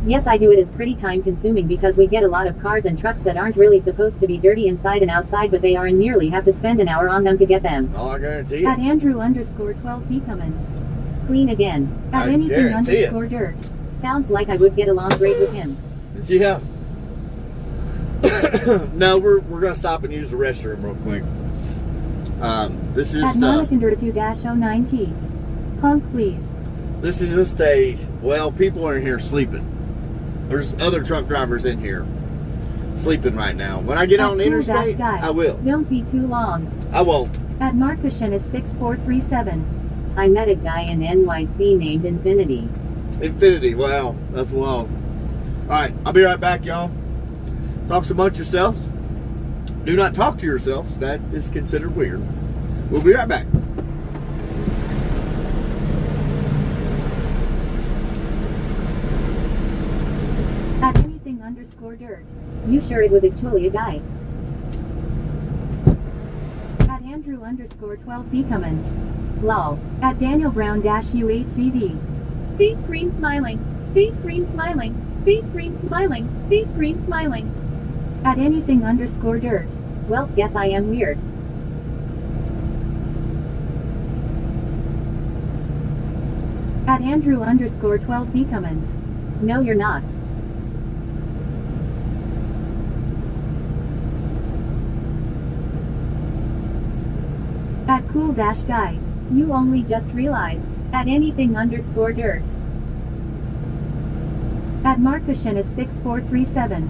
Yes, I do. It is pretty time consuming because we get a lot of cars and trucks that aren't really supposed to be dirty inside and outside, but they are, and nearly have to spend an hour on them to get them. Oh, I guarantee At it. Andrew_12B Cummins. Clean again. At I guarantee it. anything_dirt. Sounds like I would get along great with him. Yeah. No, we're gonna stop and use the restroom real quick. This is At Monicandra2-09T. Honk please. this is just people are in here sleeping. There's other truck drivers in here sleeping right now. When I get on the interstate, Guy. I will. Don't be too long. I won't. At Marcushennis6437. I met a guy in NYC named Infinity. Infinity. Wow, that's wild. All right, I'll be right back, y'all. Talk amongst yourselves. Do not talk to yourselves. That is considered weird. We'll be right back. At anything_dirt. You sure it was actually a guy? At Andrew_12B Cummins. Lol. At Daniel Brown-U8CD. Face green smiling. Face green smiling. Face green smiling. Face green smiling. At anything_dirt. Well, guess I am weird. At Andrew_12B Cummins. No, you're not. At cool-guy. You only just realized. At anything_dirt. At Marcushennis6437.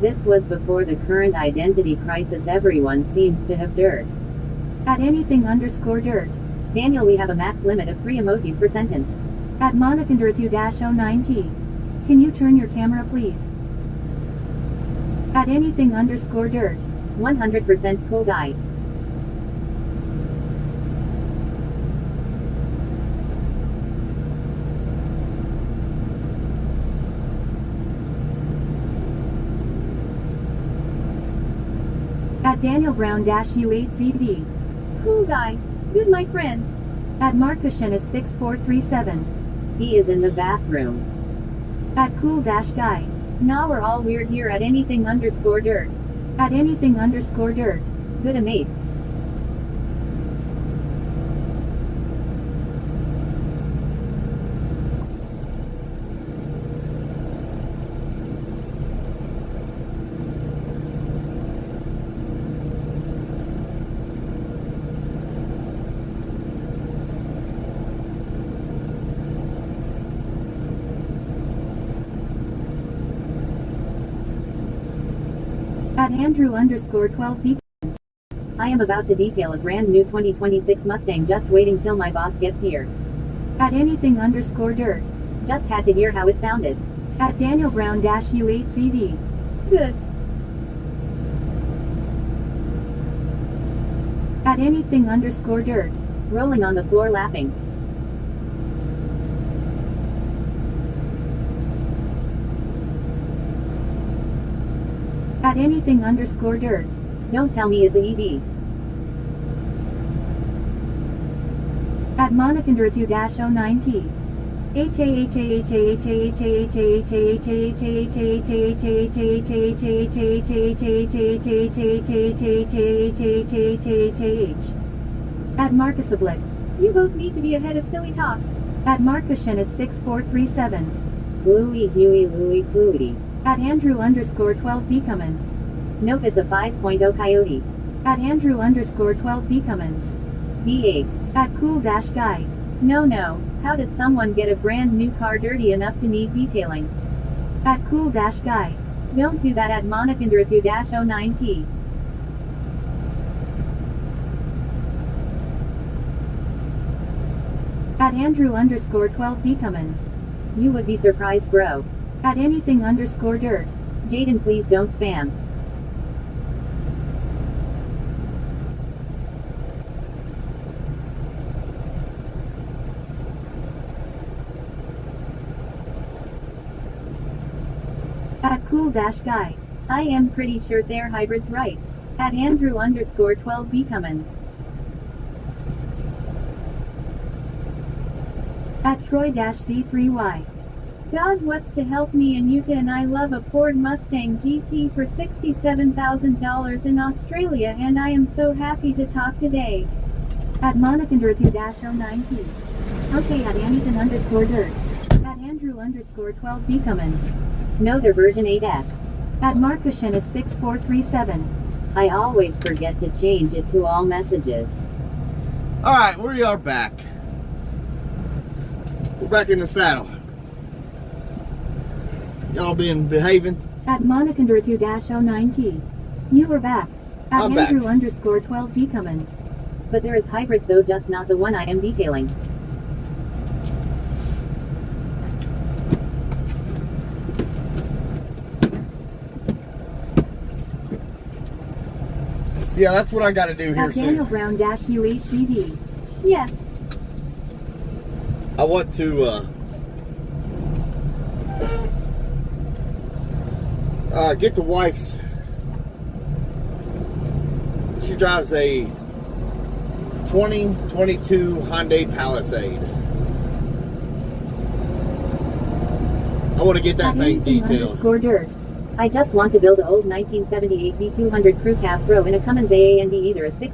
This was before the current identity crisis everyone seems to have dirt. At anything_dirt. Daniel, we have a max limit of 3 emojis per sentence. At Monicandra2-09T. Can you turn your camera please? At anything_dirt. 100% cool guy. At Daniel Brown-U8CD. Cool guy. Good, my friends. At Marcushennis6437. He is in the bathroom. At cool-guy. Now we're all weird here at anything_dirt. At anything_dirt. Good a mate. At Andrew_12B. I am about to detail a brand new 2026 Mustang, just waiting till my boss gets here. At anything_dirt. Just had to hear how it sounded. At Daniel Brown-U8CD. Good. At anything_dirt. Rolling on the floor laughing. At anything_dirt. Don't tell me it's a EV. At Monicandra2-09T. At Marcusablik. You both need to be ahead of silly talk. At Marcushennis6437. Louie Huey Louie Cluey. At Andrew_12B Cummins. Nope, it's a 5.0 Coyote. At Andrew_12B Cummins. V8. At cool-guy. No. How does someone get a brand new car dirty enough to need detailing? At cool-guy. Don't do that at Monicandra2-09T. At Andrew_12B Cummins. You would be surprised, bro. At anything_dirt. Jaden, please don't spam. Guy. I am pretty sure they're hybrids, right? At Andrew_12B Cummins. At Troy-C3Y. God, what's to help me in Utah, and I love a Ford Mustang GT for $67,000 in Australia, and I am so happy to talk today. At Monicandra2-09T. Okay, at Anything_dirt. At Andrew_12B Cummins. No, they're version 8S. At Marcushen is 6437. I always forget to change it to all messages. Alright, we are back. We're back in the saddle. Y'all been behaving? At Monicandra2-09T. You were back. At I'm back. Andrew_12B Cummins. But there is hybrids though, just not the one I am detailing. Yeah, that's what I gotta do here At Daniel soon. Brown-U8CD. Yes. I want to get the wife's. She drives a 2022 Hyundai Palisade. I want to get that At thing detailed. Anything_dirt. I just want to build an old 1978 V200 crew cab throw in a Cummins AAND, either a 6